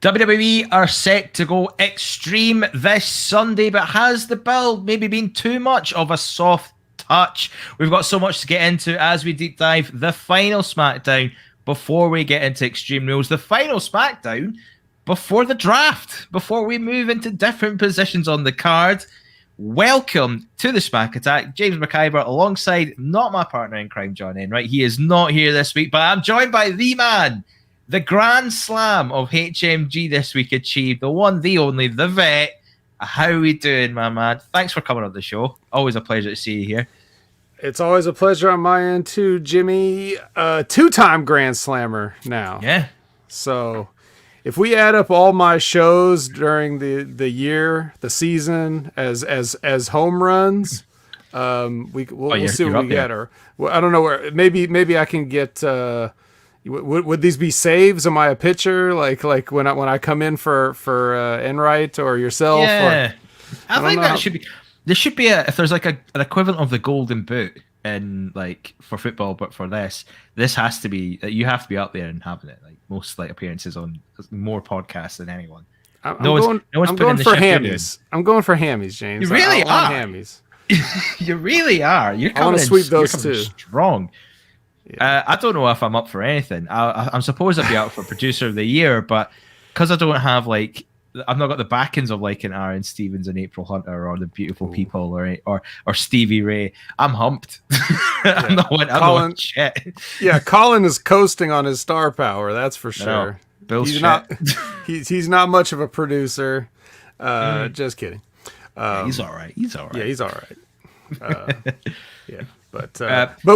WWE are set to go extreme this Sunday, but has the build maybe been too much of a soft touch? We've got so much to get into as we deep dive the final Smackdown before we get into Extreme Rules. The final Smackdown before the draft, before we move into different positions on the card. Welcome to the Smack Attack. James McIver alongside not my partner in crime, John Enright. He is not here this week, but I'm joined by the man. The Grand Slam of HMG this week achieved. The one, the only, the vet. How are we doing, my man? Thanks for coming on the show. Always a pleasure to see you here. It's always a pleasure on my end too, Jimmy. Two-time Grand Slammer now. Yeah. So if we add up all my shows during the year, the season as home runs, we'll see what we get. Or well, I don't know where. Maybe I can get. Would these be saves? Am I a pitcher? Like when I come in for Enright or yourself? Yeah, I think that should be. There should be if there's like an equivalent of the Golden Boot in like for football, but for this has to be. You have to be up there and having it. Like most like appearances on more podcasts than anyone. I'm going for hammies. I'm going for hammies, James. You really are hammies. You really are. You're coming. I want to sweep those two. Strong. Yeah. I don't know if I'm up for anything. I'm supposed to be up for producer of the year, but because I don't have I've not got the backings of like an Aaron Stevens and April Hunter or the Beautiful People or Stevie Ray. I'm humped. I'm not shit. Yeah, Colin is coasting on his star power. That's for sure. He's not. He's not much of a producer. Just kidding. He's all right. Yeah, he's all right. Yeah. But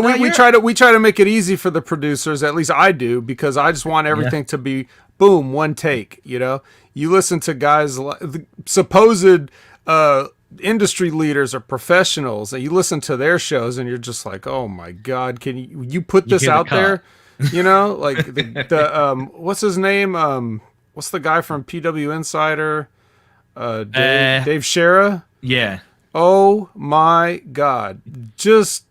we try to make it easy for the producers. At least I do, because I just want everything to be boom, one take. You know, you listen to guys the supposed industry leaders or professionals, and you listen to their shows, and you're just like, oh my god, can you put this out there? You know, like the what's his name? What's the guy from PW Insider? Dave Shera. Yeah. Oh my god, just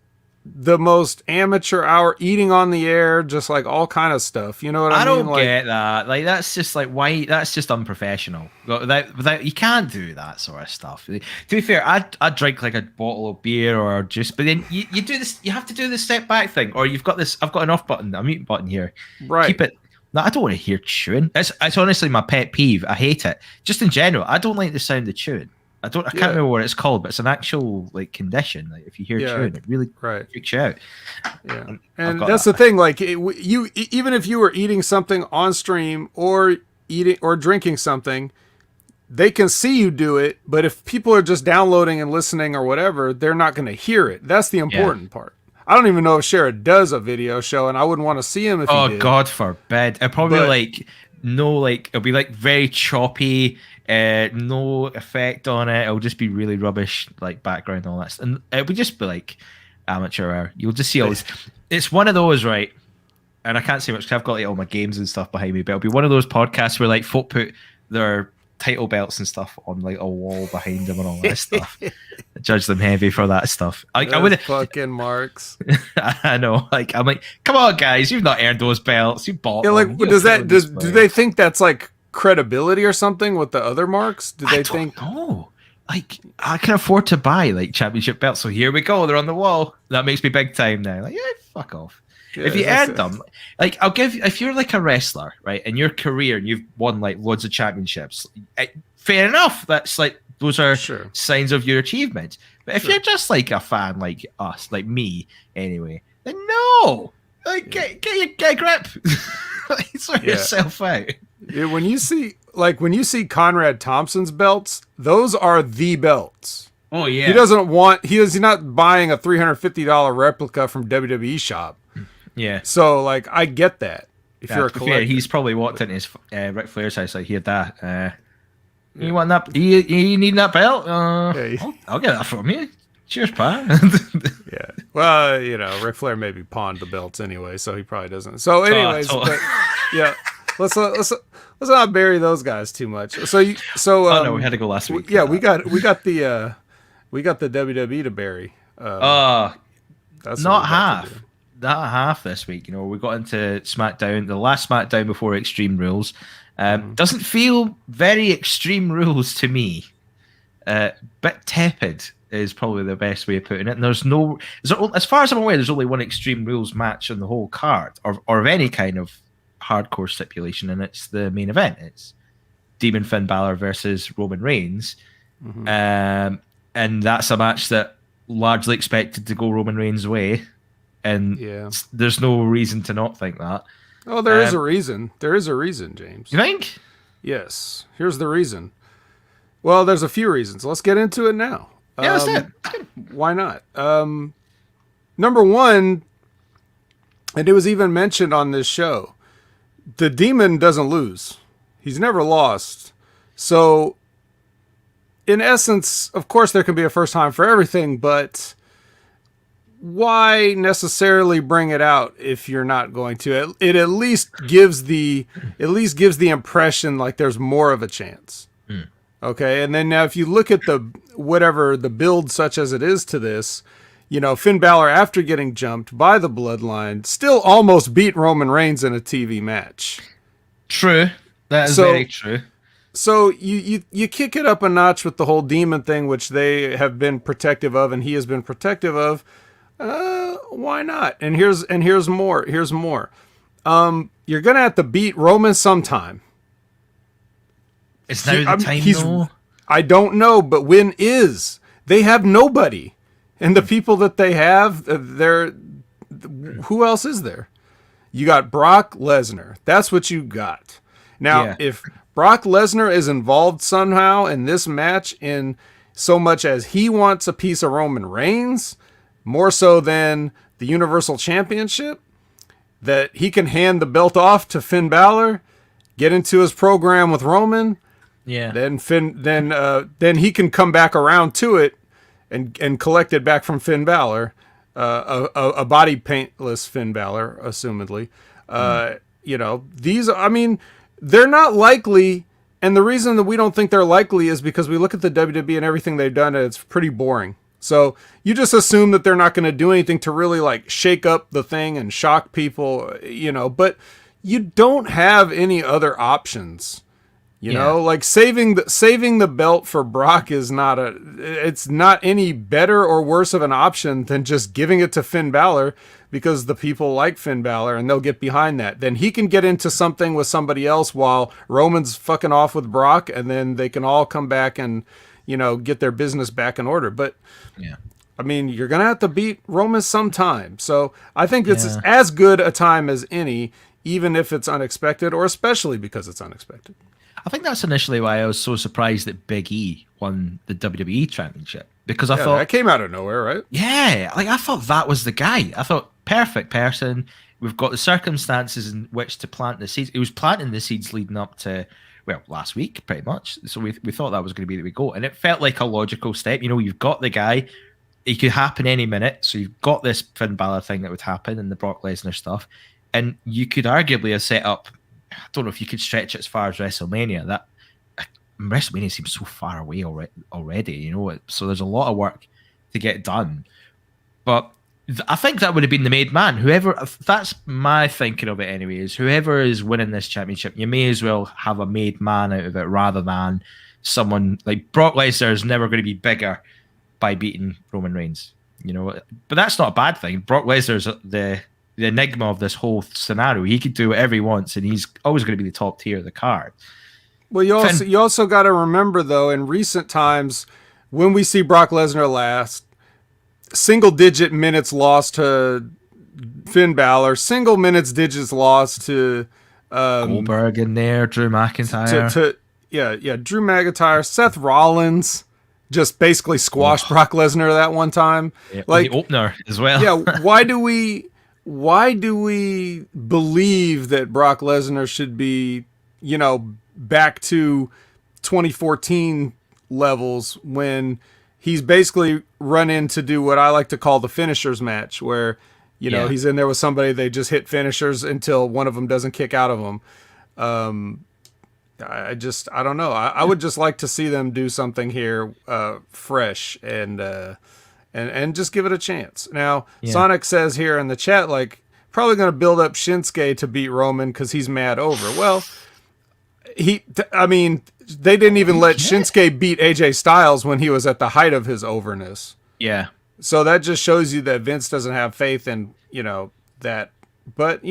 the most amateur hour, eating on the air, just like all kind of stuff. You know what I mean? I don't get that. Like that's just like why? That's just unprofessional. Without you can't do that sort of stuff. To be fair, I drink like a bottle of beer or juice, but then you do this. You have to do the step back thing, or you've got this. I've got an off button, a mute button here. Right. Keep it. No, I don't want to hear chewing. It's honestly my pet peeve. I hate it. Just in general, I don't like the sound of chewing. I can't remember what it's called, but it's an actual like condition. Like if you hear chewing, it really freaks you out. Yeah, and that's the thing. Like you, even if you were eating something on stream or eating or drinking something, they can see you do it. But if people are just downloading and listening or whatever, they're not going to hear it. That's the important part. I don't even know if Shara does a video show, and I wouldn't want to see him if he did. God forbid! It'll probably it'll be like very choppy. No effect on it. It'll just be really rubbish, like background and all that. And it would just be like amateur hour. You'll just see all this. It's one of those, right? And I can't say much because I've got like all my games and stuff behind me, but it'll be one of those podcasts where like folk put their title belts and stuff on like a wall behind them and all that stuff. I judge them heavy for that stuff. I would fucking marks. I know. Like I'm like, come on, guys, you've not earned those belts. You bought them. Like, do they think that's like credibility or something with the other marks? Do they think? No, like I can afford to buy like championship belts, so here we go. They're on the wall. That makes me big time now. Like, fuck off. Yeah, if you earned them, like I'll give. If you're like a wrestler, right, in your career and you've won like loads of championships, fair enough. That's like those are signs of your achievement. But if you're just like a fan, like us, like me, anyway, then no. Like get a grip. Sort yourself out. Yeah, when you see Conrad Thompson's belts, those are the belts. Oh yeah. He's not buying a $350 replica from WWE shop. Yeah. So like I get that. If you're a collector, he's probably walked into his Ric Flair's house like, here, that. You want that? You need that belt? I'll get that from you. Cheers, pal. Yeah. Well, Ric Flair maybe pawned the belts anyway, so he probably doesn't. So, anyways, but, yeah, let's not bury those guys too much. So no, we had to go last week. Yeah, we got the WWE to bury. That's not half. that half this week. You know, we got into SmackDown, the last SmackDown before Extreme Rules. Doesn't feel very Extreme Rules to me. Bit tepid is probably the best way of putting it. And as far as I'm aware, there's only one Extreme Rules match on the whole card, or of any kind of hardcore stipulation, and it's the main event. It's Demon Finn Balor versus Roman Reigns. And that's a match that largely expected to go Roman Reigns' way. And there's no reason to not think that. Oh, there is a reason. There is a reason, James. You think? Yes. Here's the reason. Well, there's a few reasons. Let's get into it now. Yeah, that's it. Why not? Number one, and it was even mentioned on this show, the Demon doesn't lose. He's never lost. So, in essence, of course, there can be a first time for everything, but why necessarily bring it out if you're not going to? It at least gives the impression like there's more of a chance. Okay, and then now if you look at the build such as it is to this, you know, Finn Balor, after getting jumped by the Bloodline, still almost beat Roman Reigns in a TV match. True. That is very true. So you kick it up a notch with the whole Demon thing, which they have been protective of and he has been protective of. Why not? And here's more. You're gonna have to beat Roman sometime. It's now the time, though? I don't know, but when is? They have nobody. And the people that they have, who else is there? You got Brock Lesnar. That's what you got. Now, if Brock Lesnar is involved somehow in this match in so much as he wants a piece of Roman Reigns, more so than the Universal Championship, that he can hand the belt off to Finn Balor, get into his program with Roman, then he can come back around to it and collect it back from Finn Balor, a body paintless Finn Balor, assumedly. You know, they're not likely, and the reason that we don't think they're likely is because we look at the WWE and everything they've done, and it's pretty boring. So you just assume that they're not going to do anything to really like shake up the thing and shock people, you know, but you don't have any other options. You know, like saving the belt for Brock is it's not any better or worse of an option than just giving it to Finn Balor, because the people like Finn Balor and they'll get behind that. Then he can get into something with somebody else while Roman's fucking off with Brock, and then they can all come back and, you know, get their business back in order. But I mean, you're going to have to beat Roman sometime. So I think it's as good a time as any, even if it's unexpected, or especially because it's unexpected. I think that's initially why I was so surprised that Big E won the WWE Championship, because I thought that came out of nowhere, right? Yeah, like I thought that was the guy. I thought perfect person. We've got the circumstances in which to plant the seeds. He was planting the seeds leading up to, well, last week pretty much. So we thought that was going to be the way we go, and it felt like a logical step. You know, you've got the guy. It could happen any minute. So you've got this Finn Balor thing that would happen and the Brock Lesnar stuff, and you could arguably have set up. I don't know if you could stretch it as far as WrestleMania. That WrestleMania seems so far away already, you know. So there's a lot of work to get done. But I think that would have been the made man. That's my thinking of it anyway, is whoever is winning this championship, you may as well have a made man out of it rather than someone like Brock Lesnar is never going to be bigger by beating Roman Reigns, you know. But that's not a bad thing. Brock Lesnar's the enigma of this whole scenario. He could do whatever he wants, and he's always going to be the top tier of the card. Well, you also got to remember, though, in recent times, when we see Brock Lesnar last, single-digit minutes lost to Finn Balor, single digits lost to Goldberg in there, Drew McIntyre. Drew McIntyre, Seth Rollins just basically squashed Brock Lesnar that one time. Yeah, like the opener as well. Yeah, why do we believe that Brock Lesnar should be, you know, back to 2014 levels when he's basically run in to do what I like to call the finishers match, where, you know, he's in there with somebody, they just hit finishers until one of them doesn't kick out of them. I don't know. I would just like to see them do something here fresh and and just give it a chance. Now, Sonic says here in the chat, like, probably going to build up Shinsuke to beat Roman because he's mad over. Well, they didn't even let Shinsuke beat AJ Styles when he was at the height of his overness. Yeah. So that just shows you that Vince doesn't have faith in, that. But, I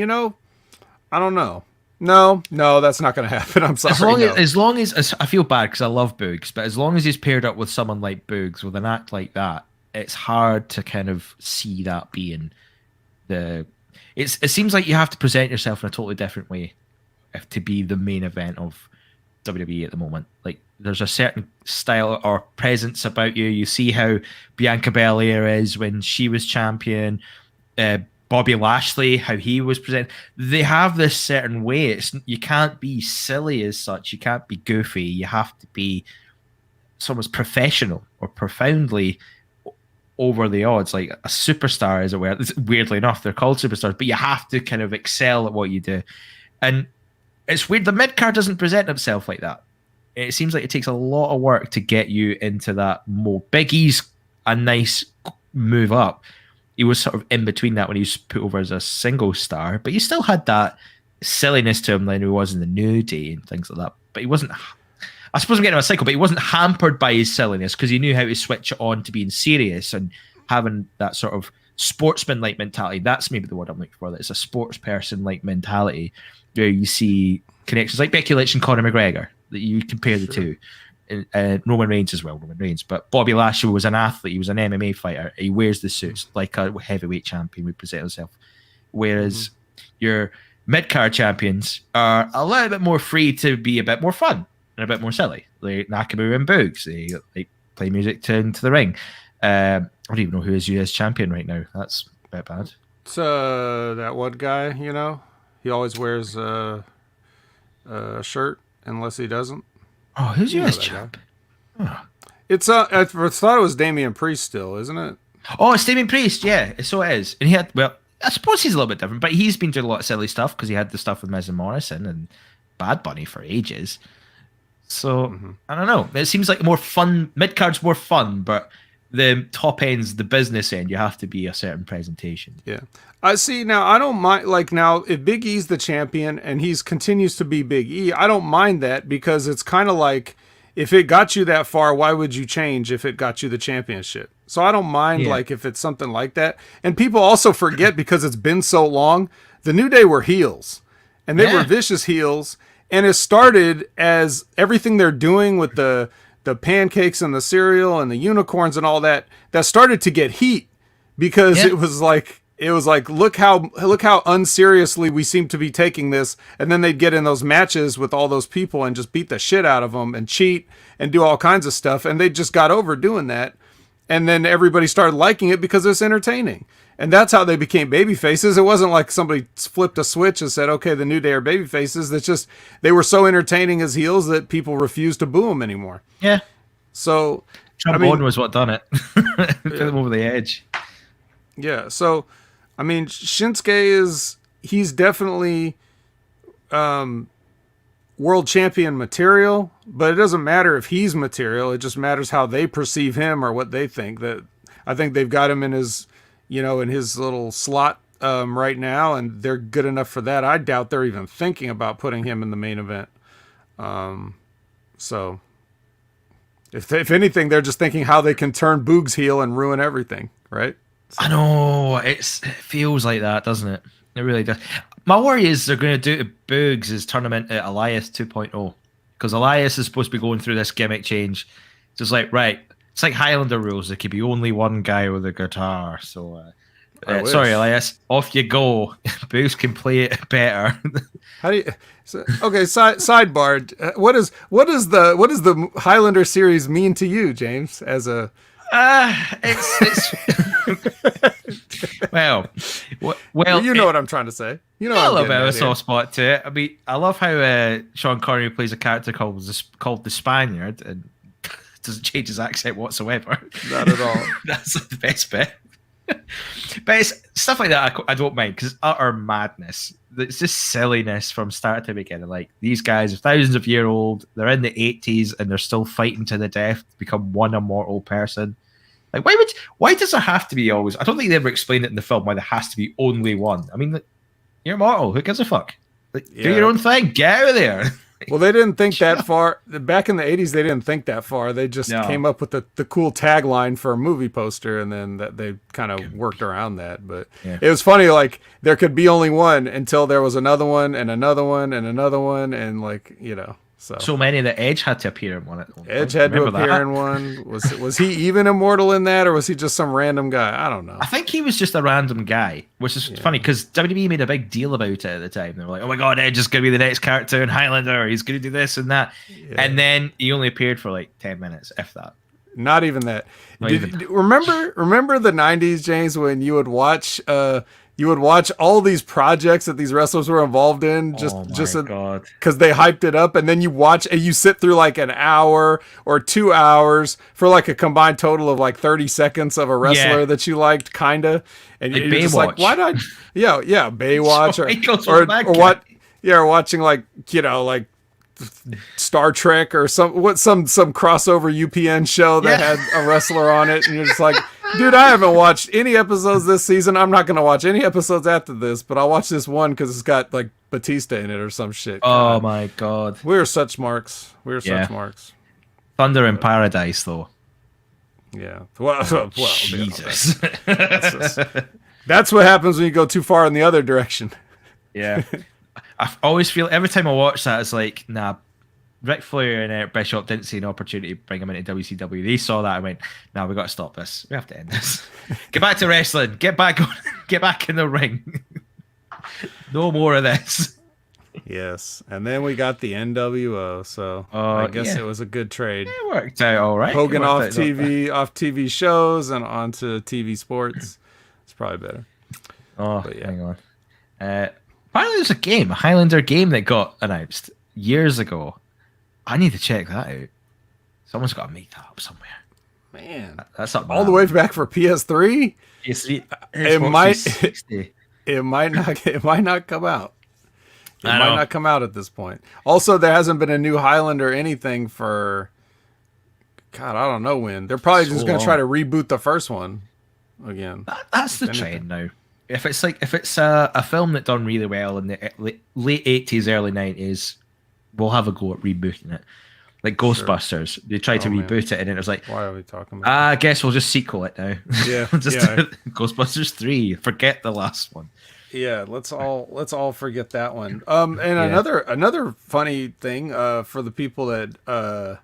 don't know. No, that's not going to happen. I'm sorry. As long as I feel bad because I love Boogs, but as long as he's paired up with someone like Boogs with an act like that, it's hard to kind of see that being the. It seems like you have to present yourself in a totally different way to be the main event of WWE at the moment. Like, there's a certain style or presence about you. You see how Bianca Belair is when she was champion. Bobby Lashley, how he was presented. They have this certain way. You can't be silly as such. You can't be goofy. You have to be someone's professional or profoundly over the odds, like a superstar, as it were. Weirdly enough, they're called superstars, but you have to kind of excel at what you do. And it's weird. The mid-card doesn't present itself like that. It seems like it takes a lot of work to get you into that mode. Big E's a nice move up. He was sort of in between that when he was put over as a single star, but he still had that silliness to him like he was in the New Day and things like that. But he wasn't, I suppose I'm getting a cycle, but he wasn't hampered by his silliness because he knew how to switch it on to being serious and having that sort of sportsman-like mentality. That's maybe the word I'm looking for. That it's a sports person-like mentality where you see connections like Becky Lynch and Conor McGregor that you compare the two. Roman Reigns as well, but Bobby Lashley was an athlete. He was an MMA fighter. He wears the suits like a heavyweight champion would present himself. Whereas your mid-card champions are a little bit more free to be a bit more fun and a bit more silly. Like Nakamura and Boogs, they play music into the ring. I don't even know who is US champion right now. That's a bit bad. It's that one guy, he always wears a shirt unless he doesn't. Oh, who's US champ? Oh. It's I thought it was Damian Priest still, isn't it? Oh, it's Damian Priest, yeah. So it is. And he had, well, I suppose he's a little bit different, but he's been doing a lot of silly stuff because he had the stuff with Miz and Morrison and Bad Bunny for ages. So, I don't know. It seems like more fun. Mid-card's more fun, but the top end's the business end. You have to be a certain presentation. Yeah. I see. Now, I don't mind, like, now, if Big E's the champion and he continues to be Big E, I don't mind that because it's kind of like, if it got you that far, why would you change if it got you the championship? So I don't mind, like, if it's something like that. And people also forget, because it's been so long, the New Day were heels. And they were vicious heels. And it started as everything they're doing with the pancakes and the cereal and the unicorns and all that started to get heat because it was like look how unseriously we seem to be taking this. And then they'd get in those matches with all those people and just beat the shit out of them and cheat and do all kinds of stuff, and they just got over doing that. And then everybody started liking it because it's entertaining. And that's how they became baby faces. It wasn't like somebody flipped a switch and said, okay, the New Day are baby faces. It's just, they were so entertaining as heels that people refused to boo them anymore. Yeah. So, Trombone was what done it. Put them over the edge. Yeah. So, I mean, Shinsuke he's definitely world champion material, but it doesn't matter if he's material. It just matters how they perceive him or what they think. That I think they've got him in his, in his little slot right now, and they're good enough for that. I doubt they're even thinking about putting him in the main event. So if anything, they're just thinking how they can turn Boogs heel and ruin everything, right? So. I know, it feels like that, doesn't it? It really does. My worry is they're going to do to Boogs is turn him into Elias 2.0, because Elias is supposed to be going through this gimmick change. So it's like, right, it's like Highlander rules. There could be only one guy with a guitar. So, sorry, Elias, off you go. Boogs can play it better. How do you? Okay, sidebar. What does the Highlander series mean to you, James? As a it's well, you know what I'm trying to say. You know, a little bit of a soft spot to it. I mean, I love how Sean Connery plays a character called the Spaniard and doesn't change his accent whatsoever. Not at all. That's like the best bit. But it's stuff like that I don't mind, because it's utter madness. It's just silliness from start to beginning. Like, these guys are thousands of years old, they're in the 80s and they're still fighting to the death to become one immortal person. Like, why does there have to be always? I don't think they ever explained it in the film why there has to be only one. I mean, like, you're immortal. Who gives a fuck? Like, do your own thing. Get out of there. Well, they didn't think that far. Back in the 80s, they didn't think that far. They just came up with the cool tagline for a movie poster, and then they kind of worked around that. But it was funny, like, there could be only one until there was another one, and another one, and another one, and, like, you know. So many that Edge had to appear in one. Edge had to appear in one. Was he even immortal in that, or was he just some random guy? I don't know. I think he was just a random guy, which is funny because WWE made a big deal about it at the time. They were like, "Oh my god, Edge is going to be the next character in Highlander. He's going to do this and that," and then he only appeared for like 10 minutes, if that. Not even that. Remember the 90s, James, when you would watch all these projects that these wrestlers were involved in because they hyped it up, and then you watch and you sit through like an hour or 2 hours for like a combined total of like 30 seconds of a wrestler that you liked, kinda, and like you're just like, why did Baywatch or what? Yeah, or watching like, you know, like Star Trek or some crossover UPN show that had a wrestler on it, and you're just like, dude, I haven't watched any episodes this season. I'm not gonna watch any episodes after this, but I'll watch this one because it's got like Batista in it or some shit. Oh my god, we're such marks. Such marks. Thunder in Paradise, though. Yeah. Well, Jesus. You know, that's what happens when you go too far in the other direction. Yeah. I always feel every time I watch that, it's like, nah, Ric Flair and Eric Bischoff didn't see an opportunity to bring him into WCW. They saw that and went, nah, we got to stop this. We have to end this. Get back to wrestling. Get back in the ring. No more of this. Yes. And then we got the NWO. So I guess it was a good trade. It worked out all right. Hogan off TV shows and onto TV sports. It's probably better. Oh, hang on. Apparently there's a Highlander game that got announced years ago. I need to check that out. Someone's got to make that up somewhere. Man, that's up all the way back for PS3. It might not come out. It might not come out at this point. Also, there hasn't been a new Highlander anything for God, I don't know when. They're probably just going to try to reboot the first one again. That's the trend now. If it's a film that done really well in the late 80s, early 90s, we'll have a go at rebooting it. Like Ghostbusters, they tried to reboot it, and it was like, why are we talking about I guess we'll just sequel it now. Yeah, Ghostbusters 3. Forget the last one. Yeah, let's all forget that one. Another funny thing for the people that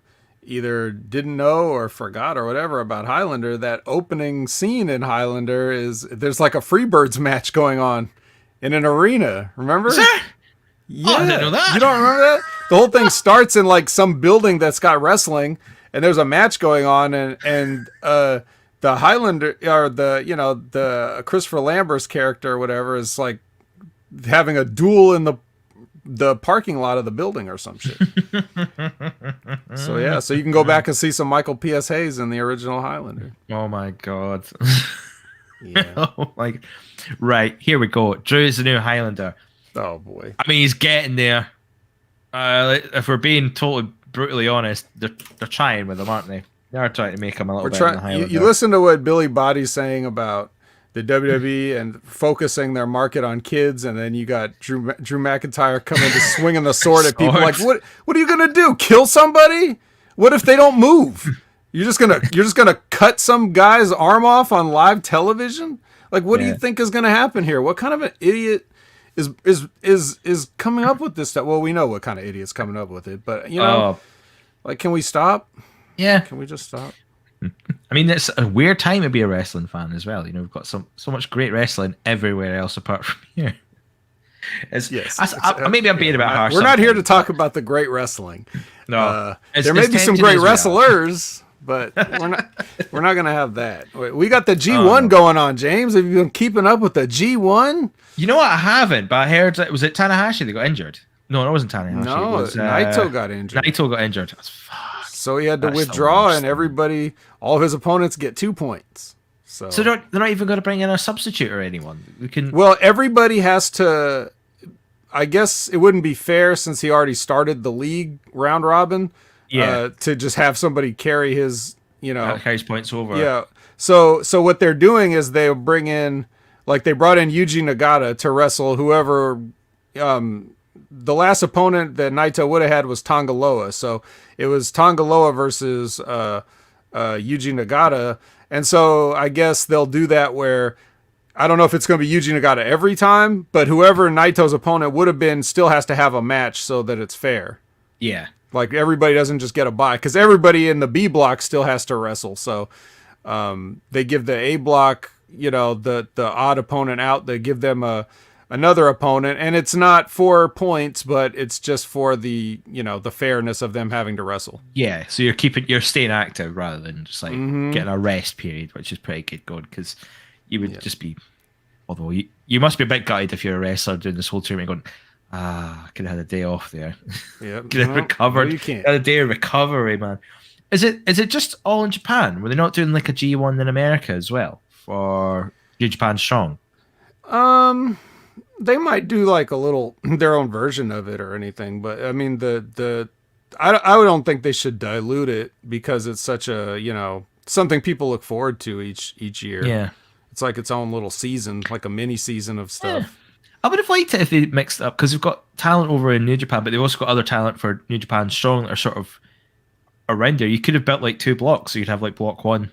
either didn't know or forgot or whatever about Highlander, that opening scene in Highlander is there's like a Freebirds match going on in an arena. Remember? Is there? Yeah. Oh, I didn't know that. You don't remember that? The whole thing starts in like some building that's got wrestling, and there's a match going on, and the Highlander or the Christopher Lambert's character or whatever is like having a duel in the parking lot of the building or some shit. So you can go back and see some Michael P.S. Hayes in the original Highlander. Oh my god. Yeah. Right, here we go. Drew's the new Highlander. Oh boy. I mean, he's getting there. If we're being totally brutally honest, they're trying with him, aren't they? They are trying to make him a little bit of the Highlander. You listen to what Billy Body's saying about the WWE and focusing their market on kids, and then you got Drew McIntyre coming to swinging the sword at people. Like, what are you gonna do? Kill somebody? What if they don't move? You're just gonna cut some guy's arm off on live television? Like, what do you think is gonna happen here? What kind of an idiot is coming up with this stuff? Well, we know what kind of idiot's coming up with it, but like, can we stop? Yeah, can we just stop? I mean, it's a weird time to be a wrestling fan as well. You know, we've got so much great wrestling everywhere else apart from here. Maybe I'm being a bit harsh. We're not here to talk about the great wrestering. No, there may be some great wrestlers, but we're not going to have that. We got the G1 going on, James. Have you been keeping up with the G1? You know what? I haven't, but I heard was it Tanahashi that got injured? No, it wasn't Tanahashi. No, it was, Naito got injured. Naito got injured. So he had to withdraw, and all of his opponents get 2 points. So they're not even going to bring in a substitute or anyone. Well, everybody has to. I guess it wouldn't be fair since he already started the league round robin. To just have somebody carry his, carries points over. Yeah. So what they're doing is they bring in, like they brought in Yuji Nagata to wrestle whoever. The last opponent that Naito would have had was Tonga Loa. So it was Tonga Loa versus Yuji Nagata. And so I guess they'll do that where, I don't know if it's going to be Yuji Nagata every time, but whoever Naito's opponent would have been still has to have a match so that it's fair. Yeah. Like everybody doesn't just get a bye, because everybody in the B block still has to wrestle. So they give the A block, the odd opponent out. They give them another opponent, and it's not for points, but it's just for the the fairness of them having to wrestle. Yeah, so you're staying active rather than just like getting a rest period, which is pretty good going, because you would just be, although you must be a bit gutted if you're a wrestler doing this whole tournament going, I could have had a day off there. Yeah, could have recovered. No, you can't. Had a day of recovery, man. Is it just all in Japan? Were they not doing like a G1 in America as well for New Japan Strong? They might do like a little their own version of it or anything, but I mean I don't think they should dilute it, because it's such a something people look forward to each year. Yeah, it's like its own little season, like a mini season of stuff. Yeah. I would have liked it if they mixed it up, because we've got talent over in New Japan, but they've also got other talent for New Japan Strong that are sort of around there. You could have built like 2 blocks, so you'd have like block 1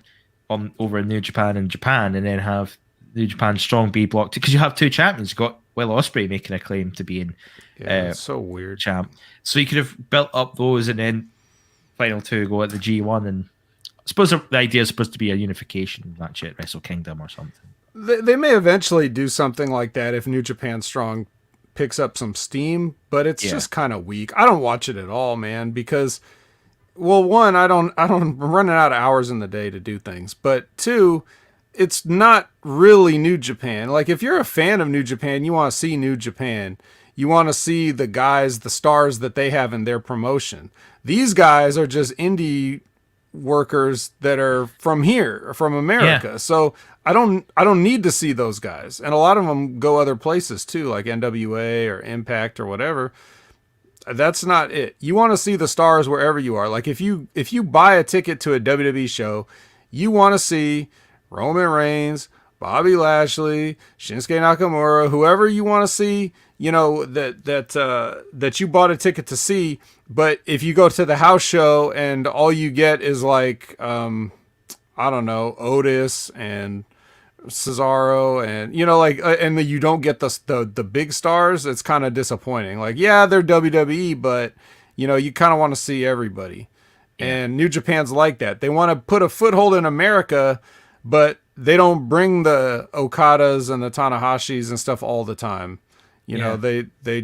over in New Japan and Japan, and then have New Japan Strong B block 2, because you have 2 champions. You've got Will Ospreay making a claim to being it's so weird champ, so you could have built up those, and then final 2 go at the G1. And I suppose the idea is supposed to be a unification match at Wrestle Kingdom or something. They may eventually do something like that if New Japan Strong picks up some steam, but it's just kind of weak. I don't watch it at all, man, because, well, one, I'm running out of hours in the day to do things, but 2, it's not really New Japan. Like, if you're a fan of New Japan, you want to see New Japan. You want to see the guys, the stars that they have in their promotion. These guys are just indie workers that are from here, from America. Yeah. So I don't need to see those guys. And a lot of them go other places too, like NWA or Impact or whatever. That's not it. You want to see the stars wherever you are. Like if you buy a ticket to a WWE show, you want to see Roman Reigns, Bobby Lashley, Shinsuke Nakamura, whoever you want to see, that you bought a ticket to see. But if you go to the house show and all you get is like, I don't know, Otis and Cesaro and, and you don't get the big stars, it's kind of disappointing. Like, yeah, they're WWE, but, you kind of want to see everybody. Yeah. And New Japan's like that. They want to put a foothold in America, but they don't bring the Okadas and the Tanahashis and stuff all the time. They're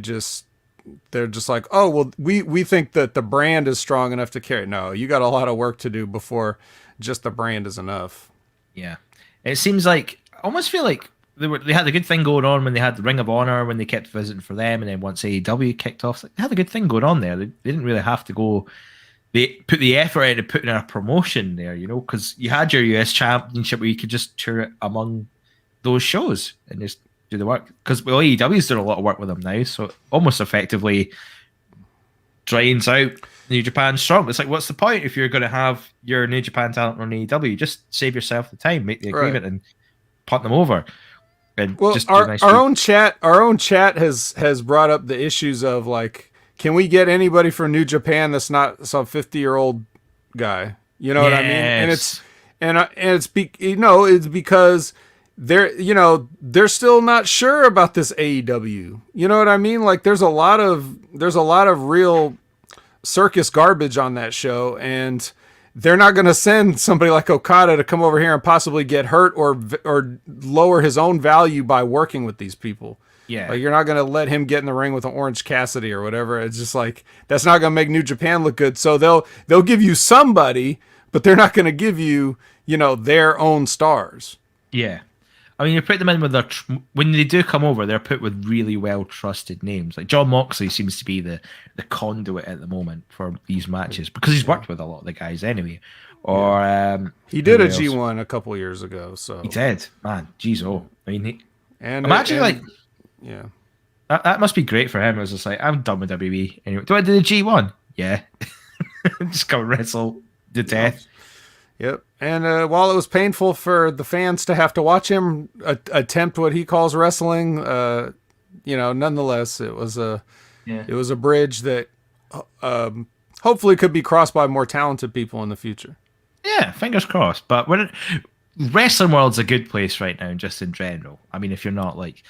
just like, oh, well, we think that the brand is strong enough to carry. No, you got a lot of work to do before just the brand is enough. Yeah. It seems like, I almost feel like they had a good thing going on when they had the Ring of Honor, when they kept visiting for them, and then once AEW kicked off, they had a good thing going on there. They didn't really have to go, they put the effort into putting in a promotion there, because you had your US Championship where you could just tour it among those shows and just do the work. Because AEW's doing a lot of work with them now, so it almost effectively drains out New Japan Strong. It's like, what's the point if you're going to have your New Japan talent on AEW? Just save yourself the time, make the agreement, and punt them over. And just our own chat has brought up the issues of like, can we get anybody from New Japan that's not some 50-year-old guy? You know what I mean? And it's because they're still not sure about this AEW. You know what I mean? Like there's a lot of real circus garbage on that show, and they're not going to send somebody like Okada to come over here and possibly get hurt or lower his own value by working with these people. Yeah. Like you're not going to let him get in the ring with an Orange Cassidy or whatever. It's just like, that's not going to make New Japan look good. So they'll give you somebody, but they're not going to give you, their own stars. Yeah. I mean, you put them in with when they do come over, they're put with really well-trusted names. Like John Moxley seems to be the conduit at the moment for these matches, because he's worked with a lot of the guys anyway. Or he did a G1 a couple years ago, so he did. Man, geez, I mean, yeah, that must be great for him. It was just like, I'm done with WWE anyway. Do I do the G1? Yeah, just go wrestle to death. Yep. And while it was painful for the fans to have to watch him attempt what he calls wrestling, nonetheless, it was a bridge that hopefully could be crossed by more talented people in the future. Yeah, fingers crossed. But wrestling world's a good place right now, just in general. I mean, if you're not like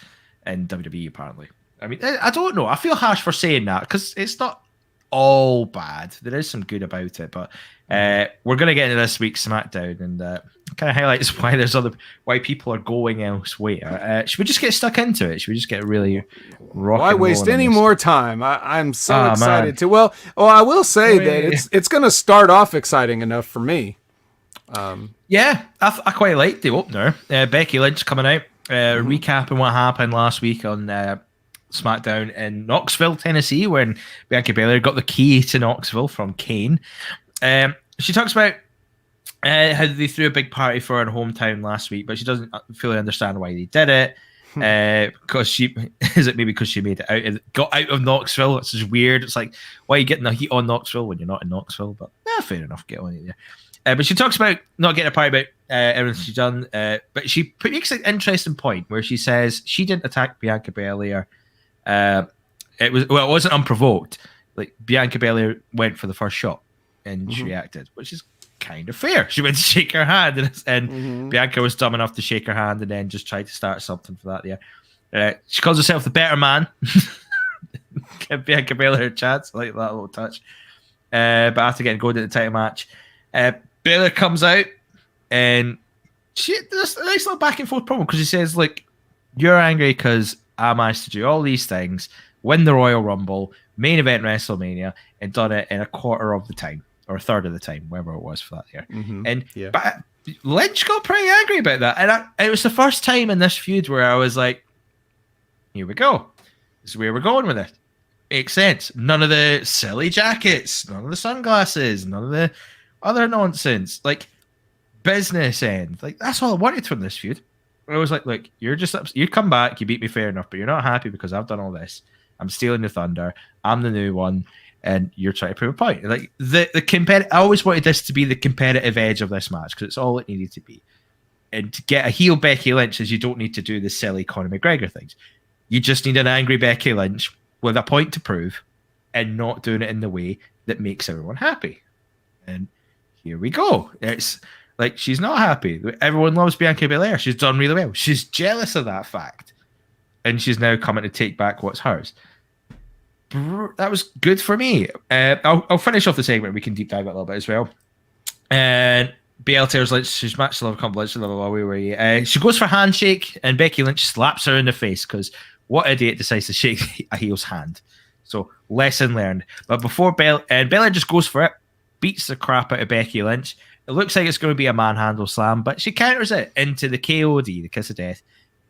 in WWE, apparently. I mean, I don't know. I feel harsh for saying that because it's not all bad. There is some good about it, but we're going to get into this week's SmackDown and kind of highlights why people are going elsewhere. Should we just get stuck into it? Should we just get really rock? Why waste any more time? I'm so excited to. Well, I will say that it's going to start off exciting enough for me. Yeah, I quite like the opener. Becky Lynch coming out, recapping what happened last week on SmackDown in Knoxville, Tennessee, when Bianca Belair got the key to Knoxville from Kane. She talks about how they threw a big party for her hometown last week, but she doesn't fully understand why they did it. Because she made it got out of Knoxville. It's just weird. It's like, why are you getting the heat on Knoxville when you're not in Knoxville? But fair enough, get on it there. But she talks about not getting a party about everything she's done. But she makes an interesting point where she says she didn't attack Bianca Belair. It wasn't unprovoked. Like Bianca Belair went for the first shot and she reacted, which is kind of fair. She went to shake her hand and Bianca was dumb enough to shake her hand and then just tried to start something for that there. She calls herself the better man. Give Bianca Belair a chance. I like that little touch. But after getting going to the title match, Belair comes out and there's a nice little back and forth problem because she says, like, you're angry because I managed to do all these things, win the Royal Rumble, main event WrestleMania, and done it in a quarter of the time, or a third of the time, whatever it was for that year. But Lynch got pretty angry about that. And it was the first time in this feud where I was like, here we go. This is where we're going with it. Makes sense. None of the silly jackets, none of the sunglasses, none of the other nonsense. Like, business end. Like, that's all I wanted from this feud. I was like, look, you're just you come back, you beat me fair enough, but you're not happy because I've done all this. I'm stealing your thunder. I'm the new one, and you're trying to prove a point. Like the I always wanted this to be the competitive edge of this match because it's all it needed to be. And to get a heel Becky Lynch is you don't need to do the silly Conor McGregor things. You just need an angry Becky Lynch with a point to prove, and not doing it in the way that makes everyone happy. And here we go. It's like she's not happy. Everyone loves Bianca Belair. She's done really well. She's jealous of that fact. And she's now coming to take back what's hers. That was good for me. I'll finish off the segment. We can deep dive it a little bit as well. And BL tells Lynch she's matched love compliment. She goes for a handshake and Becky Lynch slaps her in the face because what idiot decides to shake a heel's hand? So lesson learned. But before Belair just goes for it, beats the crap out of Becky Lynch. It looks like it's going to be a manhandle slam, but she counters it into the KOD, the kiss of death.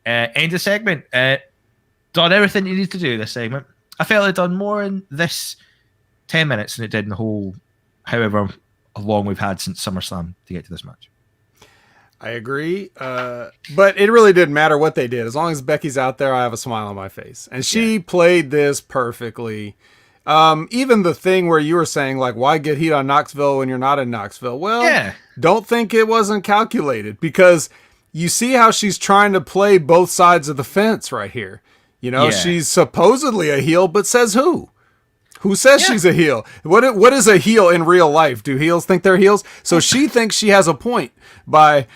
End of segment. Done everything you need to do this segment. I felt it done more in this 10 minutes than it did in the whole, however long we've had since SummerSlam to get to this match. I agree. But it really didn't matter what they did. As long as Becky's out there, I have a smile on my face. And she played this perfectly. Even the thing where you were saying, like, why get heat on Knoxville when you're not in Knoxville? Well, don't think it wasn't calculated because you see how she's trying to play both sides of the fence right here. You know, she's supposedly a heel, but says who? Who says she's a heel? What is a heel in real life? Do heels think they're heels? So she thinks she has a point by,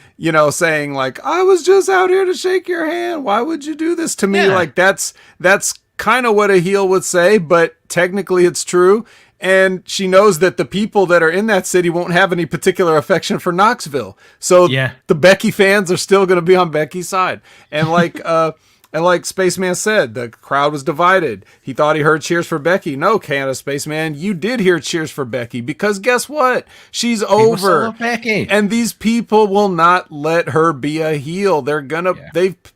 saying like, I was just out here to shake your hand. Why would you do this to me? Like that's kind of what a heel would say, but technically it's true. And she knows that the people that are in that city won't have any particular affection for Knoxville. So the Becky fans are still going to be on Becky's side. And like Spaceman said, the crowd was divided. He thought he heard cheers for Becky. No, Canada Spaceman, you did hear cheers for Becky because guess what? She's over. Becky. And these people will not let her be a heel. They're gonna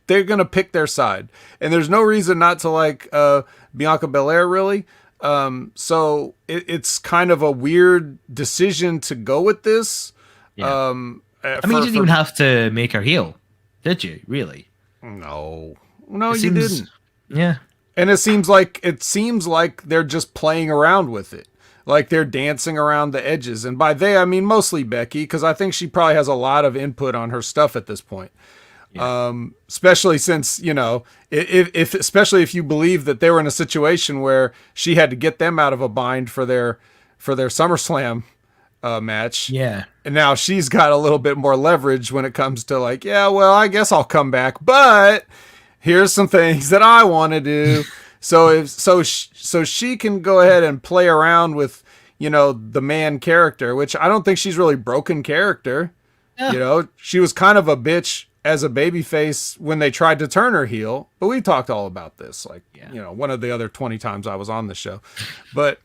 they're gonna pick their side. And there's no reason not to like Bianca Belair really. So it's kind of a weird decision to go with this. Yeah. You didn't even have to make her heel, did you? Really? No, you didn't. Yeah. And it seems like they're just playing around with it. like they're dancing around the edges. And by they, I mean mostly Becky, because I think she probably has a lot of input on her stuff at this point. Yeah. Especially since, you know, especially if you believe that they were in a situation where she had to get them out of a bind for their SummerSlam match. Yeah. And now she's got a little bit more leverage when it comes to like, yeah, well, I guess I'll come back, but here's some things that I want to do. So she can go ahead and play around with, you know, the man character, which I don't think she's really broken character. Yeah. You know, she was kind of a bitch as a babyface when they tried to turn her heel, but we talked all about this, like, you know, one of the other 20 times I was on the show, but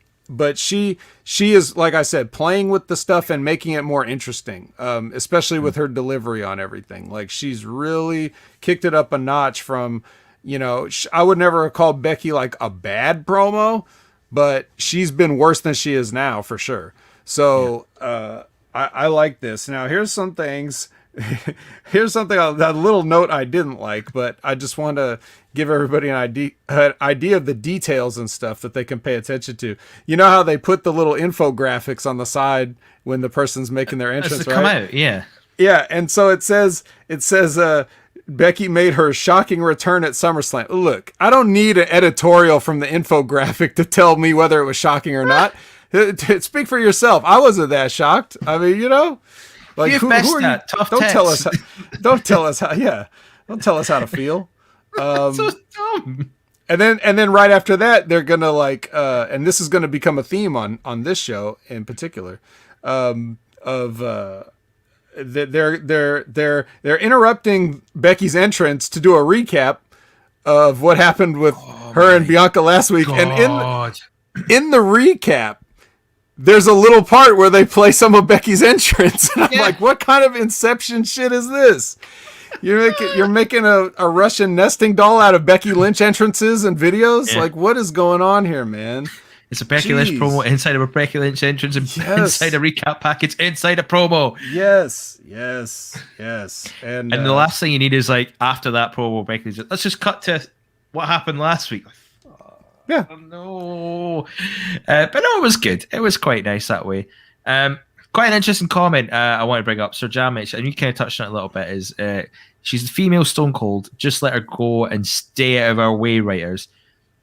she is, like I said, playing with the stuff and making it more interesting, especially with her delivery on everything. Like, she's really kicked it up a notch from, you know, I would never have called Becky like a bad promo, but she's been worse than she is now for sure. So I like this. Now, here's some things. Here's something, that little note I didn't like, but I just want to give everybody an idea of the details and stuff that they can pay attention to. You know how they put the little infographics on the side when the person's making their entrance, right? Come out, yeah. Yeah, and so it says Becky made her shocking return at SummerSlam. Look, I don't need an editorial from the infographic to tell me whether it was shocking or not. Speak for yourself. I wasn't that shocked. I mean, you know, like who are you? Don't tell us. Don't tell us how. Yeah, don't tell us how to feel. So dumb. And then right after that, they're gonna like, and this is gonna become a theme on this show in particular, they're interrupting Becky's entrance to do a recap of what happened with her and Bianca last week. God. And in the recap, there's a little part where they play some of Becky's entrance. And I'm like, what kind of Inception shit is this? You're making a Russian nesting doll out of Becky Lynch entrances and videos? Yeah. Like, what is going on here, man? It's a Becky Lynch promo inside of a Becky Lynch entrance and inside a recap package inside a promo. Yes. And the last thing you need is like after that promo, Becky's let's just cut to what happened last week. Yeah. Oh, no. But no, it was good. It was quite nice that way. Quite an interesting comment I want to bring up. Sir Jamich, and you kind of touched on it a little bit, is she's the female Stone Cold. Just let her go and stay out of our way, writers.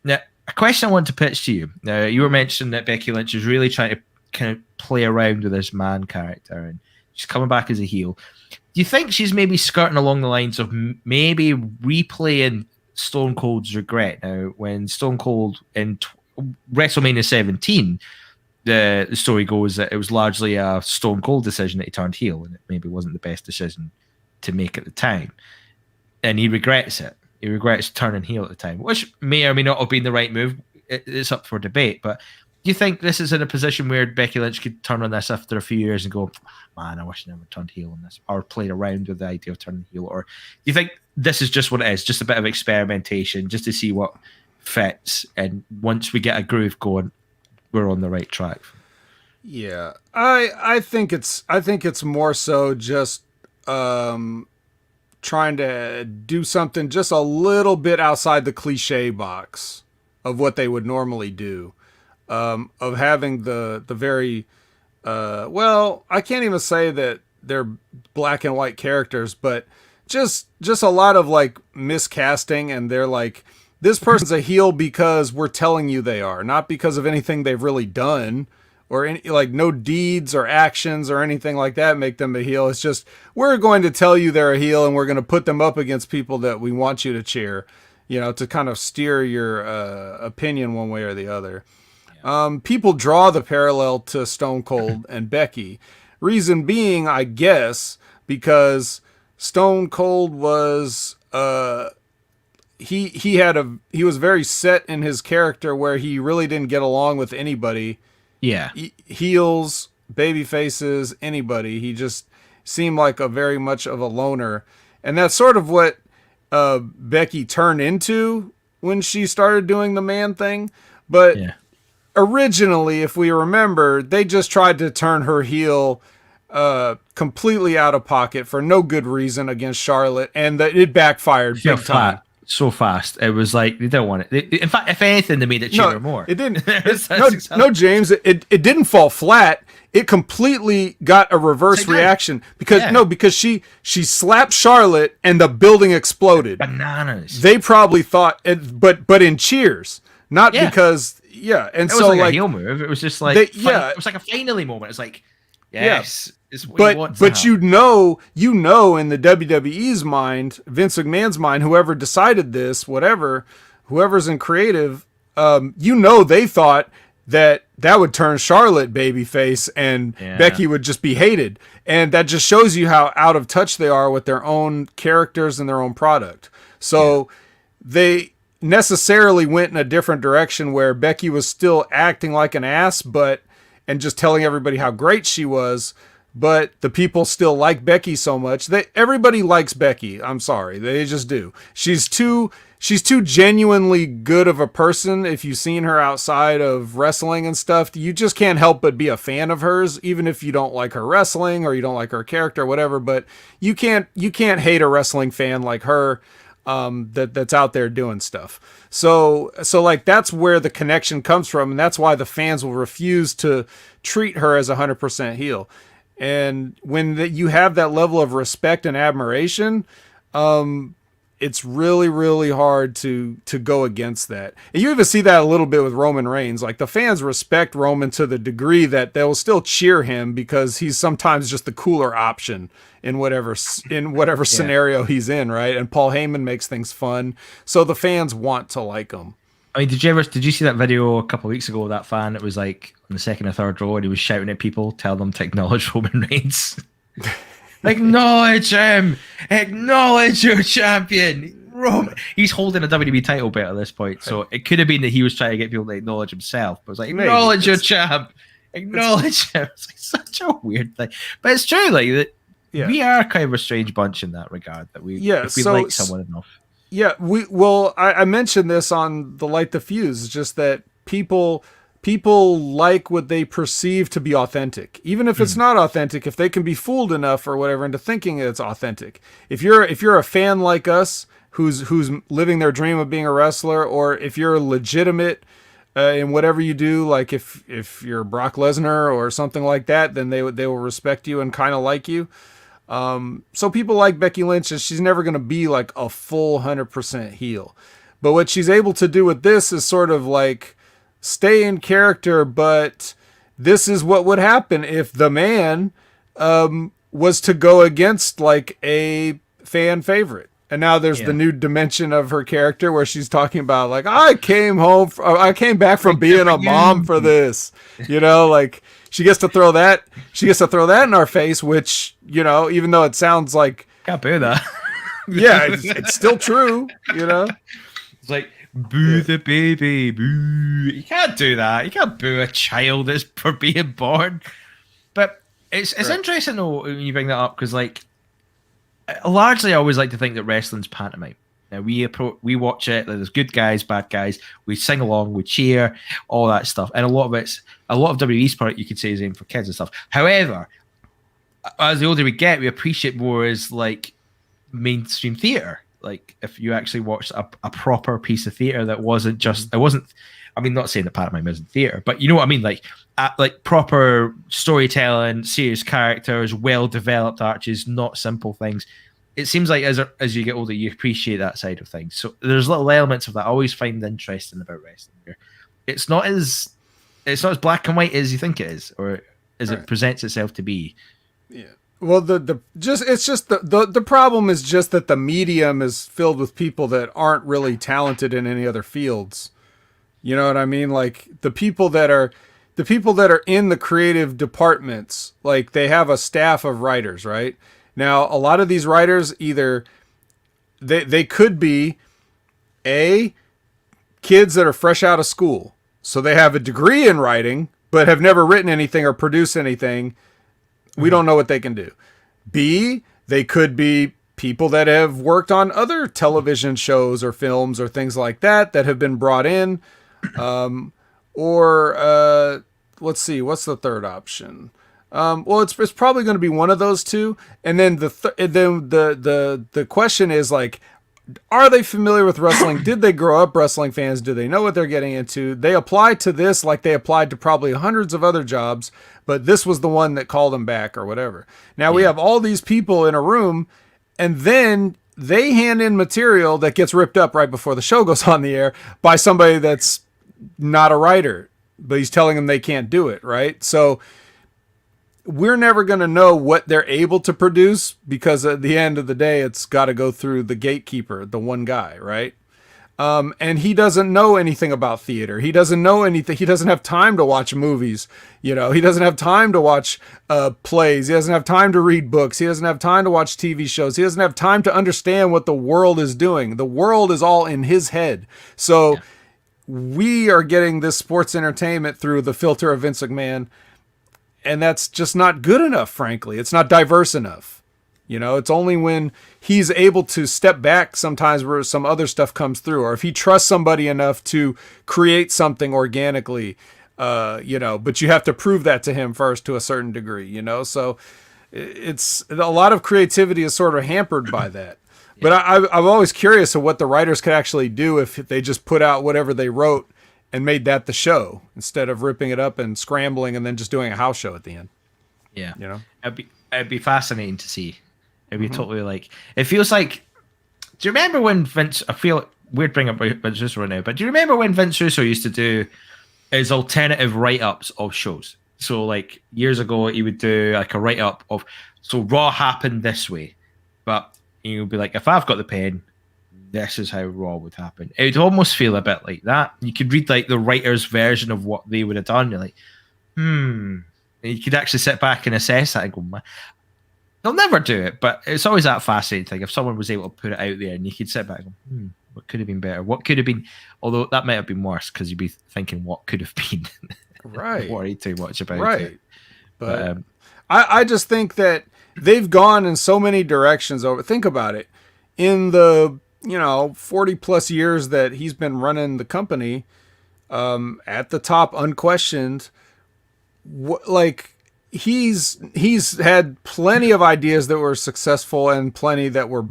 Now, a question I want to pitch to you. Now, you were mentioning that Becky Lynch is really trying to kind of play around with this man character, and she's coming back as a heel. Do you think she's maybe skirting along the lines of maybe replaying Stone Cold's regret? Now, when Stone Cold in WrestleMania 17, the story goes that it was largely a Stone Cold decision that he turned heel, and it maybe wasn't the best decision to make at the time. And he regrets it. He regrets turning heel at the time, which may or may not have been the right move. It's up for debate. But do you think this is in a position where Becky Lynch could turn on this after a few years and go, man, I wish I never turned heel on this, or played around with the idea of turning heel? Or do you think this is just what it is, just a bit of experimentation, just to see what fits, and once we get a groove going, we're on the right track? Yeah, I think it's more so just trying to do something just a little bit outside the cliche box of what they would normally do, of having the very well, I can't even say that they're black and white characters, but just a lot of like miscasting, and they're like, this person's a heel because we're telling you they are, not because of anything they've really done, or any, like, no deeds or actions or anything like that make them a heel. It's just, we're going to tell you they're a heel, and we're going to put them up against people that we want you to cheer, you know, to kind of steer your opinion one way or the other. Yeah. People draw the parallel to Stone Cold and Becky. Reason being, I guess, because Stone Cold was he was very set in his character where he really didn't get along with anybody. Yeah. Heels, baby faces, anybody. He just seemed like a very much of a loner. And that's sort of what Becky turned into when she started doing the man thing. But originally, if we remember, they just tried to turn her heel completely out of pocket for no good reason against Charlotte, and that it backfired big time. so fast. It was like they don't want it. In fact, if anything, they made it cheer more. It didn't. No, James. It didn't fall flat. It completely got a reverse reaction because she slapped Charlotte and the building exploded. Bananas. They probably thought, but in cheers, not because and it was like a heel move. It was just like it was like a finally moment. It's like yes. But you know, in the WWE's mind, Vince McMahon's mind, whoever decided this, whoever's in creative, they thought that would turn Charlotte babyface and Becky would just be hated. And that just shows you how out of touch they are with their own characters and their own product. So they necessarily went in a different direction where Becky was still acting like an ass, and just telling everybody how great she was. But the people still like Becky so much that everybody likes Becky. I'm sorry. They just do. She's too genuinely good of a person. If you've seen her outside of wrestling and stuff, you just can't help but be a fan of hers, even if you don't like her wrestling or you don't like her character or whatever. But you can't hate a wrestling fan like her, that's out there doing stuff. So like that's where the connection comes from. And that's why the fans will refuse to treat her as 100% heel. And when you have that level of respect and admiration, it's really, really hard to go against that. And you even see that a little bit with Roman Reigns. Like the fans respect Roman to the degree that they'll still cheer him because he's sometimes just the cooler option in whatever scenario he's in, right? And Paul Heyman makes things fun, so the fans want to like him. I mean, did you see that video a couple of weeks ago of that fan that was like on the second or third row and he was shouting at people, telling them to acknowledge Roman Reigns? Acknowledge him! Acknowledge your champion! He's holding a WWE title belt at this point, so it could have been that he was trying to get people to acknowledge himself, but it was like, acknowledge your champ! Acknowledge him! It's like such a weird thing. But it's true, like, that we are kind of a strange bunch in that regard, that if we like someone enough. Yeah, I mentioned this on the Light the Fuse, just that people like what they perceive to be authentic, even if it's not authentic. If they can be fooled enough or whatever into thinking it's authentic. If you're a fan like us who's living their dream of being a wrestler, or if you're legitimate in whatever you do, like if you're Brock Lesnar or something like that, then they will respect you and kind of like you. So people like Becky Lynch, and she's never going to be like a full 100% heel. But what she's able to do with this is sort of like stay in character, but this is what would happen if the man was to go against like a fan favorite. And now there's the new dimension of her character where she's talking about like, I came back from being a mom for this, like she gets to throw that in our face, which, even though it sounds like, can't boo that. Yeah, it's still true, It's like, boo the baby, boo. You can't do that. You can't boo a child that's for being born. But it's interesting though when you bring that up, because like, largely I always like to think that wrestling's pantomime. Now we watch it, there's good guys, bad guys, we sing along, we cheer, all that stuff. And a lot of WWE's product you could say is aimed for kids and stuff. However, as the older we get, we appreciate more as like mainstream theater. Like if you actually watched a proper piece of theater that wasn't just, not saying that pantomime isn't theater, but you know what I mean? Like proper storytelling, serious characters, well-developed arches, not simple things. It seems like as you get older, you appreciate that side of things. So there's little elements of that I always find interesting about wrestling. Here, it's not as black and white as you think it is, or as it presents itself to be. Yeah. Well, the problem is just that the medium is filled with people that aren't really talented in any other fields. You know what I mean? Like the people that are in the creative departments, like they have a staff of writers, right? Now, a lot of these writers either they could be kids that are fresh out of school. So they have a degree in writing, but have never written anything or produced anything. We don't know what they can do. B, they could be people that have worked on other television shows or films or things like that have been brought in. Let's see, what's the third option? Well, it's probably going to be one of those two. And then the question is like, Are they familiar with wrestling? Did they grow up wrestling fans? Do they know what they're getting into? They apply to this like they applied to probably hundreds of other jobs, but this was the one that called them back or whatever. Now we have all these people in a room, and then they hand in material that gets ripped up right before the show goes on the air by somebody that's not a writer, but he's telling them they can't do it, right? So we're never going to know what they're able to produce, because at the end of the day, it's got to go through the gatekeeper, the one guy, right? And he doesn't know anything about theater. He doesn't know anything. He doesn't have time to watch movies. He doesn't have time to watch plays. He doesn't have time to read books. He doesn't have time to watch TV shows. He doesn't have time to understand what the world is doing. The world is all in his head. So we are getting this sports entertainment through the filter of Vince McMahon. And that's just not good enough, frankly. It's not diverse enough. It's only when he's able to step back sometimes where some other stuff comes through, or if he trusts somebody enough to create something organically, but you have to prove that to him first to a certain degree, So it's a lot of creativity is sort of hampered by that. But I'm always curious of what the writers could actually do if they just put out whatever they wrote and made that the show instead of ripping it up and scrambling and then just doing a house show at the end. Yeah. It'd be fascinating to see. It'd be totally it feels like, do you remember when Vince, I feel weird bringing up Vince Russo right now, but do you remember when Vince Russo used to do his alternative write-ups of shows? So years ago, he would do a write-up of, so Raw happened this way, but he would be like, if I've got the pen, this is how Raw would happen. It would almost feel a bit like that. You could read the writer's version of what they would have done. You're like, And you could actually sit back and assess that and go, man, they'll never do it, but it's always that fascinating thing. If someone was able to put it out there and you could sit back and go, what could have been better? What could have been, although that might have been worse, because you'd be thinking what could have been. Right. Worry too much about it. Right. But I just think that they've gone in so many directions over. Think about it. In the 40 plus years that he's been running the company, at the top, unquestioned, he's had plenty of ideas that were successful and plenty that were,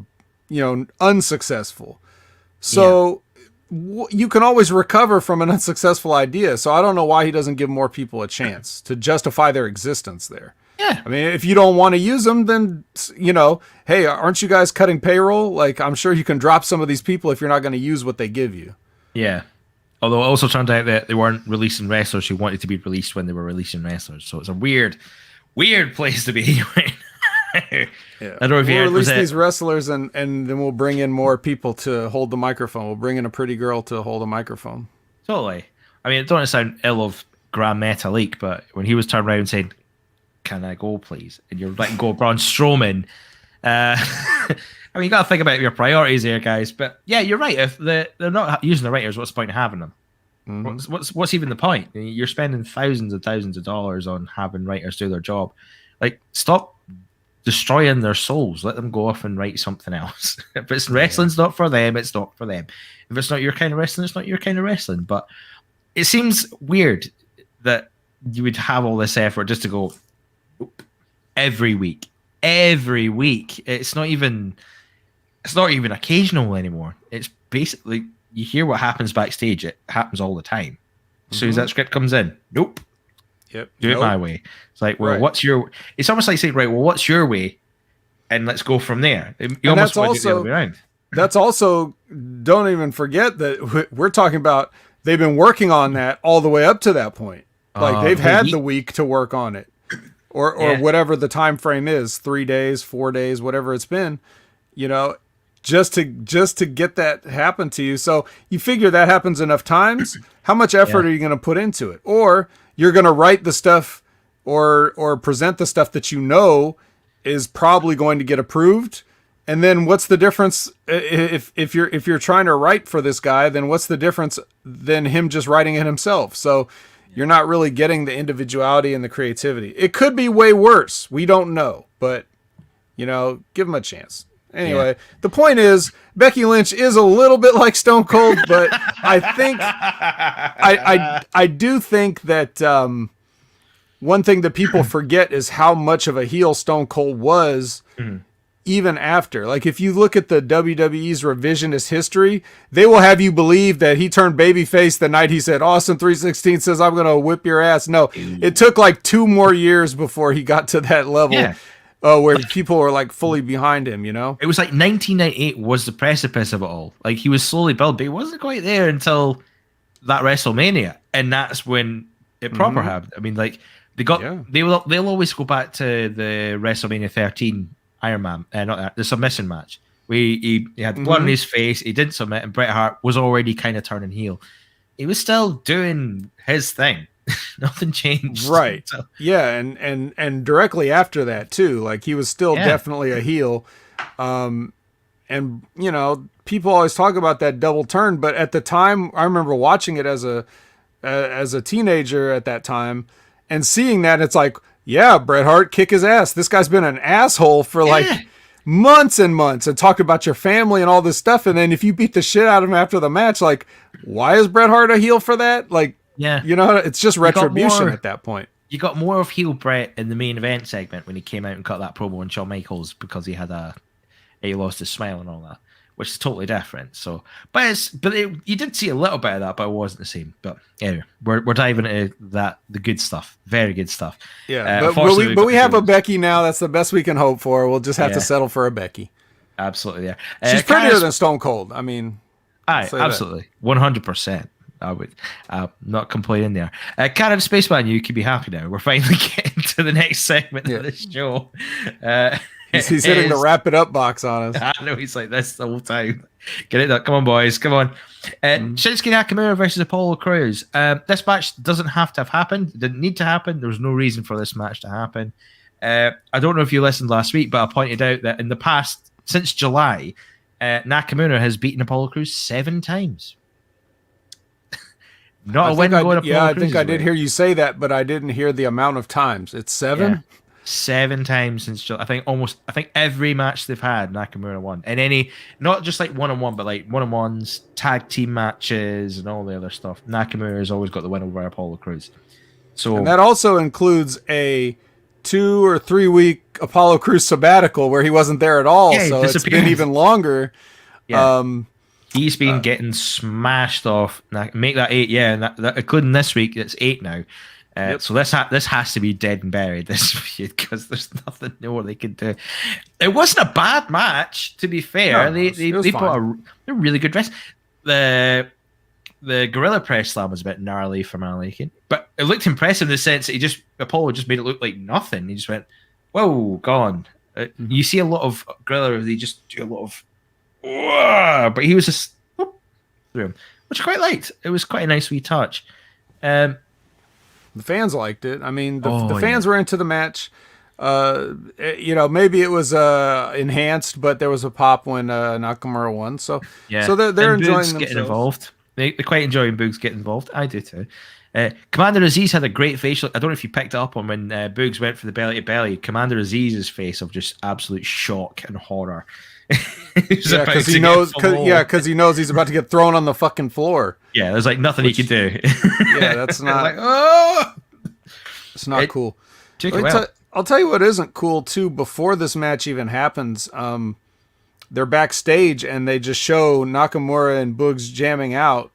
unsuccessful. So you can always recover from an unsuccessful idea. So I don't know why he doesn't give more people a chance to justify their existence there. Yeah. I mean, if you don't want to use them, then, hey, aren't you guys cutting payroll? I'm sure you can drop some of these people if you're not going to use what they give you. Yeah. Although it also turned out that they weren't releasing wrestlers who wanted to be released when they were releasing wrestlers. So it's a weird place to be. Right? Yeah. I don't know if we'll release these wrestlers and then we'll bring in more people to hold the microphone. We'll bring in a pretty girl to hold a microphone. Totally. I mean, it don't sound ill of Grand Metalik, but when he was turned around and saying, "Can I go, please?" and you're letting go Braun Strowman. I mean, you got to think about your priorities here, guys. But yeah, you're right. If they're not using the writers, what's the point of having them? Mm-hmm. What's even the point? You're spending thousands and thousands of dollars on having writers do their job. Stop destroying their souls. Let them go off and write something else. If it's wrestling's not for them, it's not for them. If it's not your kind of wrestling, it's not your kind of wrestling. But it seems weird that you would have all this effort just to go every week. It's not even occasional anymore. It's basically, you hear what happens backstage. It happens all the time. As soon as that script comes in, nope. Yep. Do it my way. It's like, well, it's almost like saying, right, well, what's your way? And let's go from there. You almost want to do it the other way around. That's also, don't even forget that we're talking about, they've been working on that all the way up to that point. They've had the week to work on it. Or whatever the time frame is, 3 days, 4 days, whatever it's been, just to get that happen to you. So you figure that happens enough times. How much effort are you going to put into it? Or you're going to write the stuff or present the stuff that is probably going to get approved. And then what's the difference if you're trying to write for this guy? Then what's the difference than him just writing it himself? So you're not really getting the individuality and the creativity. It could be way worse. We don't know, but give him a chance. Anyway, the point is Becky Lynch is a little bit like Stone Cold, but I think I do think that one thing that people forget is how much of a heel Stone Cold was, even after. Like, if you look at the WWE's revisionist history, they will have you believe that he turned babyface the night he said, Austin 316 says, I'm going to whip your ass. No, it took like 2 more years before he got to that level. Yeah. Where people were like fully behind him, you know? It was like 1998 was the precipice of it all. Like, he was slowly built, but he wasn't quite there until that WrestleMania, and that's when it proper happened. I mean, like, they'll always go back to the WrestleMania 13 Iron Man, not that, the submission match. He had blood on his face, he didn't submit, and Bret Hart was already kind of turning heel. He was still doing his thing. Nothing changed. Right. So. Yeah, and directly after that too, like, he was still definitely a heel. And you know, people always talk about that double turn, but at the time, I remember watching it as a teenager at that time and seeing that, it's like, yeah, Bret Hart, kick his ass. This guy's been an asshole for like months and months, and talked about your family and all this stuff. And then if you beat the shit out of him after the match, like, why is Bret Hart a heel for that? Like, you know, it's just retribution at that point. You got more of heel Bret in the main event segment when he came out and cut that promo on Shawn Michaels because he lost his smile and all that, which is totally different. So, you did see a little bit of that, but it wasn't the same. But anyway, we're diving into the good stuff, very good stuff. Yeah, but we have a Becky now. That's the best we can hope for. We'll just have to settle for a Becky. Absolutely, yeah. She's prettier than Stone Cold. I mean, absolutely, 100%. I would not complaining there. Karen Spaceman, you can be happy now. We're finally getting to the next segment of the show. He's hitting the wrap it up box on us. I know, he's like this the whole time. Get it up. Come on, boys. Come on. Shinsuke Nakamura versus Apollo Crews. This match doesn't have to have happened. It didn't need to happen. There was no reason for this match to happen. I don't know if you listened last week, but I pointed out that in the past, since July, Nakamura has beaten Apollo Crews 7 times. Not a win going Apollo Crews. Yeah, I think I did hear you say that, but I didn't hear the amount of times. It's 7? Yeah. 7 times since July. I think every match they've had, Nakamura won. And any, not just like one-on-one, but like one-on-ones, tag team matches, and all the other stuff. Nakamura has always got the win over Apollo Crews. So, and that also includes a 2 or 3 week Apollo Crews sabbatical where he wasn't there at all. Yeah, so it's been even longer. Yeah. He's been getting smashed off. Make that 8, and that including this week, it's 8 now. So this has to be dead and buried, this feud, because there's nothing more they can do. It wasn't a bad match, to be fair. No, they put a really good dress. The Gorilla Press Slam was a bit gnarly for Malakin, but it looked impressive in the sense that Apollo just made it look like nothing. He just went, whoa, gone. You see a lot of Gorilla, they just do a lot of, whoa, but he was just through him, which I quite liked. It was quite a nice wee touch. The fans liked it. I mean, the fans were into the match. Maybe it was enhanced, but there was a pop when Nakamura won. So they're enjoying themselves. Getting involved. They quite enjoying Boogs getting involved. I do too. Commander Aziz had a great facial. I don't know if you picked it up on when Boogs went for the belly to belly. Commander Aziz's face of just absolute shock and horror. Because he knows he's about to get thrown on the fucking floor. Yeah, there's like nothing he can do. Yeah, that's not like, oh, it's not cool. I'll tell you what isn't cool too. Before this match even happens, they're backstage and they just show Nakamura and Boogs jamming out.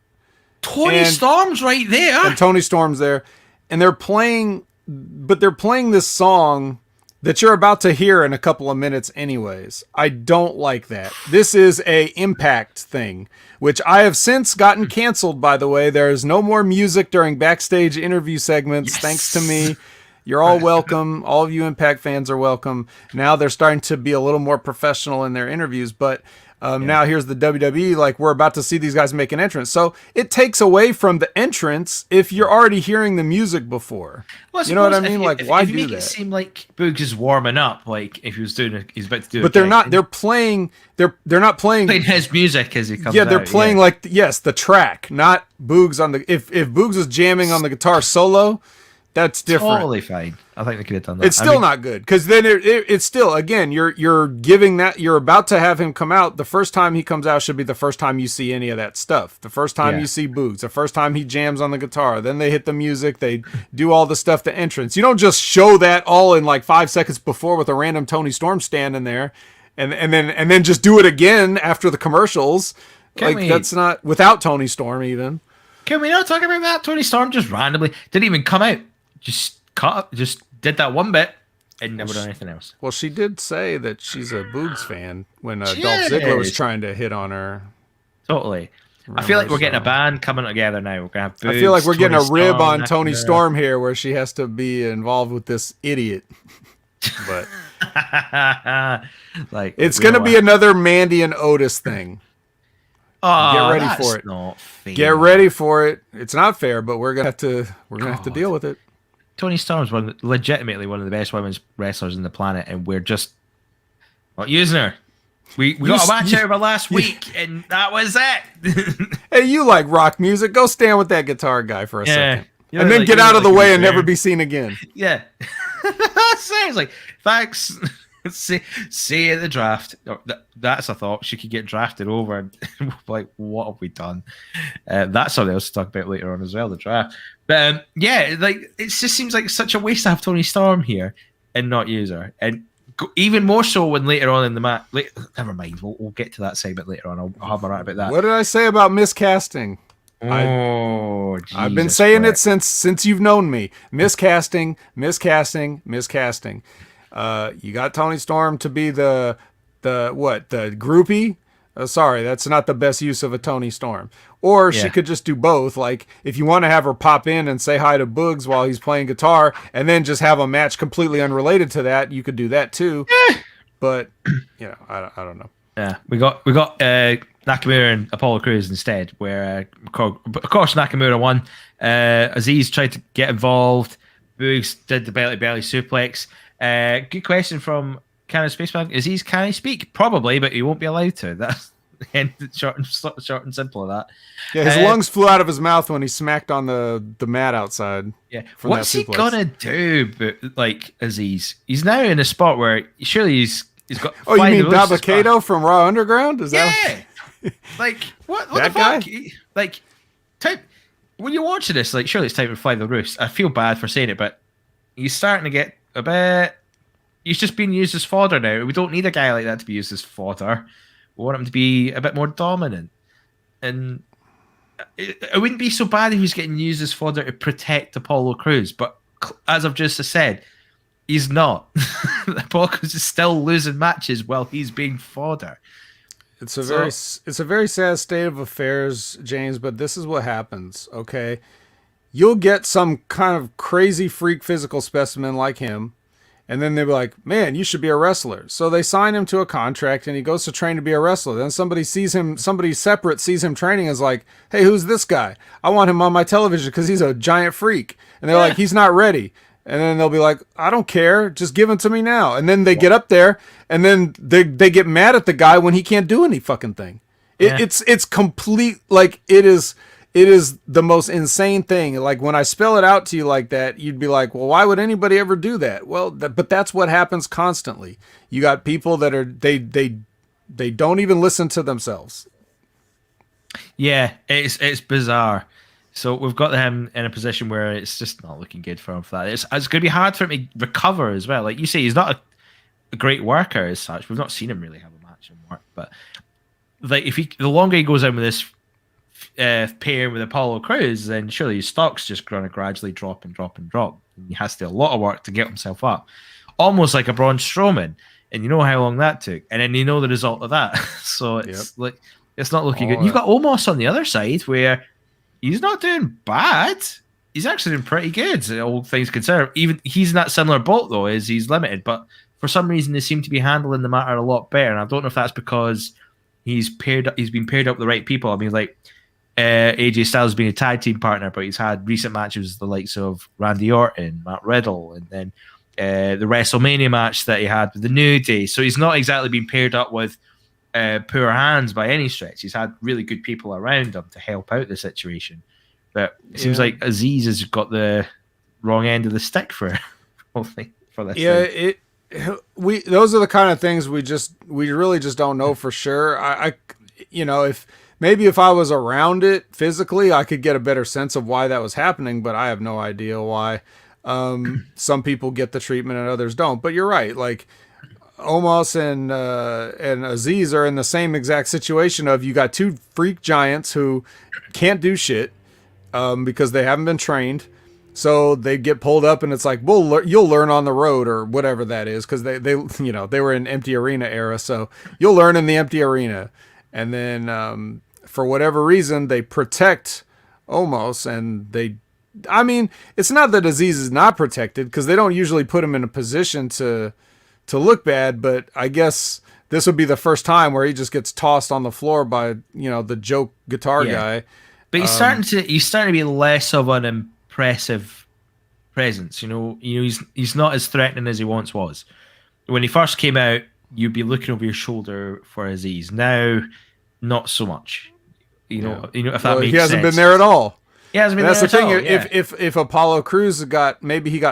Tony Storm's right there, and Tony Storm's there, and they're playing this song that you're about to hear in a couple of minutes anyways. I don't like that. This is a Impact thing, which I have since gotten canceled, by the way. There is no more music during backstage interview segments, thanks to me. You're all welcome. All of you Impact fans are welcome. Now they're starting to be a little more professional in their interviews, but now here's the WWE, like, we're about to see these guys make an entrance. So it takes away from the entrance if you're already hearing the music before. Well, you know what I mean? Why do that? Make it seem like Boogs is warming up, like if he's about to do. But they're not. They're playing. They're not playing his music as he comes. Yeah, they're playing the track, not Boogs on the. If Boogs is jamming on the guitar solo, that's different. Totally fine. I think they could have done that. It's still not good, because then it's still, again, you're giving that, you're about to have him come out. The first time he comes out should be the first time you see any of that stuff. The first time you see Boogs, the first time he jams on the guitar, then they hit the music, they do all the stuff, the entrance. You don't just show that all in like 5 seconds before with a random Tony Storm standing there and then just do it again after the commercials. That's not without Toni Storm even. Can we not talk about that? Toni Storm just randomly didn't even come out. Just did that one bit and never done anything else. Well, she did say that she's a Boogs fan when Dolph Ziggler was trying to hit on her. Totally. I feel like we're getting a band coming together now. We're gonna have Boogs, I feel like we're getting Toni a rib Storm, on Toni Storm here, where she has to be involved with this idiot. But like it's gonna be another Mandy and Otis thing. Oh, get ready for it. Not fair. Get ready for it. It's not fair, but we're gonna have to deal with it. Toni Storm's legitimately one of the best women's wrestlers on the planet, and we're just not using her. We got a match out of her last week, and that was it. Hey, you like rock music? Go stand with that guitar guy for a second. And then like, get out of the way and never be seen again. Yeah. Sounds like, thanks. See you at the draft. That's a thought. She could get drafted over. And like, what have we done? That's something else to talk about later on as well, the draft. But like it just seems like such a waste to have Toni Storm here and not use her. And even more so when later on in the match. Never mind. We'll get to that segment later on. I'll have a rant about that. What did I say about miscasting? I've been saying it since you've known me. Miscasting. You got Toni Storm to be the groupie. Sorry, that's not the best use of a Toni Storm. Or she could just do both. Like if you want to have her pop in and say hi to Boogs while he's playing guitar, and then just have a match completely unrelated to that, you could do that too. But I don't know. Yeah, we got Nakamura and Apollo Crews instead, where of course Nakamura won. Aziz tried to get involved. Boogs did the belly suplex. Good question from Canada Spaceman. Aziz, can he speak? Probably, but he won't be allowed to. That's short and simple of that. Yeah, his lungs flew out of his mouth when he smacked on the mat outside. Yeah, what's he gonna do? But like Aziz, he's now in a spot where surely he's got. Oh, you mean Dabba-Kato from Raw Underground? Is that? Like what that the guy? Fuck? Like, when you're watching this, like surely it's time to fly the roost. I feel bad for saying it, but he's starting to get a bit. He's just being used as fodder now. We don't need a guy like that to be used as fodder. We want him to be a bit more dominant, and it wouldn't be so bad if he was getting used as fodder to protect Apollo Crews. But as I've just said, he's not. Apollo Crews is still losing matches while he's being fodder. It's a very sad state of affairs, James, but this is what happens, okay? You'll get some kind of crazy freak physical specimen like him, and then they'll be like, man, you should be a wrestler. So they sign him to a contract, and he goes to train to be a wrestler. Then somebody separate sees him training and is like, hey, who's this guy? I want him on my television because he's a giant freak. And they're like, he's not ready. And then they'll be like, I don't care. Just give him to me now. And then they get up there, and then they get mad at the guy when he can't do any fucking thing. It's complete. Like it is the most insane thing. Like when I spell it out to you like that, you'd be like, well, why would anybody ever do that? Well, but that's what happens constantly. You got people that are they don't even listen to themselves. Yeah, it's bizarre. So we've got him in a position where it's just not looking good for him for that. It's going to be hard for him to recover as well. Like you say, he's not a great worker as such. We've not seen him really have a match and work. But like the longer he goes in with this pairing with Apollo Crews, then surely his stock's just going to gradually drop. And he has to do a lot of work to get himself up. Almost like a Braun Strowman. And you know how long that took. And then you know the result of that. So it's like it's not looking good. You've got Omos on the other side where he's not doing bad. He's actually doing pretty good, all things considered. Even he's in that similar boat though, is he's limited. But for some reason, they seem to be handling the matter a lot better. And I don't know if that's because he's been paired up with the right people. I mean, like AJ Styles being a tag team partner, but he's had recent matches with the likes of Randy Orton, Matt Riddle, and then the WrestleMania match that he had with the New Day. So he's not exactly been paired up with poor hands by any stretch. He's had really good people around him to help out the situation. But it seems like Aziz has got the wrong end of the stick for this. Yeah, those are the kind of things we really just don't know for sure. If I was around it physically, I could get a better sense of why that was happening, but I have no idea why. Some people get the treatment and others don't. But you're right. Like Omos and Aziz are in the same exact situation of you got two freak giants who can't do shit because they haven't been trained. So they get pulled up and it's like, well, you'll learn on the road or whatever that is because they they were in empty arena era. So you'll learn in the empty arena. And then for whatever reason, they protect Omos and it's not that Aziz is not protected because they don't usually put him in a position to look bad, but I guess this would be the first time where he just gets tossed on the floor by, the joke guitar guy. But he's starting to be less of an impressive presence. He's not as threatening as he once was. When he first came out, you'd be looking over your shoulder for Aziz. Now, not so much. If that makes sense. He hasn't been there at all. Yeah, that's the thing. If Apollo Crews got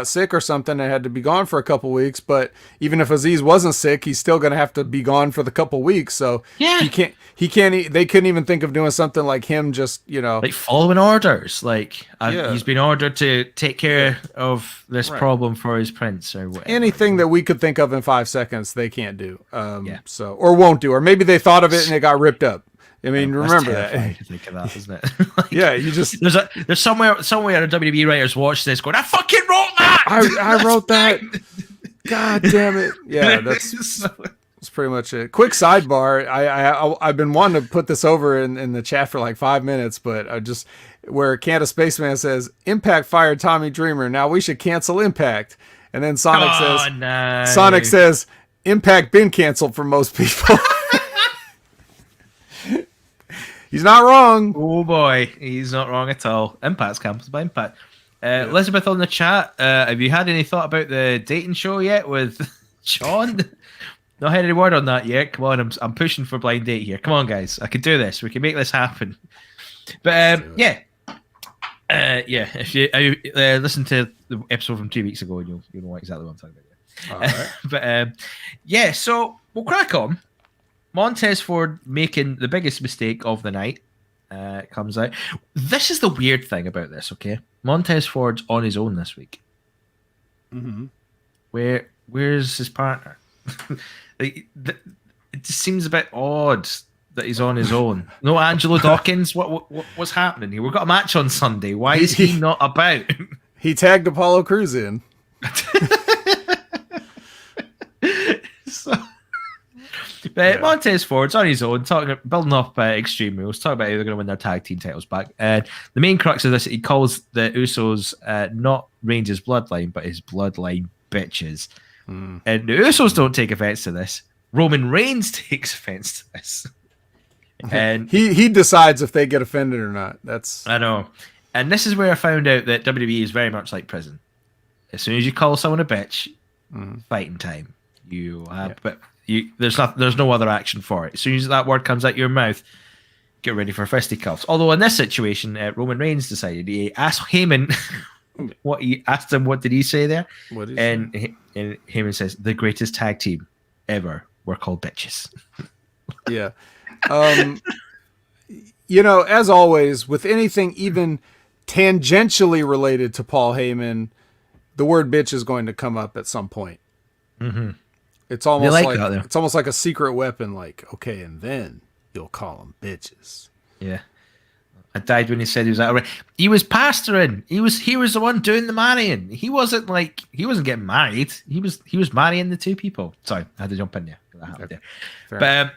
sick or something and had to be gone for a couple weeks, but even if Aziz wasn't sick, he's still going to have to be gone for the couple weeks. So he can't. They couldn't even think of doing something like him, just like following orders. He's been ordered to take care of this problem for his prince or whatever. Anything that we could think of in 5 seconds, they can't do. So or won't do, or maybe they thought of it and it got ripped up. I mean, remember that. To think of that, isn't it? You just there's somewhere the WWE writers watch this going, I fucking wrote that. I wrote that. God damn it! Yeah, that's pretty much it. Quick sidebar: I've been wanting to put this over in the chat for like 5 minutes, but where Candace Spaceman says Impact fired Tommy Dreamer. Now we should cancel Impact, and then Sonic says Impact been canceled for most people. He's not wrong. Oh boy, he's not wrong at all. Impact's cancelled by Impact. Elizabeth on the chat, have you had any thought about the dating show yet with Sean? Not had any word on that yet. Come on, I'm pushing for blind date here. Come on, guys, I can do this. We can make this happen. But if you listen to the episode from 2 weeks ago, you'll know exactly what I'm talking about. All right. So we'll crack on. Montez Ford making the biggest mistake of the night comes out. This is the weird thing about this, okay? Montez Ford's on his own this week. Mm-hmm. Where's his partner? It just seems a bit odd that he's on his own. No Angelo Dawkins? What's happening here? We've got a match on Sunday. Why is he not about? He tagged Apollo Crews in. But Montez Ford's on his own, building up Extreme Rules, talking about how they're going to win their tag team titles back. And the main crux of this, he calls the Usos not Reigns' bloodline, but his bloodline bitches. And the Usos don't take offense to this. Roman Reigns takes offense to this. And he decides if they get offended or not. I know. And this is where I found out that WWE is very much like prison. As soon as you call someone a bitch, fighting time. But there's no other action for it. As soon as that word comes out your mouth, get ready for fisticuffs. Although in this situation, Roman Reigns decided he asked Heyman what did he say there? And Heyman says the greatest tag team ever were called bitches. Yeah. As always, with anything even tangentially related to Paul Heyman, the word bitch is going to come up at some point. Mm-hmm. It's almost like a secret weapon. Like, okay, and then you'll call them bitches. Yeah, I died when he said he was out. He was pastoring. He was the one doing the marrying. He wasn't getting married. He was marrying the two people. Sorry, I had to jump in there. But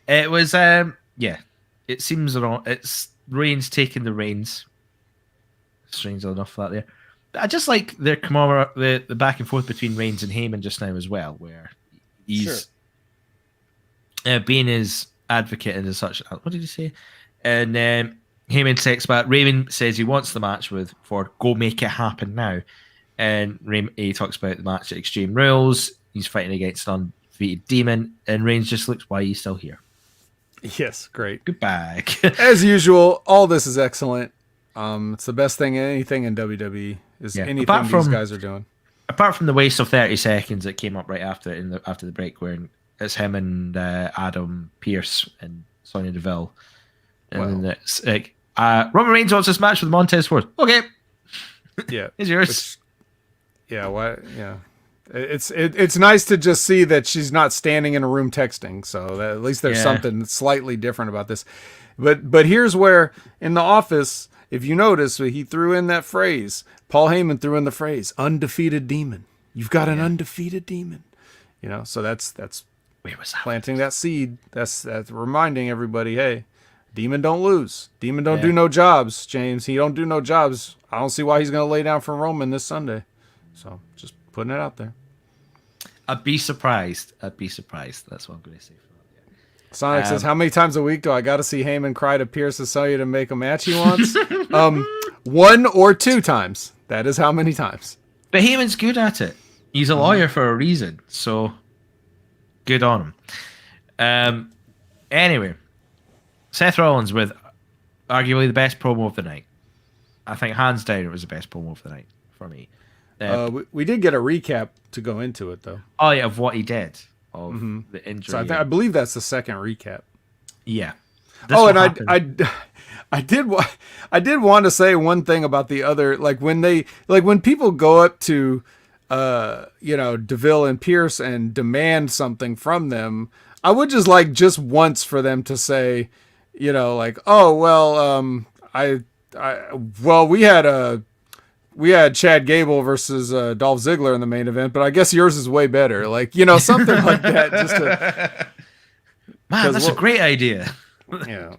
it was. It seems wrong. It's Reigns taking the reins. Strange enough that there. I just like the back and forth between Reigns and Heyman just now as well, where he's being his advocate and as such. What did he say? And Heyman takes back. Raymond says he wants the match with Ford. Go make it happen now. And he talks about the match at Extreme Rules. He's fighting against an undefeated demon. And Reigns just looks, why are you still here? Yes, great. Goodbye. As usual, all this is excellent. It's the best thing, anything in WWE is anything these guys are doing. Apart from the waste of 30 seconds that came up right after the break, where it's him and Adam Pearce and Sonya Deville, and then it's like Roman Reigns wants this match with Montez Ford. Okay, yeah, it's yours. What? Yeah, It's nice to just see that she's not standing in a room texting. So that at least there's something slightly different about this. But here's where in the office, if you notice, he threw in that phrase. Paul Heyman threw in the phrase "undefeated demon." You've got an undefeated demon. So that's where was that? Planting that seed. That's reminding everybody, hey, demon don't lose. Demon don't do no jobs, James. He don't do no jobs. I don't see why he's going to lay down for Roman this Sunday. So just putting it out there. I'd be surprised. That's what I'm going to say. Sonic says, how many times a week do I got to see Heyman cry to Pierce to sell you to make a match he wants? 1 or 2 times. That is how many times. But Heyman's good at it. He's a lawyer for a reason. So good on him. Anyway, Seth Rollins with arguably the best promo of the night. I think hands down it was the best promo of the night for me. We did get a recap to go into it, though. Oh, yeah, of what he did. Of the injury. So I believe that's the second recap. Yeah. I did want to say one thing about the other, when people go up to DeVille and Pierce and demand something from them, I would just like just once for them to say, we had Chad Gable versus Dolph Ziggler in the main event, but I guess yours is way better. Something like that. Just to, man, that's a great idea. Yeah.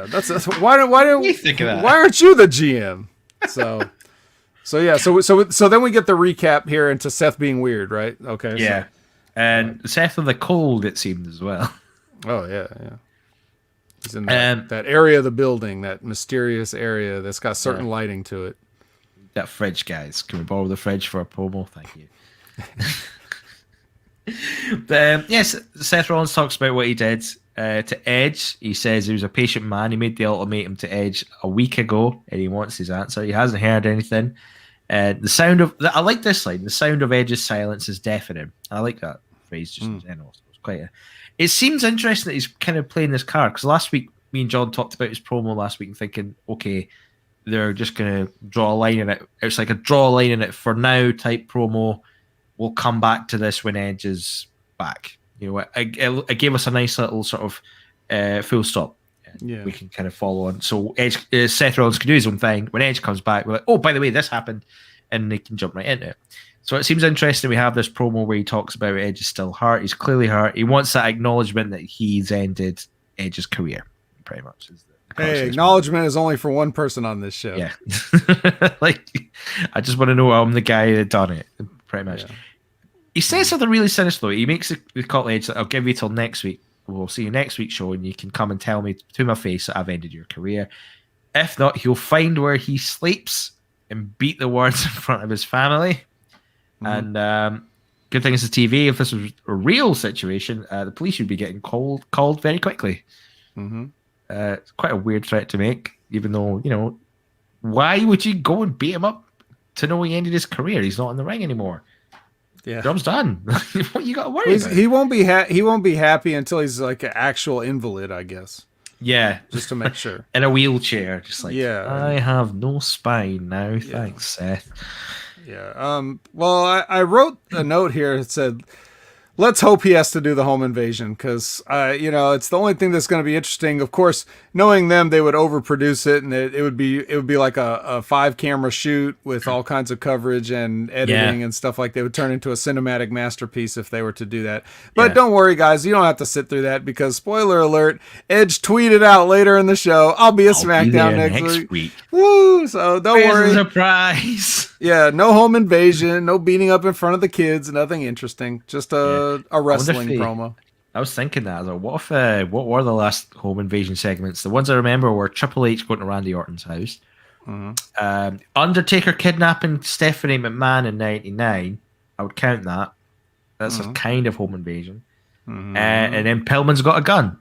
That's why don't we think of that? Why aren't you the GM? So then we get the recap here into Seth being weird, right? Okay. Yeah. And Seth with the cold, it seemed as well. Oh yeah. He's in that area of the building, that mysterious area that's got certain lighting to it. That fridge, guys. Can we borrow the fridge for a promo? Thank you. Yes, Seth Rollins talks about what he did to Edge. He says he was a patient man. He made the ultimatum to Edge a week ago, and he wants his answer. He hasn't heard anything. I like this line. The sound of Edge's silence is deafening. I like that phrase just in general. So it's quite it seems interesting that he's kind of playing this card, because last week me and John talked about his promo last week and thinking, okay, they're just going to draw a line in it. It's like a draw a line in it for now type promo. We'll come back to this when Edge is back. It gave us a nice little sort of full stop. Yeah. We can kind of follow on. So Seth Rollins can do his own thing. When Edge comes back, we're like, oh, by the way, this happened. And they can jump right into it. So it seems interesting. We have this promo where he talks about Edge is still hurt. He's clearly hurt. He wants that acknowledgement that he's ended Edge's career, pretty much. Hey, acknowledgement is only for one person on this show. Yeah. I just want to know I'm the guy that done it, pretty much. Yeah. He says something really sinister, though. He makes the call to Edge that I'll give you till next week. We'll see you next week's show, and you can come and tell me to my face that I've ended your career. If not, he'll find where he sleeps and beat the words in front of his family. Mm-hmm. And good thing it's the TV. If this was a real situation, the police would be getting called very quickly. Mm-hmm. It's quite a weird threat to make, even though, why would you go and beat him up to know he ended his career? He's not in the ring anymore. Yeah, job's done. What you got to worry about? He won't be happy until he's like an actual invalid, I guess. Yeah, just to make sure. In a wheelchair, just like, I have no spine now. Yeah. Thanks, Seth. Yeah. Well, I wrote a note here that said, let's hope he has to do the home invasion, because, it's the only thing that's going to be interesting. Of course, knowing them, they would overproduce it, and it would be like a 5-camera shoot with all kinds of coverage and editing and stuff like that. It would turn into a cinematic masterpiece if they were to do that. But don't worry, guys, you don't have to sit through that, because spoiler alert, Edge tweeted out later in the show, I'll be at Smackdown next week. Woo! So don't worry. Surprise. Yeah, no home invasion, no beating up in front of the kids, nothing interesting. Just a wrestling promo. I was thinking that. I was like, what were the last home invasion segments? The ones I remember were Triple H going to Randy Orton's house, Undertaker kidnapping Stephanie McMahon in '99. I would count that. That's a kind of home invasion. And then Pillman's got a gun.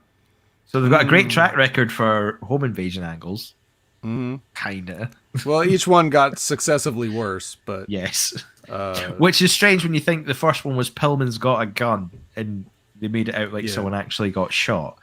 So they've got a great track record for home invasion angles. Kinda. Well, each one got successively worse, but yes. Which is strange when you think the first one was Pillman's got a gun, and they made it out like someone actually got shot.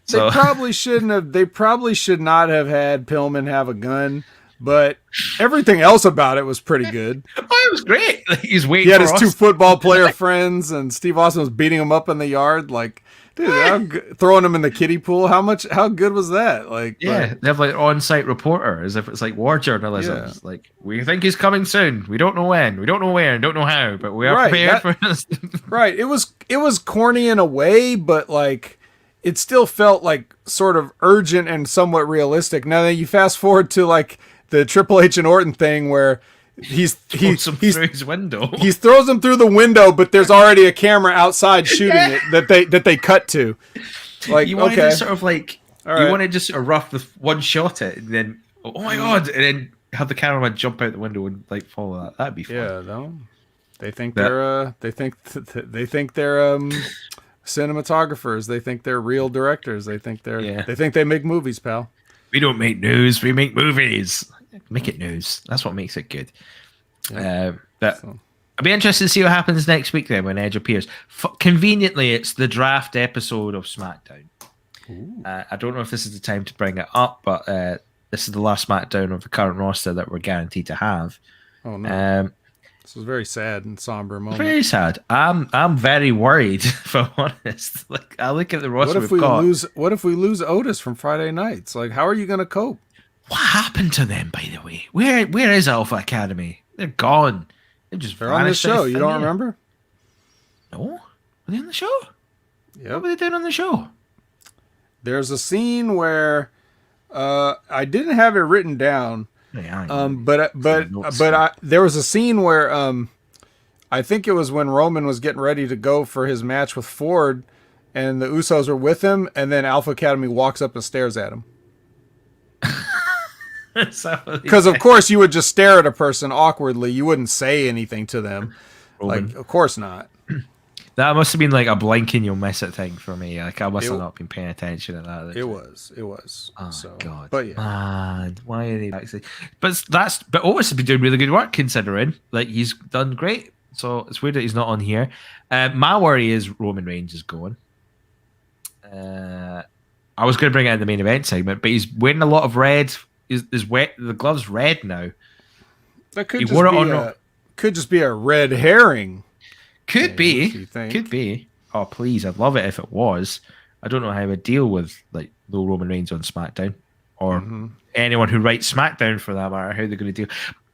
So They probably should not have had Pillman have a gun, but everything else about it was pretty good. Oh, it was great. Like, he's waiting. He had his 2 football player friends, and Steve Austin was beating him up in the yard. Like, dude, throwing him in the kiddie pool. How good was that? Like, yeah, they have like on-site reporter, as if it's like war journalism. Yeah. Like, we think he's coming soon. We don't know when. We don't know where. And don't know how. But we are prepared for this. Right. It was corny in a way, but like, it still felt like sort of urgent and somewhat realistic. Now that you fast forward to like the Triple H and Orton thing, where he through his window. He throws him through the window, but there's already a camera outside shooting it that they cut to. Like, you wanted to sort of like you want to just sort of rough with one shot it, and then oh my god, and then have the cameraman jump out the window and like follow that. That'd be fun. Yeah, no. They think they're cinematographers. They think they're real directors. They think they make movies, pal. We don't make news. We make movies. Make it news. That's what makes it good. Yeah. I'll be interested to see what happens next week then when Edge appears. Conveniently, it's the draft episode of SmackDown. I don't know if this is the time to bring it up, but this is the last SmackDown of the current roster that we're guaranteed to have. Oh no! This was a very sad and somber moment. Very sad. I'm very worried, if I'm honest. Like, I look at the roster What if we lose Otis from Friday nights? Like, how are you going to cope? What happened to them, by the way? Where is Alpha Academy? They're gone. They're on the show. You don't remember? No? Were they on the show? Yeah. What were they doing on the show? There's a scene where I didn't have it written down. But there was a scene where I think it was when Roman was getting ready to go for his match with Ford, and the Usos were with him, and then Alpha Academy walks up and stares at him. Because of course you would just stare at a person awkwardly. You wouldn't say anything to them. Roman. Like, of course not. That must have been like a blink and you'll miss it thing for me. Like, I must have not been paying attention to that. It was. Oh God! But yeah, man, why are they actually? But Otis has been doing really good work considering. Like, he's done great. So it's weird that he's not on here. My worry is Roman Reigns is going. I was going to bring it in the main event segment, but he's wearing a lot of red. The glove's red now. That could just be a red herring. Could be. Oh, please, I'd love it if it was. I don't know how I would deal with like no Roman Reigns on SmackDown, or anyone who writes SmackDown for that matter. How they're going to deal.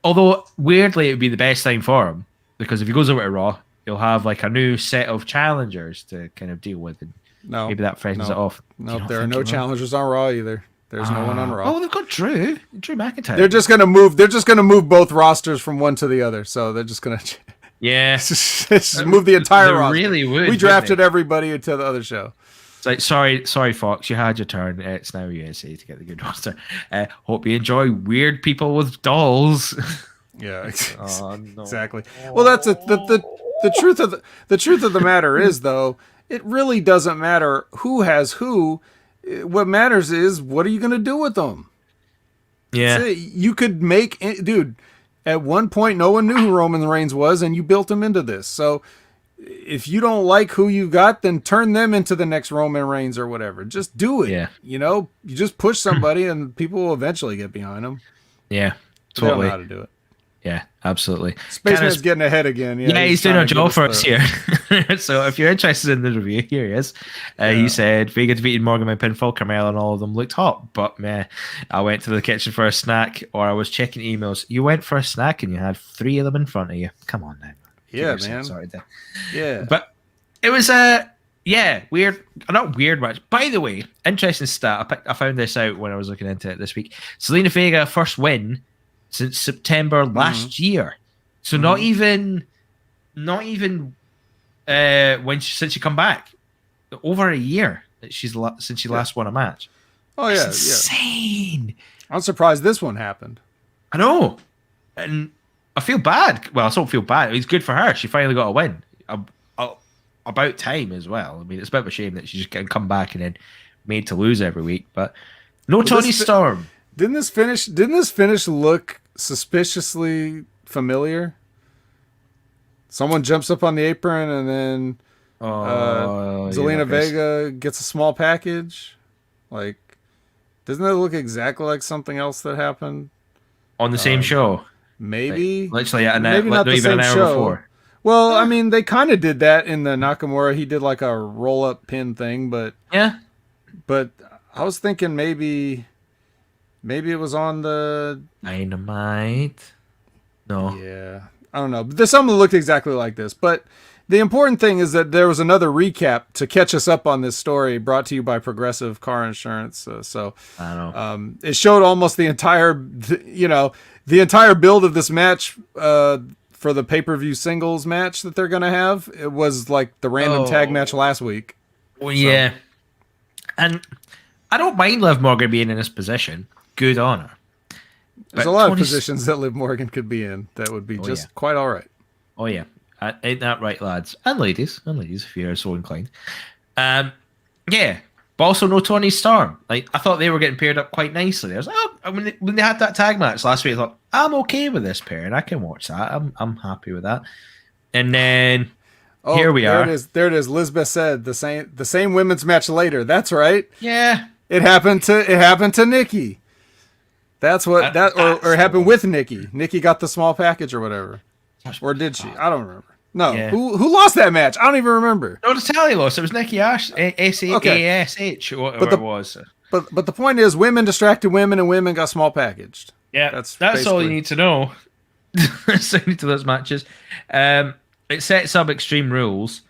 Although weirdly, it would be the best time for him, because if he goes over to Raw, he'll have like a new set of challengers to kind of deal with, and maybe that freshens it off. No, there are no challengers on Raw either. There's no one on Raw. Oh, they've got Drew McIntyre. They're just gonna move both rosters from one to the other. So they're just gonna just move the entire roster. Really would. We drafted everybody to the other show. It's like, sorry, Fox, you had your turn. It's now USA to get the good roster. Hope you enjoy weird people with dolls. Yeah, exactly. Well, that's the truth of the truth of the matter is, though, it really doesn't matter who has who. What matters is, what are you going to do with them? Yeah. You could dude, at one point, no one knew who Roman Reigns was, and you built him into this. So if you don't like who you got, then turn them into the next Roman Reigns or whatever. Just do it. Yeah. You just push somebody and people will eventually get behind them. Yeah, totally. They don't know how to do it. Yeah, absolutely. Spaceman's getting ahead again. Yeah, he's doing a job for us here. So if you're interested in the review, here he is. He said, Vega defeated Morgan by pinfall, Carmella and all of them looked hot, but meh. I went to the kitchen for a snack, or I was checking emails. You went for a snack and you had 3 of them in front of you. Come on now. Yeah, man. Sorry, there. Yeah. But it was weird. Not weird much. By the way, interesting stat. I found this out when I was looking into it this week. Selena Vega first win since September last year. So not even since she come back. Over a year that since she last won a match. Oh, yeah. That's insane. I'm surprised this one happened. I know. And I feel bad. Well, I don't feel bad. It's good for her. She finally got a win. About time as well. I mean, it's a bit of a shame that she just can come back and then made to lose every week. But no Toni Storm. Didn't this finish look suspiciously familiar? Someone jumps up on the apron and then Zelina Vega gets a small package. Like, doesn't that look exactly like something else that happened? on the same show. Maybe, like, literally, maybe not not the even same an hour show. Before. Well, I mean, they kind of did that in the Nakamura. He did like a roll-up pin thing, but yeah. But I was thinking maybe it was on the Dynamite. No. Yeah, I don't know. But there's something that looked exactly like this. But the important thing is that there was another recap to catch us up on this story, brought to you by Progressive Car Insurance. So I don't know. It showed almost the entire build of this match. For the pay-per-view singles match that they're going to have. It was like the random tag match last week. Well, yeah. And I don't mind Liv Morgan being in this position. Good on her. There's a lot of positions that Liv Morgan could be in that would be quite all right. Oh, yeah. Ain't that right, lads? And ladies, if you're so inclined. Yeah. But also no Tony Storm. Like, I thought they were getting paired up quite nicely. I was like, when they had that tag match last week, I thought, I'm okay with this pair, and I can watch that. I'm happy with that. And then here we are. There it is. Lisbeth said the same women's match later. That's right. Yeah. It happened to Nikki. That's what or it happened with Nikki. Nikki got the small package or whatever. Or did she? I don't remember. No. Yeah. Who lost that match? I don't even remember. No, Natalie lost. It was Nikki Ash. ASH or whatever it was. But the point is, women distracted women, and women got small packaged. Yeah, that's all you need to know. So you need to those matches. It sets up Extreme Rules.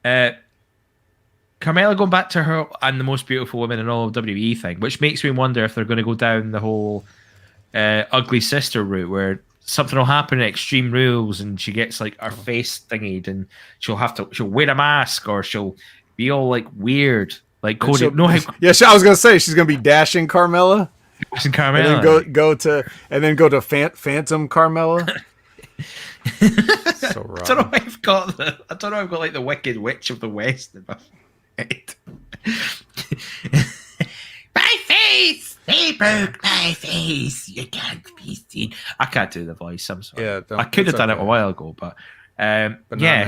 Carmella going back to her and the most beautiful woman in all of WWE thing, which makes me wonder if they're going to go down the whole ugly sister route, where something will happen at Extreme Rules and she gets like her face thingied and she'll wear a mask, or she'll be all like weird, like Cody. I was gonna say she's gonna be dashing Carmella. And Carmella. And then go to Phantom Carmella. So wrong. I don't know. I've got like the Wicked Witch of the West in my head. My face, they broke my face. You can't be seen. I can't do the voice. I'm sorry. Yeah, I could have done it a while ago, but yeah,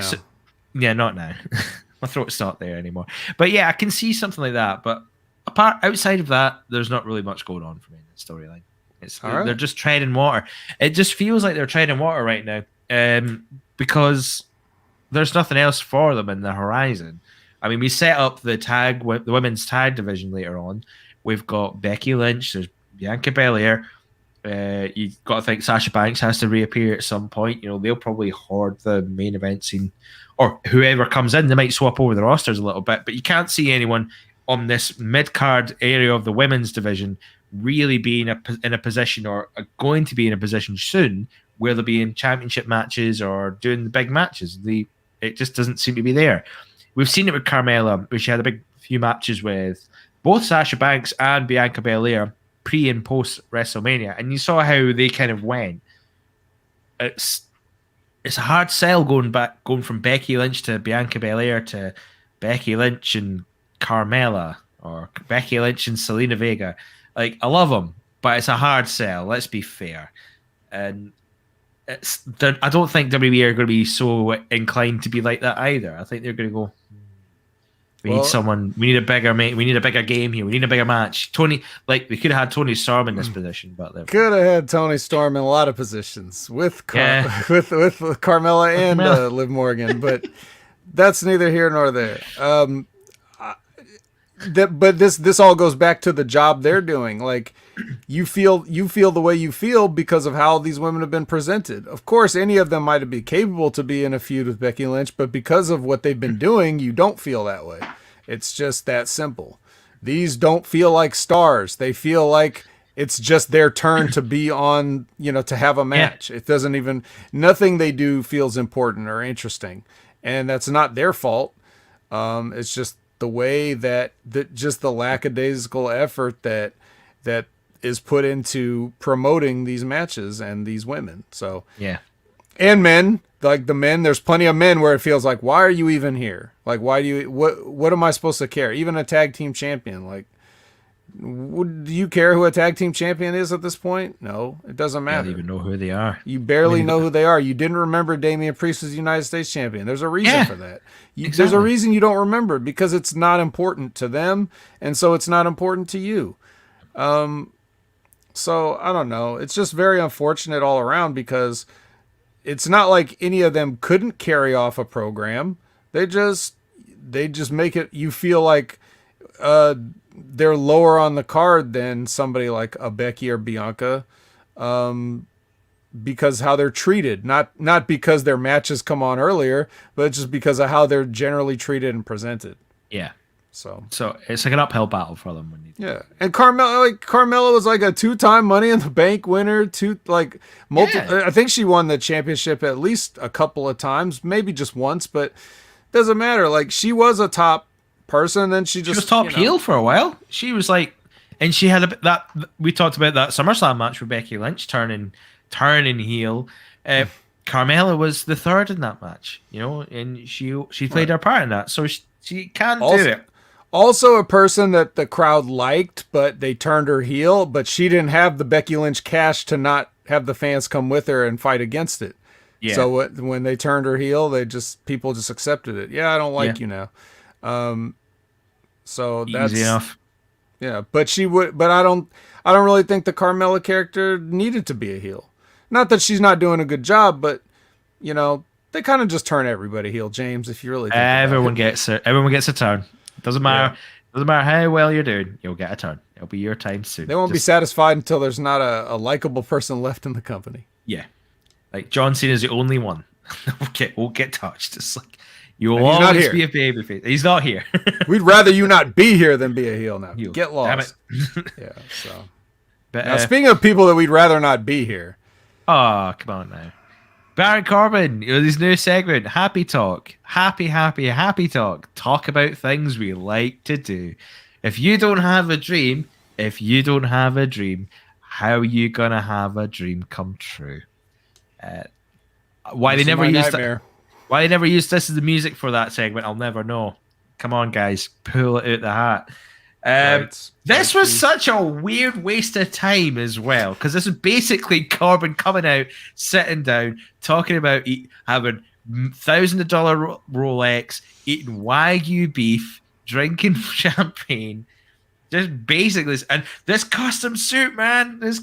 not now. My throat's not there anymore. But yeah, I can see something like that. But outside of that, there's not really much going on for me in the storyline. They're just treading water. It just feels like they're treading water right now, because there's nothing else for them in the horizon. I mean, we set up the women's tag division later on. We've got Becky Lynch. There's Bianca Belair. You've got to think Sasha Banks has to reappear at some point. They'll probably hoard the main event scene, or whoever comes in. They might swap over the rosters a little bit, but you can't see anyone on this mid-card area of the women's division really being in a position, or going to be in a position soon, where they'll be in championship matches or doing the big matches. It just doesn't seem to be there. We've seen it with Carmella, where she had a big few matches with both Sasha Banks and Bianca Belair pre and post WrestleMania, and you saw how they kind of went. It's a hard sell going from Becky Lynch to Bianca Belair to Becky Lynch and Carmella, or Becky Lynch and Selena Vega. Like, I love them, but it's a hard sell. Let's be fair. And I don't think WWE are going to be so inclined to be like that either. I think they're going to go, we need someone. We need a bigger mate. We need a bigger game here. We need a bigger match. Tony, like, we could have had Tony Storm in this position, but they could have had Tony Storm in a lot of positions with Carmella and Liv Morgan, but that's neither here nor there. But this all goes back to the job they're doing. Like, you feel the way you feel because of how these women have been presented. Of course, any of them might be capable to be in a feud with Becky Lynch, but because of what they've been doing, you don't feel that way. It's just that simple. These don't feel like stars. They feel like it's just their turn to be on, to have a match. Yeah. It doesn't even, nothing they do feels important or interesting. And that's not their fault. It's just the way that just the lackadaisical effort that is put into promoting these matches and these women. So yeah, and men, like the men, there's plenty of men where it feels like, why are you even here? Like, why do you? What am I supposed to care? Even a tag team champion, like, do you care who a tag team champion is at this point? No, it doesn't matter. You don't even know who they are. You barely know who they are. You didn't remember Damian Priest was United States champion. There's a reason for that. Exactly. There's a reason you don't remember, because it's not important to them, and so it's not important to you. So I don't know. It's just very unfortunate all around because it's not like any of them couldn't carry off a program. They just make it you feel like they're lower on the card than somebody like a Becky or Bianca, because how they're treated, not because their matches come on earlier, but just because of how they're generally treated and presented. Yeah. So it's like an uphill battle for them. Yeah, and Carmella was like a 2-time Money in the Bank winner. I think she won the championship at least a couple of times, maybe just once, but doesn't matter. Like she was a top person, and she was top heel for a while. She was like, and she had that. We talked about that SummerSlam match with Becky Lynch turning heel. Carmella was the third in that match, and she played her part in that, so she can do it. Also a person that the crowd liked, but they turned her heel, but she didn't have the Becky Lynch cash to not have the fans come with her and fight against it. Yeah. So when they turned her heel, people just accepted it. Yeah, I don't like you now. So that's easy enough. Yeah, but I don't really think the Carmella character needed to be a heel. Not that she's not doing a good job, but they kind of just turn everybody heel, James, if you really think everyone gets it. Everyone gets a turn. Doesn't matter. Yeah. Doesn't matter how well you're doing. You'll get a turn. It'll be your time soon. They won't be satisfied until there's not a likable person left in the company. Yeah, like John Cena is the only one won't get touched. It's like you'll always be a babyface. He's not here. We'd rather you not be here than be a heel now. Get lost. Damn it. Yeah. So, but, now speaking of people that we'd rather not be here. Oh, come on now. Baron Corbin, his new segment, Happy Talk. Happy Talk. Talk about things we like to do. If you don't have a dream, how are you going to have a dream come true? Why they never used this as the music for that segment, I'll never know. Come on, guys. Pull it out the hat. This was such a weird waste of time as well, because this is basically Corbin coming out, sitting down, talking about having $1,000 Rolex, eating Wagyu beef, drinking champagne, just basically, and this custom suit, man, this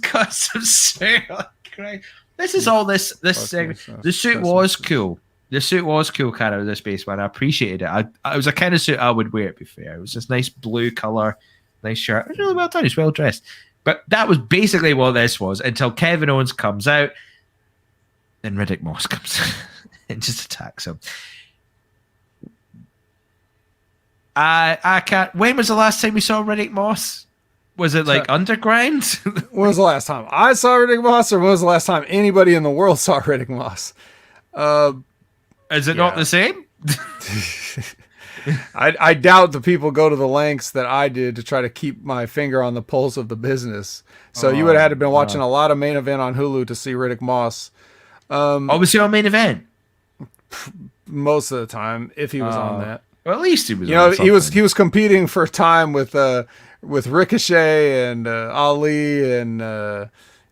is all this segment. The suit was cool. The suit was cool, kind of this base, man. I appreciated it. It was a kind of suit I would wear, to be fair. It was this nice blue color, nice shirt. It was really well done. He's well dressed. But that was basically what this was until Kevin Owens comes out. Then Riddick Moss comes and just attacks him. I can't. When was the last time we saw Riddick Moss? Was it like underground? When was the last time I saw Riddick Moss, or when was the last time anybody in the world saw Riddick Moss? Is it not the same? I doubt the people go to the lengths that I did to try to keep my finger on the pulse of the business. So you would have had to been watching a lot of Main Event on Hulu to see Riddick Moss. Was he on Main Event? Most of the time, if he was on that. Well, at least he was. On something. he was competing for time with Ricochet and Ali and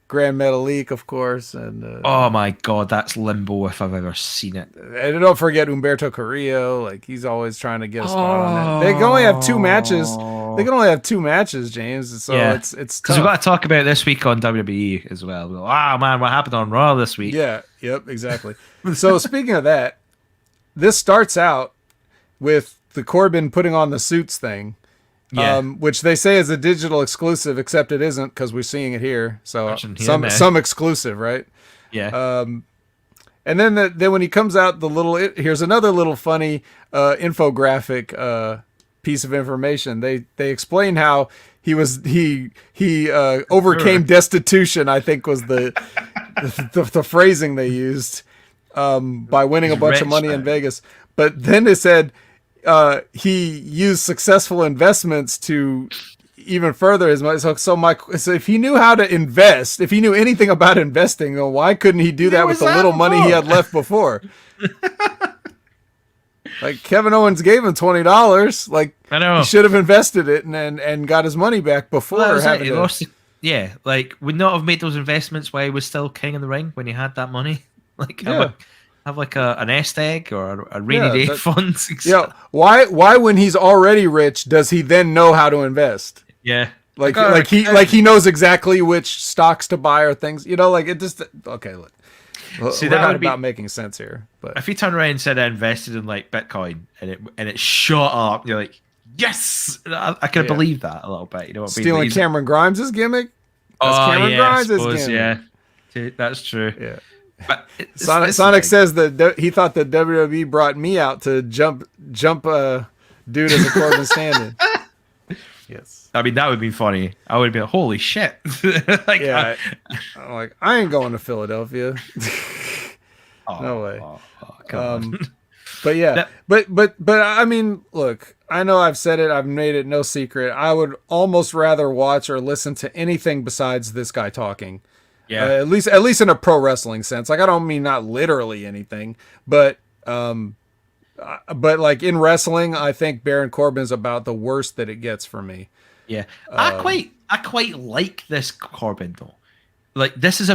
Grand Metalik, of course, and oh my God, that's limbo if I've ever seen it. And don't forget Humberto Carrillo; like he's always trying to get a spot on that. They can only have 2 matches. They can only have 2 matches, James. So it's because we've got to talk about this week on WWE as well. Wow, man, what happened on Raw this week? Yeah, yep, exactly. So speaking of that, this starts out with the Corbin putting on the suits thing. Yeah. Which they say is a digital exclusive, except it isn't because we're seeing it here. So some exclusive, right? Yeah. And then when he comes out, here's another little funny infographic piece of information. They explain how he overcame destitution, I think was the phrasing they used, by winning a bunch of money in Vegas. But then they said he used successful investments to even further his money. So if he knew how to invest, if he knew anything about investing, then why couldn't he do that with the little money he had left before? Like Kevin Owens gave him $20. Like I know he should have invested it and got his money back before having yeah, like would not have made those investments while he was still king of the ring when he had that money. Like have like an nest egg or a rainy day fund. Yeah. Why when he's already rich does he then know how to invest? Yeah. Like he knows exactly which stocks to buy or things. Like it just okay. Look, see, we're not about making sense here. But if he turned around and said I invested in like Bitcoin and it shot up, you're like, yes, I can believe that a little bit. You know what I mean? Stealing Cameron Grimes' gimmick. That's Cameron Grimes' gimmick. Yeah, that's true. Yeah. But Sonic says that he thought that WWE brought me out to jump dude as a Corbin stand-in. Yes. I mean, that would have been funny. I would have been like, holy shit. Like, yeah. I'm like, I ain't going to Philadelphia. No way. Come on. But yeah, but I mean, look, I know I've said it. I've made it no secret. I would almost rather watch or listen to anything besides this guy talking. Yeah. At least in a pro wrestling sense. Like, I don't mean not literally anything, but like in wrestling, I think Baron Corbin is about the worst that it gets for me. Yeah. I quite like this Corbin though. Like, this is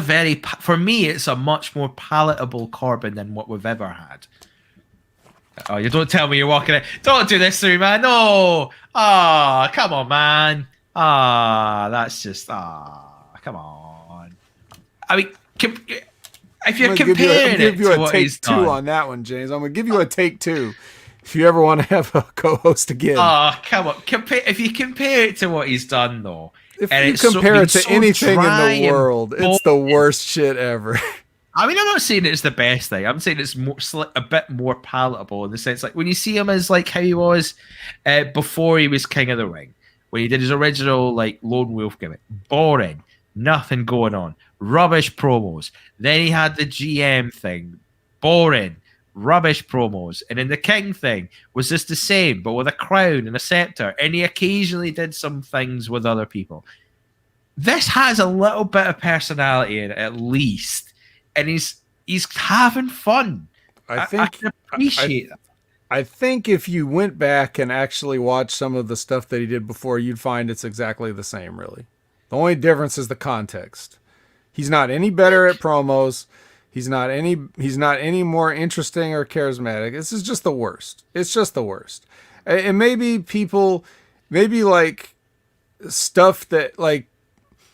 for me, it's a much more palatable Corbin than what we've ever had. Oh, you don't tell me you're walking in. Don't do this to me, man. No. Come on, man. That's just, come on. I mean, if you're comparing it to what he's done. I'm going to give you a take two on that one, James. I'm going to give you a take two if you ever want to have a co-host again. Come on. If you compare it to what he's done, though. If you compare it to anything in the world, it's the worst shit ever. I mean, I'm not saying it's the best thing. I'm saying it's a bit more palatable in the sense, like, when you see him as, like, how he was before he was King of the Ring, when he did his original, like, Lone Wolf gimmick. Boring. Nothing going on. Rubbish promos. Then he had the GM thing. Boring. Rubbish promos. And then the King thing was just the same, but with a crown and a scepter. And he occasionally did some things with other people. This has a little bit of personality in it, at least. And he's having fun. I can appreciate that. I think if you went back and actually watched some of the stuff that he did before, you'd find it's exactly the same, really. The only difference is the context. He's not any better at promos. He's not any more interesting or charismatic. This is just the worst. It's just the worst. And maybe like stuff that, like,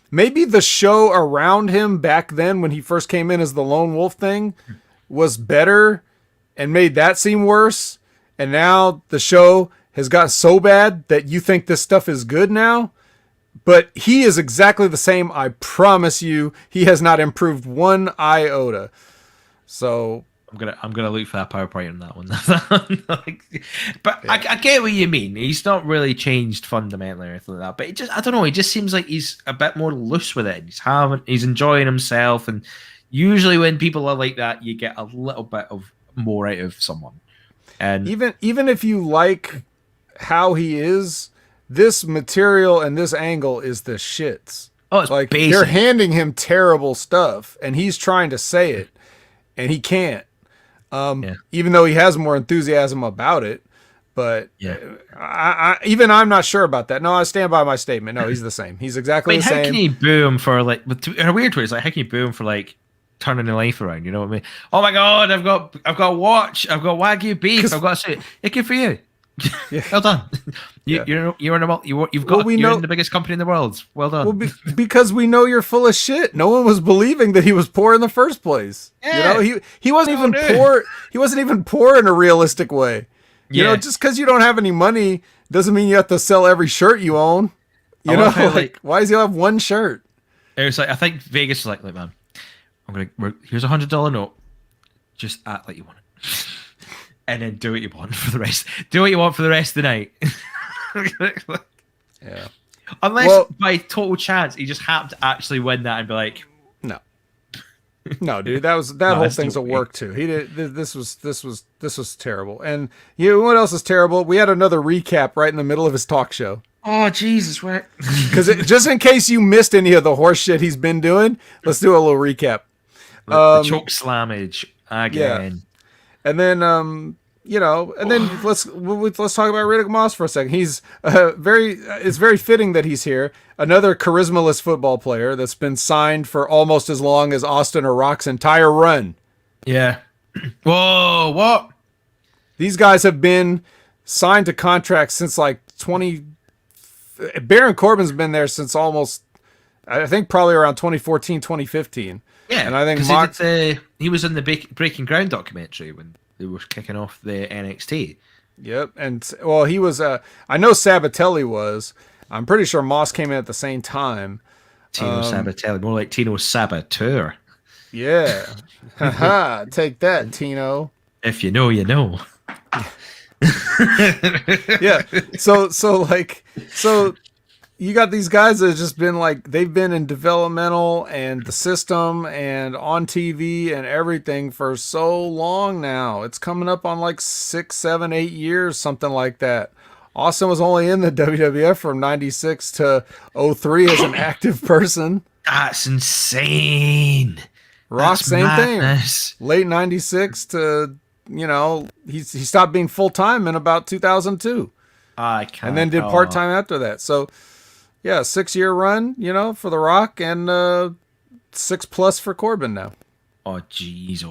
maybe the show around him back then when he first came in as the Lone Wolf thing was better and made that seem worse. And now the show has got so bad that you think this stuff is good now. But he is exactly the same. I promise you, he has not improved one iota. So I'm gonna look for that PowerPoint on that one. But yeah. I get what you mean. He's not really changed fundamentally or anything like that. But I don't know. He just seems like he's a bit more loose with it. He's enjoying himself. And usually when people are like that, you get a little bit of more out of someone. And even if you like how he is, this material and this angle is the shits. Oh, it's like basic. They're handing him terrible stuff, and he's trying to say it, and he can't. Even though he has more enthusiasm about it, but I'm not sure about that. No, I stand by my statement. No, he's the same. He's exactly the same. How can you boo him for, like, in a weird way? It's like, how can you boo him for, like, turning the life around? You know what I mean? Oh my God, I've got a watch. I've got Wagyu beef. I've got a suit. Yeah, good for you. Yeah. Well done. You're in the biggest company in the world. Well done. Well, because we know you're full of shit. No one was believing that he was poor in the first place. Yeah. You know, he wasn't even poor. He wasn't even poor in a realistic way. You know, just because you don't have any money doesn't mean you have to sell every shirt you own. You know, like, why does he have one shirt? It was like, I think Vegas was like, man, here's $100 note. Just act like you want it. And then do what you want for the rest. Do what you want for the rest of the night. Yeah. Unless by total chance he just happened to actually win that and be like, no, dude, that whole thing's a work too. He did. This was terrible. And you know what else is terrible? We had another recap right in the middle of his talk show. Oh Jesus, what? Because just in case you missed any of the horse shit he's been doing, let's do a little recap. The choke slammage again. Yeah. And then, let's talk about Riddick Moss for a second. He's it's very fitting that he's here. Another charismaless football player that's been signed for almost as long as Austin or Rock's entire run. Yeah. Whoa, what? These guys have been signed to contracts since like 2015 Baron Corbin's been there since almost, I think probably around 2014, 2015. Yeah, and I think he was in the Breaking Ground documentary when they were kicking off the NXT. Yep, and well, he was. I know Sabatelli was. I'm pretty sure Moss came in at the same time. Tino Sabatelli, more like Tino Saboteur. Yeah, haha, take that, Tino. If you know, you know. Yeah. So you got these guys that have just been like, they've been in developmental and the system and on TV and everything for so long now. It's coming up on like 6, 7, 8 years, something like that. Austin was only in the WWF from 96 to 03 as an active person. That's insane. Rock, That's same madness. thing. Late 96 to, he stopped being full-time in about 2002. I can't. And then did part-time after that. So, yeah, 6-year run, for The Rock, and 6+ for Corbin now. Oh, jeez.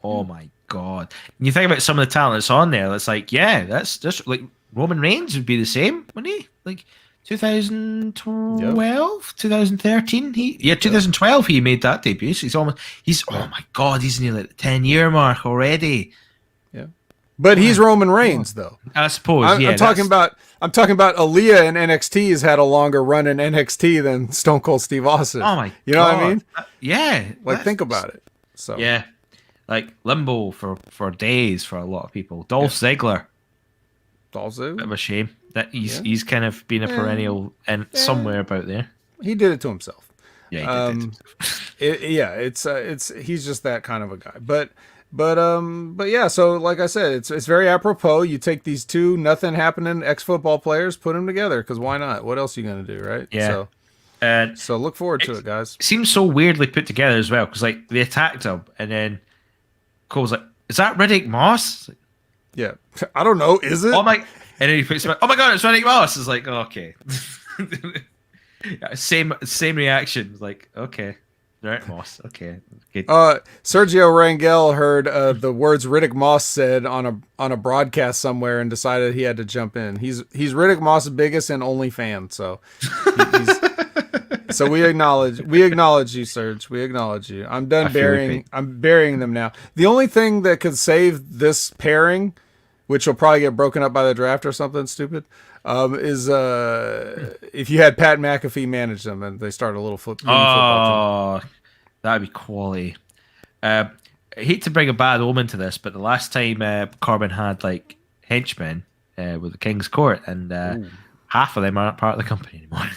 Oh, my God. And you think about some of the talent that's on there, it's like, yeah, that's just like Roman Reigns would be the same, wouldn't he? Like 2012, 2013. 2012 he made that debut. So oh my God, he's nearly at the 10-year mark already. Yeah. But he's Roman Reigns, though. I suppose. I'm talking about Aaliyah in NXT has had a longer run in NXT than Stone Cold Steve Austin. Oh my God. You know what I mean? Yeah. Like, think about it. So yeah, like limbo for days for a lot of people. Dolph Ziggler. Also, bit of a shame that he's kind of been a perennial and somewhere about there. He did it to himself. Yeah, he did it to himself. It's he's just that kind of a guy. But yeah. So like I said, it's very apropos. You take these two nothing happening ex-football players, put them together, because why not? What else are you gonna do, right? Yeah. So look forward to it, guys. It seems so weirdly put together as well, because like they attacked him, and then Cole's like, "Is that Riddick Moss?" Yeah, I don't know. Is it? Oh my! And then he puts him. Oh my God! It's Riddick Moss. It's like, oh, okay. Yeah, same reaction. Like, okay, Riddick Moss. Okay. Sergio Rangel heard the words Riddick Moss said on a broadcast somewhere and decided he had to jump in. He's Riddick Moss's biggest and only fan. So, so we acknowledge you, Serge. We acknowledge you. I'm done burying. I'm burying them now. The only thing that could save this pairing, which will probably get broken up by the draft or something stupid, is if you had Pat McAfee manage them and they start a little football team. That'd be quality. I hate to bring a bad omen to this, but the last time Corbin had like henchmen with the King's Court, and half of them aren't part of the company anymore.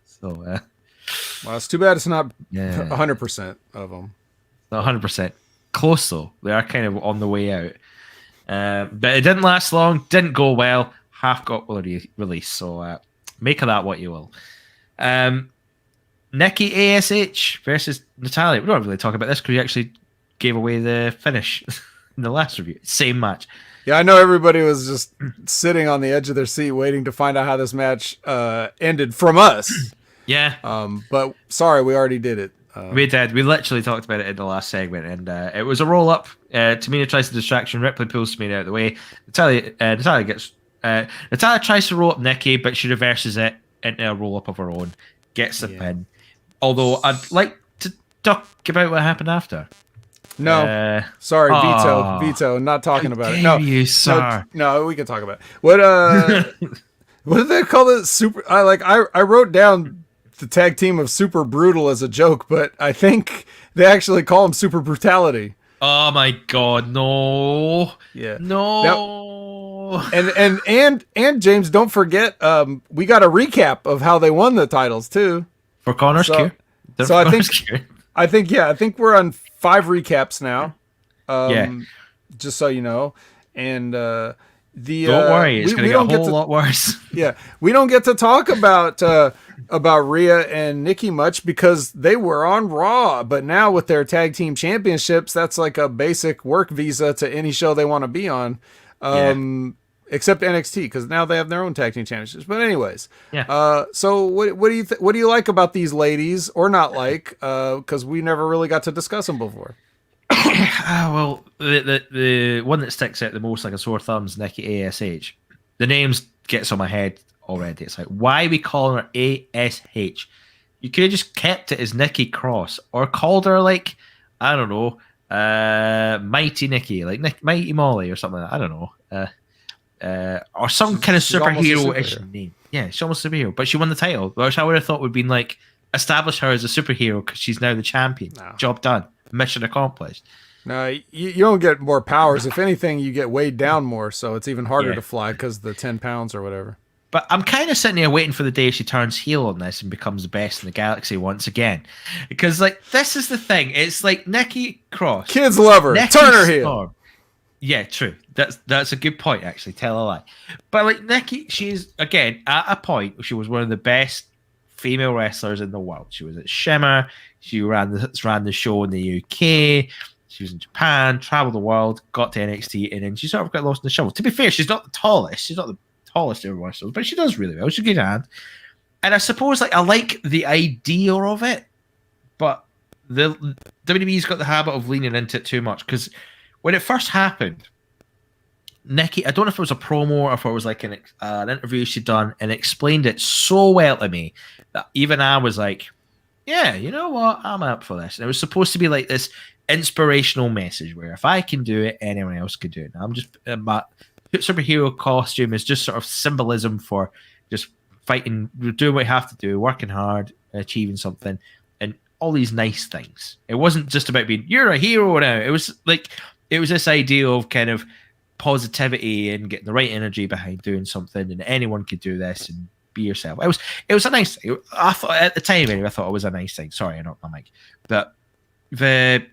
So, well, it's too bad it's not 100% of them. Not 100%. Close though. They are kind of on the way out. But it didn't last long. Didn't go well. Half got released. So make of that what you will. Nikki Ash versus Natalie. We don't really talk about this because we actually gave away the finish in the last review. Same match. Yeah, I know everybody was just sitting on the edge of their seat waiting to find out how this match ended from us. Yeah. But sorry, we already did it. We did. We literally talked about it in the last segment, and it was a roll up. Tamina tries the distraction. Ripley pulls Tamina out of the way. Natalia tries to roll up Nikki, but she reverses it into a roll up of her own. Gets the pin. Although I'd like to talk about what happened after. No, sorry, veto. Not talking about it. No, you, sir. No, we can talk about it. What what did they call it? Super. I wrote down the tag team of Super Brutal as a joke, but I think they actually call them Super Brutality. Oh my God, no. Yeah, no. And James, don't forget, we got a recap of how they won the titles too. For Connor's Q. So I think we're on 5 recaps now. Just so you know. And don't worry, it's going to get a whole lot worse. Yeah, we don't get to talk about Rhea and Nikki much because they were on Raw, but now with their tag team championships, that's like a basic work visa to any show they want to be on. Except NXT, because now they have their own tag team championships. But anyways, so what do you like about these ladies, or not like? Because we never really got to discuss them before. Well, the one that sticks out the most like a sore thumb is Nikki Ash. The names gets on my head already. It's like, why are we calling her ASH? You could have just kept it as Nikki Cross, or called her like, I don't know, Mighty Nikki, like Mighty Molly or something like that. I don't know. Or some kind of superhero-ish name. Yeah, she's almost a superhero, but she won the title, which I would have thought would have been like, establish her as a superhero because she's now the champion. No. Job done. Mission accomplished. No, you don't get more powers. If anything, you get weighed down more, so it's even harder to fly because the 10 pounds or whatever. But I'm kind of sitting here waiting for the day she turns heel on this and becomes the best in the galaxy once again. Because, like, this is the thing. It's like Nikki Cross. Kids love her. Turn her heel. Yeah, true. That's a good point, actually. Tell a lie. But, like, Nikki, she's, again, at a point, she was one of the best female wrestlers in the world. She was at Shimmer. She ran the show in the UK. She was in Japan, traveled the world, got to NXT, and then she sort of got lost in the shuffle. To be fair, she's not the tallest. She's not the tallest ever wrestlers, but she does really well. She's a good hand. And I suppose, like, I like the idea of it, but the WWE's got the habit of leaning into it too much, because when it first happened, Nikki, I don't know if it was a promo or if it was like an interview she'd done, and explained it so well to me that even I was like, yeah, you know what? I'm up for this. And it was supposed to be like this inspirational message where if I can do it, anyone else could do it. Now I'm just, my superhero costume is just sort of symbolism for just fighting, doing what you have to do, working hard, achieving something, and all these nice things. It wasn't just about being, you're a hero now. It was like, it was this idea of kind of positivity and getting the right energy behind doing something, and anyone could do this and be yourself. It was a nice thing. I thought at the time anyway, I thought it was a nice thing. Sorry, I knocked my mic. But then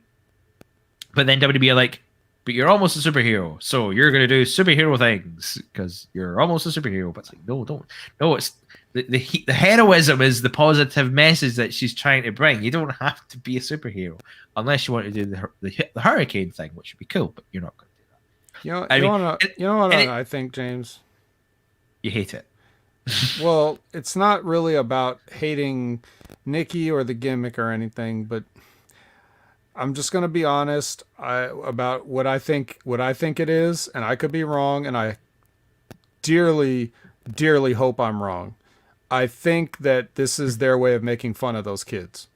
WWE are like, but you're almost a superhero, so you're gonna do superhero things because you're almost a superhero. But it's like, no, it's the heroism is the positive message that she's trying to bring. You don't have to be a superhero unless you want to do the hurricane thing, which would be cool, but you're not going to do that. You know what I think, James? You hate it. Well, it's not really about hating Nikki or the gimmick or anything, but I'm just going to be honest about what I think it is, and I could be wrong, and I dearly, dearly hope I'm wrong. I think that this is their way of making fun of those kids.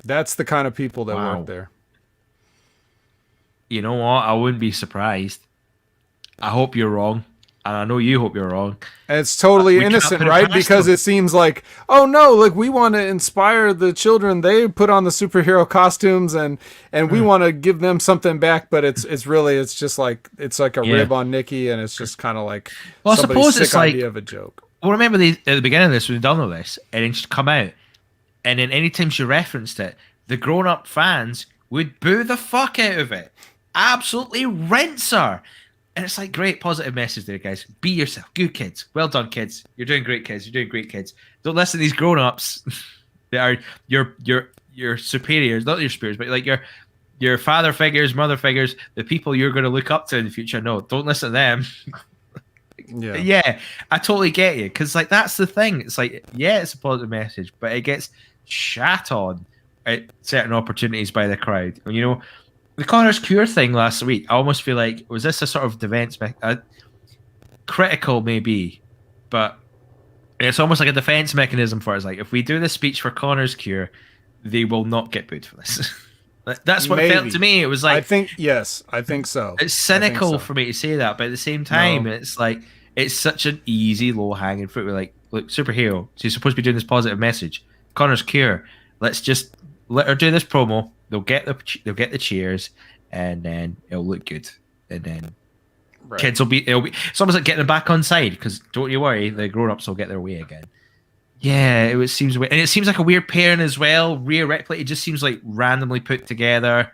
That's the kind of people that work there. You know what? I wouldn't be surprised. I hope you're wrong. And I know you hope you're wrong. And it's totally innocent, right? Because it seems like, oh no, like we want to inspire the children. They put on the superhero costumes and we want to give them something back, but it's just like it's like a rib on Nikki, and it's just kind of like somebody's sick idea of a joke. Well, remember at the beginning of this, we've done all this, and then she'd come out, and then anytime she referenced it, the grown-up fans would boo the fuck out of it. Absolutely rinse her. And it's like, great positive message there, guys. Be yourself. Good kids. Well done, kids. You're doing great, kids. You're doing great, kids. Don't listen to these grown-ups that are your superiors, not your superiors, but like your father figures, mother figures, the people you're going to look up to in the future. No, don't listen to them. Yeah, I totally get you. Because like that's the thing. It's like, yeah, it's a positive message, but it gets shat on at certain opportunities by the crowd. You know, the Connor's Cure thing last week, I almost feel like, was this a sort of defense? Critical, maybe, but it's almost like a defense mechanism for us. Like, if we do this speech for Connor's Cure, they will not get booed for this. That's what it felt to me. It was like, I think so. It's cynical for me to say that, but at the same time, it's like, it's such an easy, low-hanging fruit. We're like, look, superhero, she's supposed to be doing this positive message. Connor's Cure, let's just let her do this promo. They'll get the cheers, and then it'll look good, and then kids will be. It's almost like getting them back on side, because don't you worry, the grown-ups will get their way again. Yeah, it seems weird, and it seems like a weird pairing as well. Rhea Ripley, it just seems like randomly put together.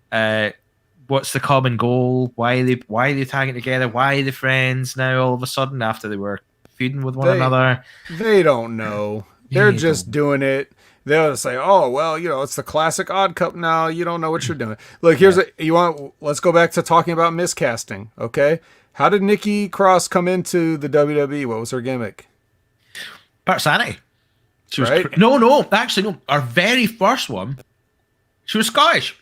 What's the common goal? Why are they tagging together? Why are they friends now all of a sudden after they were feuding with one another? They don't know. They're just doing it. They'll say, "Oh, well, you know, it's the classic Odd Cup now. You don't know what you're doing." Look, let's go back to talking about miscasting, okay? How did Nikki Cross come into the WWE? What was her gimmick? Personality. She was no. Actually, no. Our very first one, she was Scottish.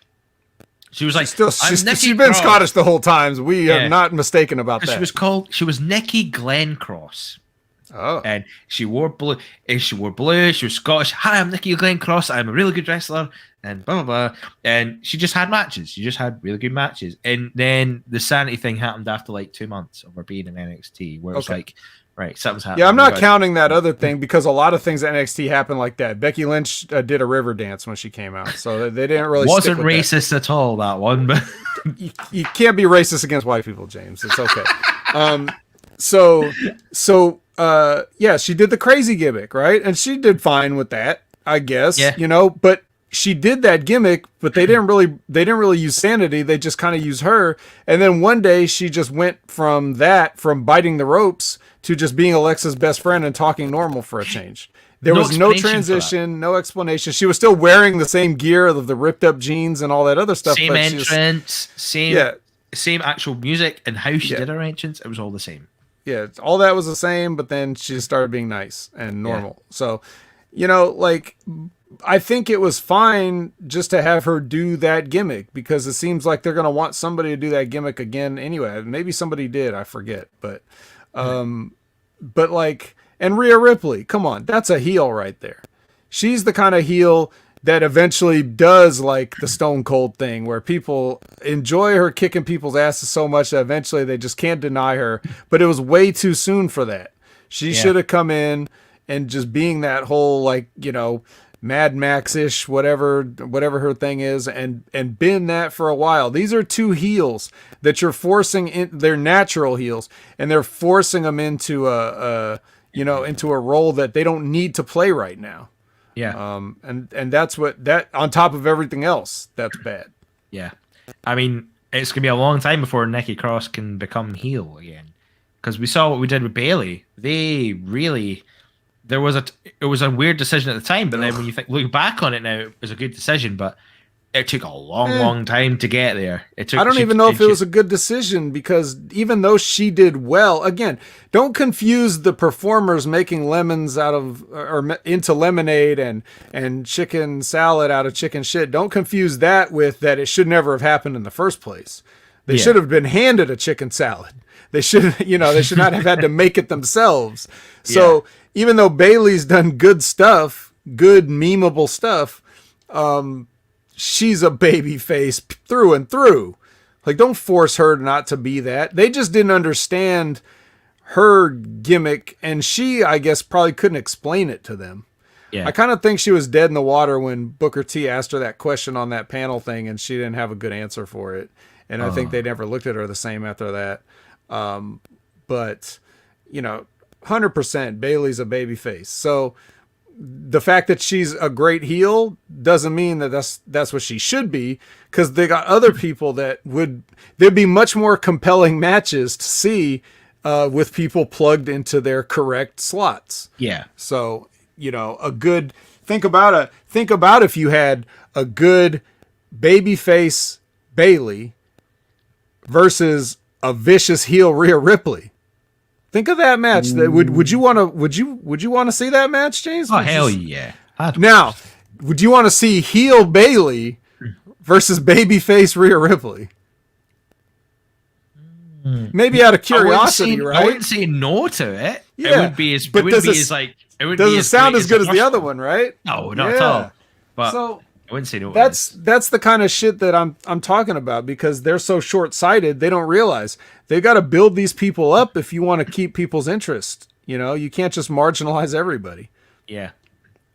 She was like, she's been Scottish the whole time. So we are not mistaken about that. She was Nikki Cross. Oh. And she wore blue. She was Scottish. Hi, I'm Nikki Cross. I'm a really good wrestler. And blah, blah, blah. And she just had matches. She just had really good matches. And then the sanity thing happened after like 2 months of her being in NXT, where it was like, right, something's happening. Yeah, I'm not counting that other thing because a lot of things at NXT happen like that. Becky Lynch did a river dance when she came out, so they didn't really. Wasn't racist at all, that one, but you can't be racist against white people, James. It's okay. Yeah, she did the crazy gimmick, right? And she did fine with that, I guess. Yeah. You know, but she did that gimmick, but they didn't really use sanity. They just kind of used her. And then one day she just went from biting the ropes to just being Alexa's best friend and talking normal for a change. There was no transition, no explanation. She was still wearing the same gear of the ripped up jeans and all that other stuff. Same entrance, same actual music, and how she did her entrance. It was all the same. Yeah, all that was the same, but then she just started being nice and normal. Yeah. So, you know, like, I think it was fine just to have her do that gimmick because it seems like they're going to want somebody to do that gimmick again anyway. Maybe somebody did, I forget. But like, and Rhea Ripley, come on, that's a heel right there. She's the kind of heel that eventually does like the Stone Cold thing where people enjoy her kicking people's asses so much that eventually they just can't deny her. But it was way too soon for that. She should have come in and just being that whole, like, you know, Mad Max-ish, whatever her thing is, and been that for a while. These are two heels that you're forcing in, they're natural heels, and they're forcing them into into a role that they don't need to play right now. Yeah. And that's that on top of everything else, that's bad. Yeah. I mean, it's going to be a long time before Nikki Cross can become heel again. Because we saw what we did with Bayley. It was a weird decision at the time, but then when you look back on it now, it was a good decision, but it took a long time to get there. I don't even know if it was a good decision because even though she did well, again, don't confuse the performers making lemons out of or into lemonade and chicken salad out of chicken shit. Don't confuse that with that it should never have happened in the first place. They should have been handed a chicken salad. They should not have had to make it themselves. So even though Bayley's done good stuff, good memeable stuff, she's a baby face through and through. Like, don't force her not to be that. They just didn't understand her gimmick, and she, I guess, probably couldn't explain it to them. Yeah. I kind of think she was dead in the water when Booker T asked her that question on that panel thing, and she didn't have a good answer for it. And I think they never looked at her the same after that. But, 100% Bayley's a baby face. So the fact that she's a great heel doesn't mean that that's what she should be, because they got other people that there'd be much more compelling matches to see with people plugged into their correct slots. Yeah. So, think about if you had a good babyface Bayley versus a vicious heel Rhea Ripley. Think of that match. Would you want to see that match, James? Oh, hell yeah. Now, would you want to see heel Bayley versus babyface Rhea Ripley? Maybe out of curiosity, right? I wouldn't say no to it. Yeah, it wouldn't be as doesn't sound as good as the other one, right? No, not at all. But so I wouldn't say no. That's the kind of shit that I'm talking about, because they're so short-sighted. They don't realize they've got to build these people up if you want to keep people's interest. You can't just marginalize everybody. Yeah,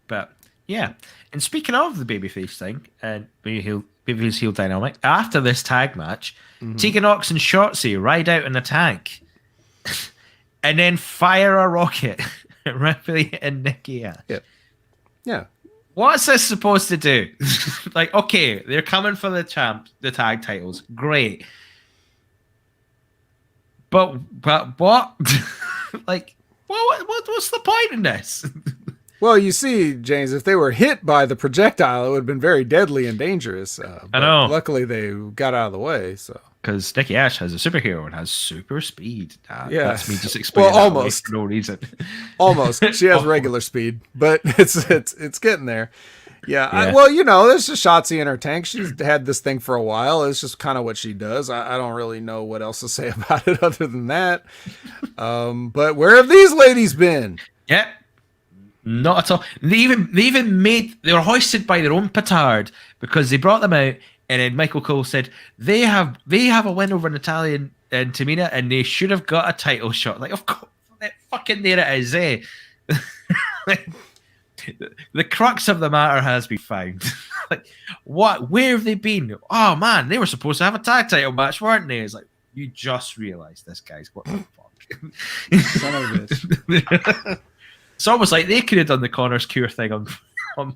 but yeah. And speaking of the babyface thing and babyface heel dynamic, after this tag match, Tegan Nox and Shotzi ride out in a tank, and then fire a rocket at Ripley and Nikki Ash. Yeah. What's this supposed to do? Like, okay, they're coming for the tag titles. Great. But what? Like, what's the point in this? Well, you see, James, if they were hit by the projectile, it would have been very deadly and dangerous. I know. Luckily, they got out of the way. So, because Nikki Ash has a superhero and has super speed. That's me just explaining. Well, almost for no reason. Almost. She has regular speed, but it's getting there. Yeah. Well, there's just Shotzi in her tank. She's had this thing for a while. It's just kind of what she does. I don't really know what else to say about it other than that. But where have these ladies been? Yeah. Not at all. They were hoisted by their own petard because they brought them out, and then Michael Cole said they have a win over Natalie and Tamina, and they should have got a title shot. Like, of course, fucking there it is, eh? The crux of the matter has been found. Like, what? Where have they been? Oh man, they were supposed to have a tag title match, weren't they? It's like, you just realised this, guys. What the fuck? Son of a bitch. It's almost like they could have done the Connor's Cure thing on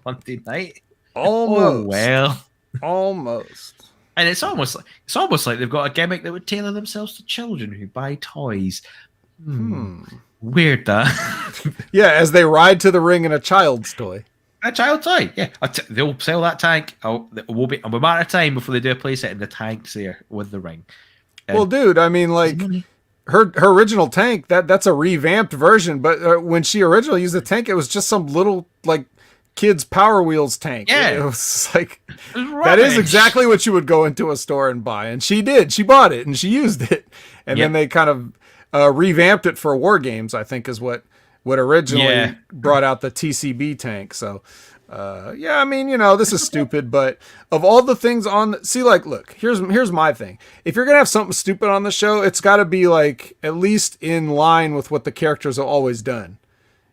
Monday night. Almost. Oh, well, almost. And it's almost like they've got a gimmick that would tailor themselves to children who buy toys. Weird that. Yeah, as they ride to the ring in a child's toy. A child toy, yeah. They'll sell that tank. It will be a matter of time before they do a playset and the tank's there with the ring. Well, dude, I mean, like, her original tank, that's a revamped version, but when she originally used the tank, it was just some little, like, kids Power Wheels tank. Yeah. It was like, that is exactly what you would go into a store and buy. And she did. She bought it and she used it. And then they kind of revamped it for War Games, I think is what originally brought out the TCB tank. So, yeah, I mean, this is stupid, but of all the things look, here's my thing. If you're going to have something stupid on the show, it's got to be like at least in line with what the characters have always done.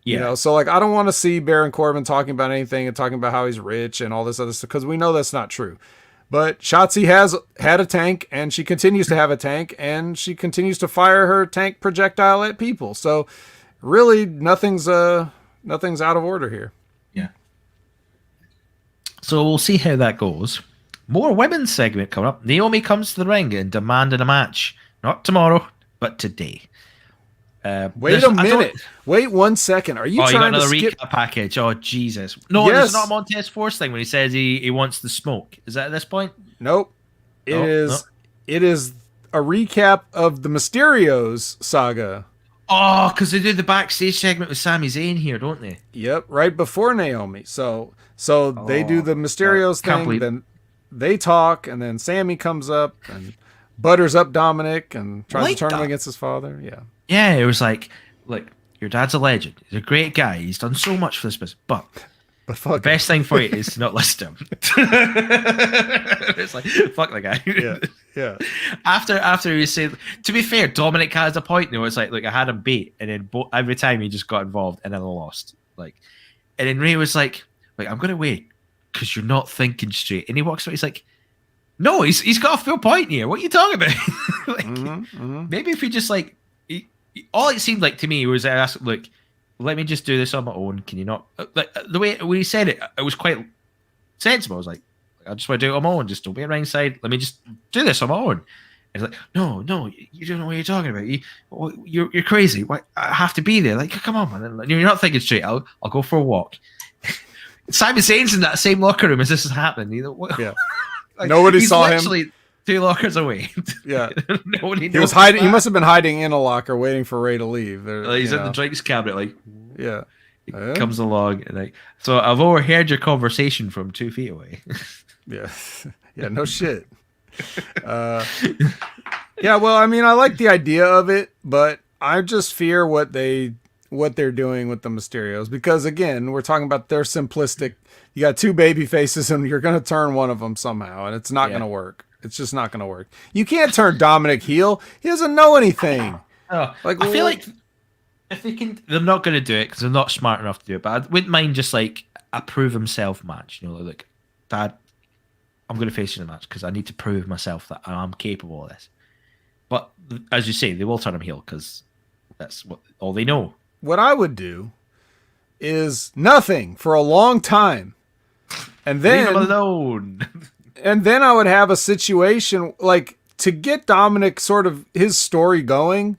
Yeah. So like, I don't want to see Baron Corbin talking about anything and talking about how he's rich and all this other stuff, because we know that's not true. But Shotzi has had a tank, and she continues to have a tank, and she continues to fire her tank projectile at people. So really, nothing's out of order here. Yeah. So we'll see how that goes. More women's segment coming up. Naomi comes to the ring and demanding a match. Not tomorrow, but today. Wait a minute. Wait 1 second. Are you trying to skip recap package? Oh, Jesus. No, it's not a Montez Force thing when he says he wants the smoke. Is that at this point? Nope. It is a recap of the Mysterios saga. Oh, because they do the backstage segment with Sami Zayn here, don't they? Yep, right before Naomi. So they do the Mysterios thing, then they talk, and then Sammy comes up and butters up Dominic and tries to turn him against his father. Yeah. Yeah, it was like, look, your dad's a legend. He's a great guy. He's done so much for this business. But the best thing for you is to not listen to him. It's like, fuck the guy. Yeah. After he said, to be fair, Dominic has a point though. It's like, look, I had him beat, and then every time he just got involved, and then I lost. Like, and then Ray was like, I'm going to wait because you're not thinking straight. And he walks away. He's like, no, he's got a full point here. What are you talking about? Maybe if he just like. All it seemed like to me was I asked, look, let me just do this on my own. Can you not? Like the way when he said it, it was quite sensible. I was like, I just want to do it on my own. Just don't be at ringside. Let me just do this on my own. And he's like, no, you don't know what you're talking about. You're crazy. Why? I have to be there. Like, come on, man. You're not thinking straight. I'll go for a walk. Simon Zayn's in that same locker room as this is happening. Yeah. Like, nobody saw him. 2 lockers away. Yeah. He was hiding. He must have been hiding in a locker waiting for Ray to leave. He's in the drinks cabinet, like. Yeah. He comes along and like. So I've overheard your conversation from 2 feet away. Yeah. Yeah. No shit. Yeah. Well, I mean, I like the idea of it, but I just fear what they're doing with the Mysterios, because again, we're talking about their simplistic. You got 2 baby faces, and you're going to turn one of them somehow, and it's not going to work. It's just not going to work. You can't turn Dominic heel. He doesn't know anything. I feel like if they can, they're not going to do it because they're not smart enough to do it. But I wouldn't mind just like a prove himself match. Like, Dad, I'm going to face you in a match because I need to prove myself that I'm capable of this. But as you say, they will turn him heel because that's all they know. What I would do is nothing for a long time, and then leave him alone. And then I would have a situation like to get Dominic sort of his story going.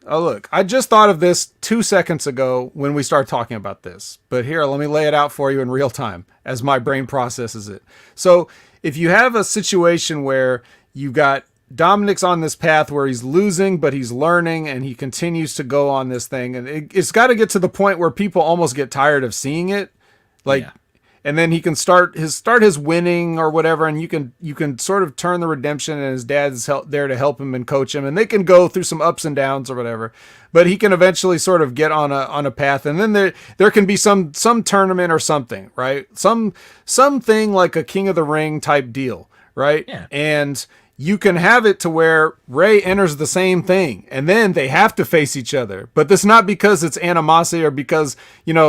Oh, look, I just thought of this 2 seconds ago when we started talking about this. But here, let me lay it out for you in real time as my brain processes it. So if you have a situation where you got Dominic's on this path where he's losing, but he's learning and he continues to go on this thing. And it's got to get to the point where people almost get tired of seeing it. Like, and then he can start his winning or whatever, and you can sort of turn the redemption, and his dad's there to help him and coach him, and they can go through some ups and downs or whatever, but he can eventually sort of get on a path, and then there can be some tournament or something, right? Something like a King of the Ring type deal, right? Yeah. And you can have it to where Ray enters the same thing, and then they have to face each other. But this not because it's animosity or because,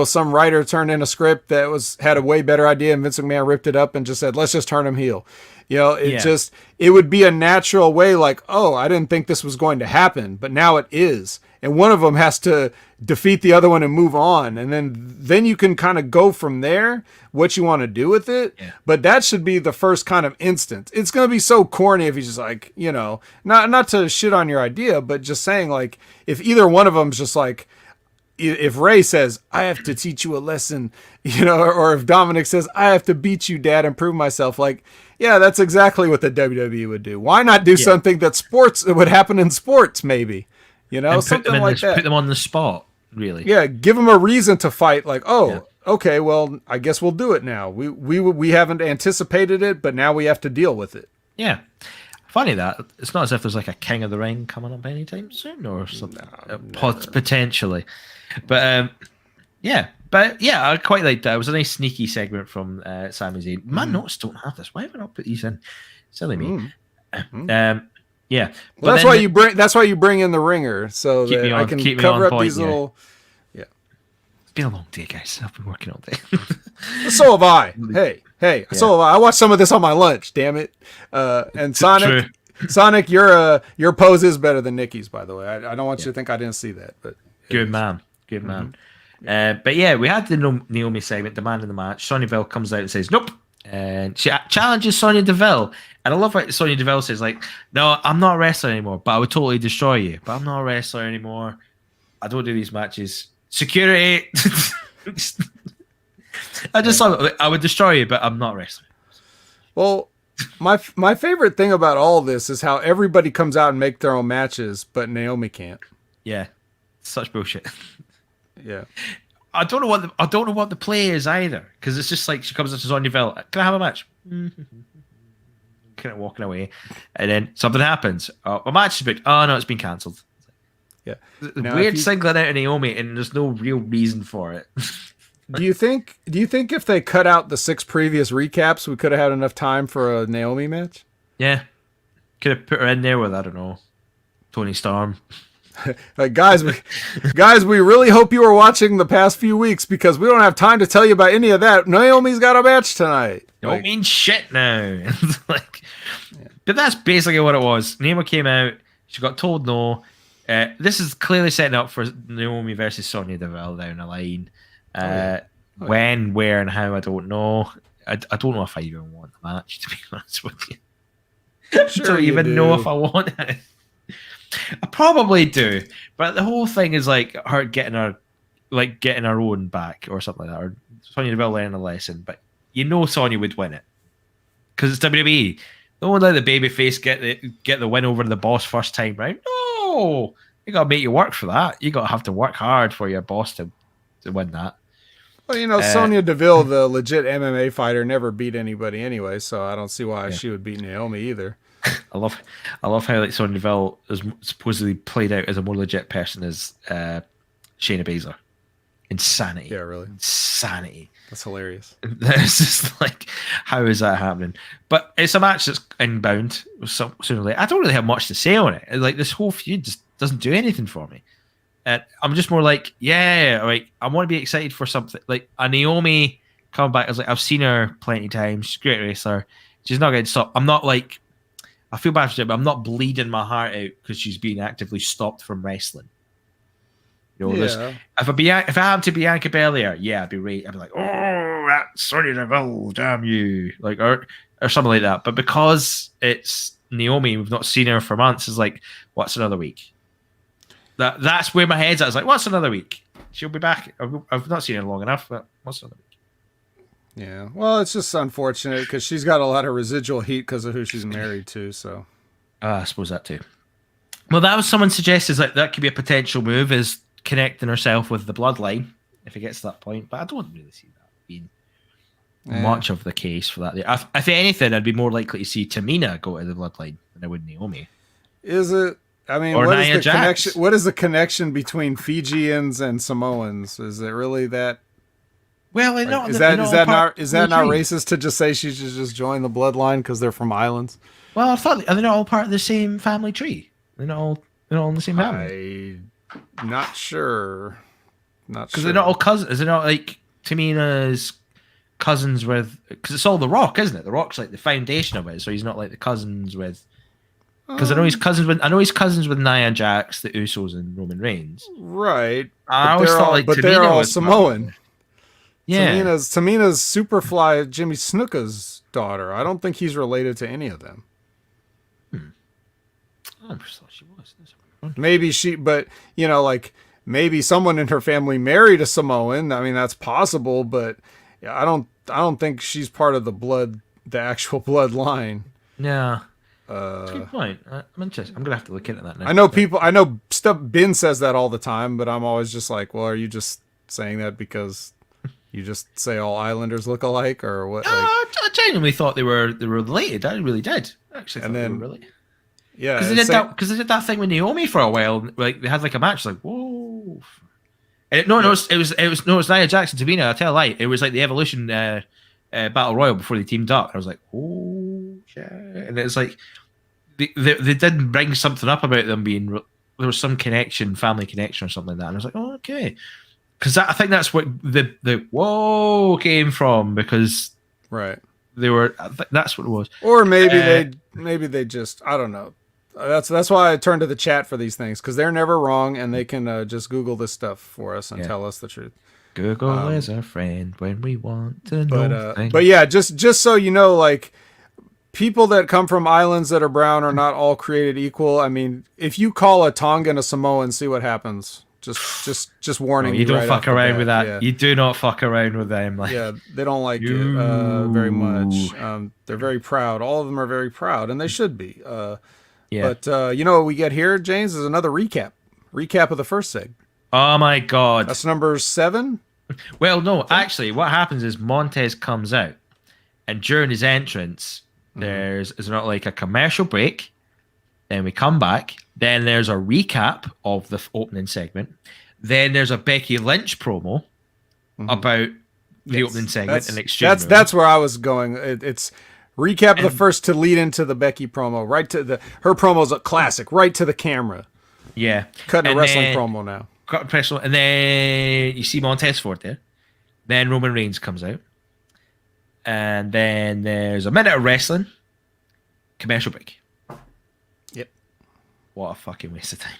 some writer turned in a script that had a way better idea and Vince McMahon ripped it up and just said, let's just turn him heel. It would be a natural way, like, oh, I didn't think this was going to happen, but now it is. And one of them has to defeat the other one and move on. And then you can kind of go from there, what you want to do with it. Yeah. But that should be the first kind of instance. It's going to be so corny if he's just like, not to shit on your idea, but just saying, like, if either one of them's just like, if Ray says, I have to teach you a lesson, or if Dominic says, I have to beat you, Dad, and prove myself, like, yeah, that's exactly what the WWE would do. Why not do something that would happen in sports, maybe? Something like that. Put them on the spot, really. Yeah, give them a reason to fight. Like, okay, well, I guess we'll do it now. We haven't anticipated it, but now we have to deal with it. Yeah. Funny that it's not as if there's like a King of the Ring coming up anytime soon or something. Potentially. But I quite liked that. It was a nice sneaky segment from Sami Zayn. My notes don't have this. Why have I not put these in? Silly me. Yeah. Well, that's why you bring in the ringer, so that I can cover up these little. Yeah. It's been a long day, guys. I've been working all day. So have I. Hey. So have I. I watched some of this on my lunch. Damn it. And Sonic. True. Sonic, your pose is better than Nikki's, by the way. I don't want you to think I didn't see that, but good man. But yeah, we had the Naomi segment, demanding the match. Sonya Deville comes out and says, nope. And she challenges Sonya Deville. And I love how Sonya Deville says, like, no, I'm not a wrestler anymore, but I would totally destroy you. But I'm not a wrestler anymore. I don't do these matches. Security. I just thought I would destroy you, but I'm not a wrestler. Well, my favorite thing about all this is how everybody comes out and make their own matches, but Naomi can't. Yeah. Such bullshit. Yeah. I don't know what the play is either, because it's just like she comes up to Sonya Deville. Can I have a match? Kind of walking away, and then something happens. Oh, a match is booked. Oh no, it's been cancelled. Yeah. Weird singling out of Naomi, and there's no real reason for it. Do you think if they cut out the 6 previous recaps, we could have had enough time for a Naomi match? Yeah. Could have put her in there with, I don't know, Tony Storm. Like, guys, we really hope you were watching the past few weeks, because we don't have time to tell you about any of that. Naomi's got a match tonight. Don't mean shit now. But that's basically what it was. Naomi came out. She got told no. This is clearly setting up for Naomi versus Sonya Deville down the line. When, where, and how, I don't know. I don't know if I even want the match, to be honest with you. Sure, I don't even know if I want it. I probably do, but the whole thing is like her getting her own back or something like that, or Sonya Deville learning a lesson. But Sonya would win it because it's WWE. Don't let the babyface get the win over the boss first time round. No, you gotta make you work for that. You gotta have to work hard for your boss to win that. Well, Sonya Deville, the legit MMA fighter, never beat anybody anyway, so I don't see why she would beat Naomi either. I love how like Sonya Deville is supposedly played out as a more legit person as Shayna Baszler. Insanity. Yeah, really. Insanity. That's hilarious. It's just like, how is that happening? But it's a match that's inbound sooner or later. I don't really have much to say on it. Like, this whole feud just doesn't do anything for me. And I'm just more like, I want to be excited for something. Like, a Naomi coming back. I was like, I've seen her plenty of times. She's a great wrestler. She's not going to stop. I'm not like, I feel bad for her, but I'm not bleeding my heart out because she's being actively stopped from wrestling. If I had to be Bianca Belair, I'd be right. I'd be like, oh, that's Sonya Deville, damn you, like, or something like that. But because it's Naomi, we've not seen her for months. It's like, what's another week? That's where my head's at. It's like, what's another week? She'll be back. I've not seen her long enough, but what's another week? Yeah, well, it's just unfortunate because she's got a lot of residual heat because of who she's married to. So, I suppose that too. Well, that was someone suggested that could be a potential move, is connecting herself with the Bloodline if it gets to that point. But I don't really see that being much of the case for that. If anything, I'd be more likely to see Tamina go to the Bloodline than I would Naomi. Is it? I mean, or what is Nia the Jax. connection? What is the connection between Fijians and Samoans? Is it really that? Well, Is that not racist to just say she should just join the Bloodline because they're from islands? Well, I thought are they not all part of the same family tree? They're not all in the same family. I'm not sure. Because they're not all cousins. Is it not like Tamina's cousins with? Because it's all The Rock, isn't it? The Rock's like the foundation of it, so he's not like the cousins with. Because I know he's cousins with Nia Jax, the Usos, and Roman Reigns. Right. I always thought like Tamina they're all was Samoan. Yeah. Tamina's Superfly Jimmy Snuka's daughter. I don't think he's related to any of them. I just thought she was. Maybe but maybe someone in her family married a Samoan. I mean, that's possible, but I don't think she's part of the actual bloodline. Yeah. That's a good point. I'm interested. I'm gonna have to look into that now. I know Ben says that all the time, but I'm always just like, well, are you just saying that because you just say all Islanders look alike, or what? I genuinely thought they were related. I really did. I actually thought they were related. Yeah, because they did that thing with Naomi for a while. Like they had like a match. Like whoa. And it was Nia Jax and Tamina. I tell a lie. It was like the Evolution Battle Royal before they teamed up. And I was like, oh shit. And it's like they did bring something up about them being there was some connection, family connection or something like that. And I was like, oh okay. Because I think that's what the whoa came from, because they were that's what it was. Or maybe they just, I don't know. That's why I turn to the chat for these things, because they're never wrong, and they can just Google this stuff for us and tell us the truth. Google is our friend when we want to know things. But yeah, just so you know, like, people that come from islands that are brown are not all created equal. I mean, if you call a Tongan a Samoan, see what happens. Just warning. You don't fuck around with that. Yeah. You do not fuck around with them. Like, yeah, they don't like it very much. They're very proud. All of them are very proud, and they should be. But you know what we get here, James, is another recap of the first seg. Oh my god, that's number 7. Well, no, actually, what happens is Montez comes out, and during his entrance, is not like a commercial break. Then we come back. Then there's a recap of the opening segment. Then there's a Becky Lynch promo about the opening segment and exchange. That's where I was going. It's recap of the first to lead into the Becky promo. Right to her promo's a classic. Right to the camera. Yeah, cutting a wrestling promo now. And then you see Montez Ford there. Then Roman Reigns comes out, and then there's a minute of wrestling. Commercial break. Yep. What a fucking waste of time.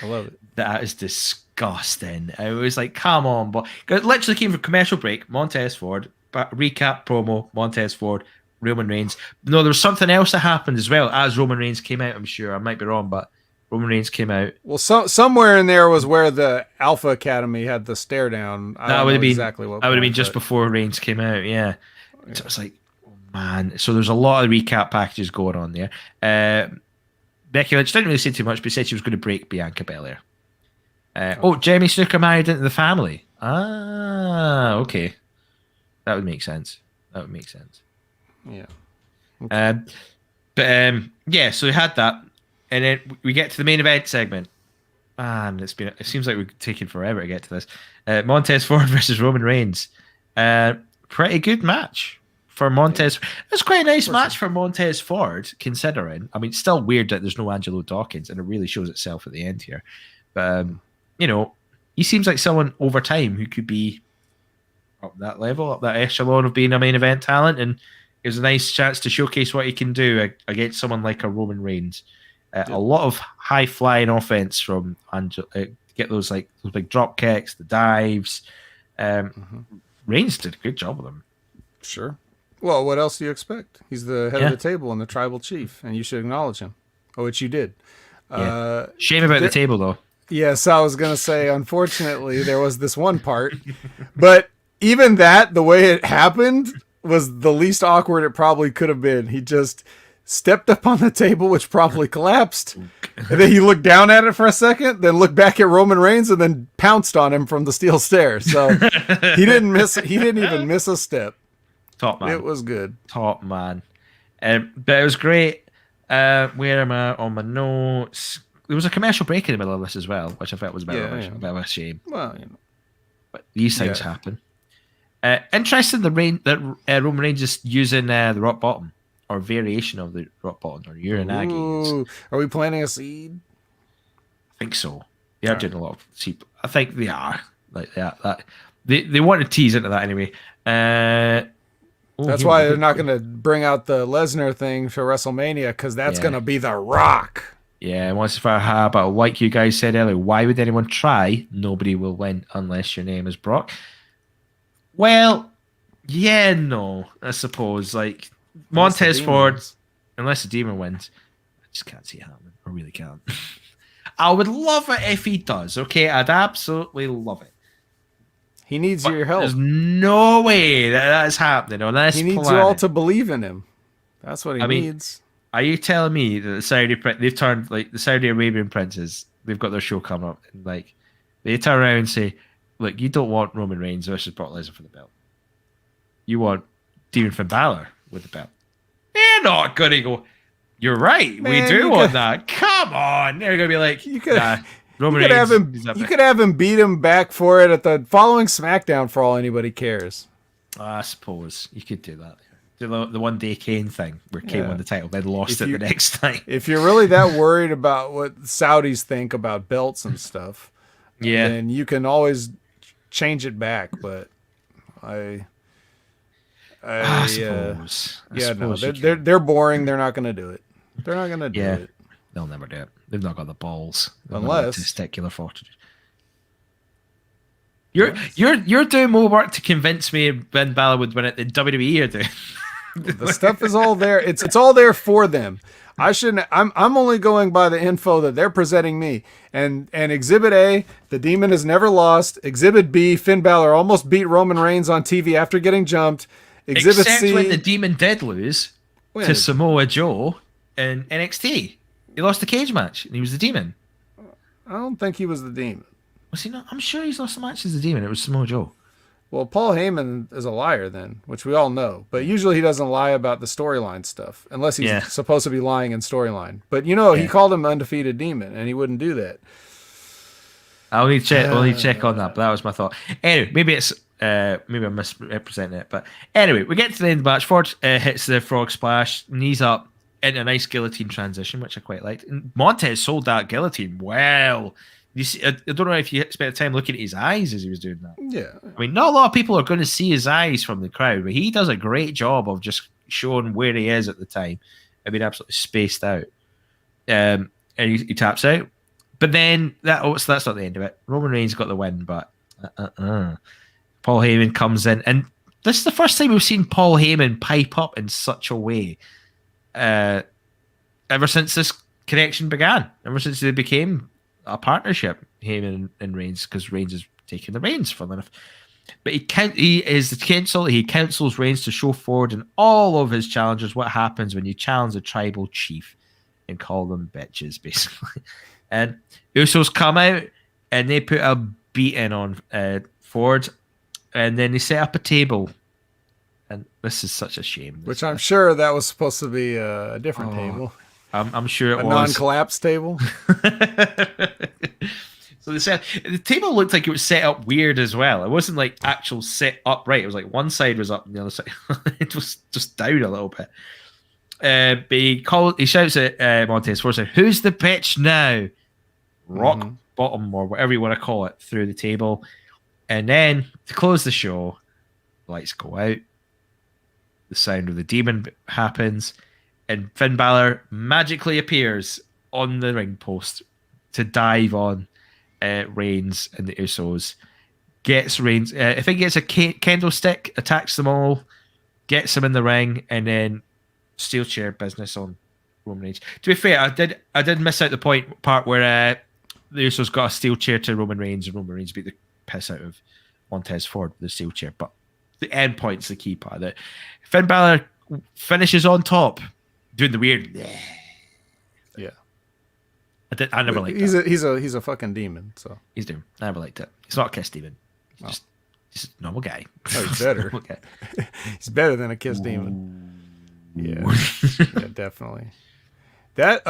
I love it. That is disgusting. It was like, come on, but it literally came from commercial break. Montez Ford, recap promo. Montez Ford, Roman Reigns. No, there was something else that happened as well as Roman Reigns came out. I'm sure I might be wrong, but Roman Reigns came out. Well, somewhere in there was where the Alpha Academy had the stare down. That would have been exactly what. That would have been just before Reigns came out. Yeah. So it's like, oh man. So there's a lot of recap packages going on there. Becky Lynch didn't really say too much, but said she was going to break Bianca Belair. Jeremy Snooker married into the family. Ah, okay. That would make sense. Yeah. Okay. Yeah, so we had that. And then we get to the main event segment. Man, it seems like we're taking forever to get to this. Montez Ford versus Roman Reigns. Pretty good match for Montez. It was quite a nice match for Montez Ford, considering. I mean, it's still weird that there's no Angelo Dawkins, and it really shows itself at the end here. But, he seems like someone over time who could be up that level, up that echelon of being a main event talent, and it was a nice chance to showcase what he can do against someone like a Roman Reigns. A lot of high flying offense from Angelo. Get those big drop kicks, the dives. Reigns did a good job with them. Sure. Well, what else do you expect? He's the head of the table and the tribal chief, and you should acknowledge him. Oh, which you did. Yeah. Shame about the table, though. Yes, I was going to say, unfortunately, there was this one part. But even that, the way it happened, was the least awkward it probably could have been. He just stepped up on the table, which probably collapsed. And then he looked down at it for a second, then looked back at Roman Reigns, and then pounced on him from the steel stairs. So he didn't even miss a step. Top man. It was good. Top man. But it was great. Where am I on my notes? There was a commercial break in the middle of this as well, which I felt was a bit of a shame. Well, but these things happen. Interesting that Roman Reigns is using the rock bottom or variation of the rock bottom or Uranagi. Are we planting a seed? I think so. They are doing a lot of seed. I think they are like that. They want to tease into that anyway. That's why they're not going to bring out the Lesnar thing for WrestleMania because that's going to be The Rock. Yeah, and once but like you guys said earlier, why would anyone try? Nobody will win unless your name is Brock. Well, yeah, no, I suppose. Like Montez Ford, unless the Demon wins, I just can't see it happening. I really can't. I would love it if he does. Okay, I'd absolutely love it. He needs your help. There's no way that's happening unless he needs you all to believe in him. That's what he needs. Are you telling me that they've turned like the Saudi Arabian princes? They've got their show coming up, and like they turn around and say, "Look, you don't want Roman Reigns versus Brock Lesnar for the belt. You want Demon Finn Balor with the belt." They're not gonna go. You're right. Man, we do want that. Come on. They're gonna be like, Roman Reigns. You could have him beat him back for it at the following SmackDown for all anybody cares. I suppose you could do that. The one day Kane thing where Kane won the title, then lost it the next time. If you're really that worried about what Saudis think about belts and stuff, then you can always change it back. But I suppose. They're boring. They're not going to do it. They're not going to do it. They'll never do it. They've not got the balls. Unless testicular fortitude. You're doing more work to convince me Ben Balor would win it than WWE are doing. The stuff is all there. It's all there for them. I shouldn't. I'm only going by the info that they're presenting me. And Exhibit A, the Demon has never lost. Exhibit B, Finn Balor almost beat Roman Reigns on TV after getting jumped. Exhibit C, when the Demon did lose to Samoa Joe in NXT, he lost the cage match and he was the Demon. I don't think he was the Demon. Was he not? I'm sure he's lost the match as the Demon. It was Samoa Joe. Well, Paul Heyman is a liar then, which we all know. But usually he doesn't lie about the storyline stuff, unless he's supposed to be lying in storyline. But he called him Undefeated Demon, and he wouldn't do that. I'll need to check on that, but that was my thought. Anyway, maybe I'm misrepresenting it. But anyway, we get to the end of the match. Ford hits the frog splash, knees up, into a nice guillotine transition, which I quite liked. And Montez sold that guillotine well. You see, I don't know if you spent time looking at his eyes as he was doing that. Yeah. I mean, not a lot of people are going to see his eyes from the crowd, but he does a great job of just showing where he is at the time and being absolutely spaced out. And he taps out. But then, so that's not the end of it. Roman Reigns got the win, but Paul Heyman comes in. And this is the first time we've seen Paul Heyman pipe up in such a way ever since this connection began, ever since they became a partnership, Heyman and Reigns, because Reigns is taking the reins for enough. But he counsels Reigns to show forward in all of his challenges what happens when you challenge a tribal chief and call them bitches, basically. And Usos come out and they put a beating on Ford, and then they set up a table. And this is such a shame. Which I'm sure that was supposed to be a different table. I'm sure it was. A non-collapse table? So the table looked like it was set up weird as well. It wasn't like actual set up right. It was like one side was up and the other side it was just down a little bit. But he shouts at Montez Ford, saying, "Who's the bitch now?" Rock bottom or whatever you want to call it through the table. And then to close the show, lights go out. The sound of the Demon happens. And Finn Balor magically appears on the ring post to dive on Reigns and the Usos. Gets Reigns, I think gets a candlestick, attacks them all, gets him in the ring, and then steel chair business on Roman Reigns. To be fair, I did miss out the part where the Usos got a steel chair to Roman Reigns, and Roman Reigns beat the piss out of Montez Ford with the steel chair. But the end point's the key part of it. Finn Balor finishes on top. Doing the weird, yeah. I never liked that. He's a fucking demon. So he's doing. I never liked it. He's not a kiss demon. He's just He's a normal guy. Oh, he's better. He's better than a Kiss Demon. Yeah, yeah, definitely. That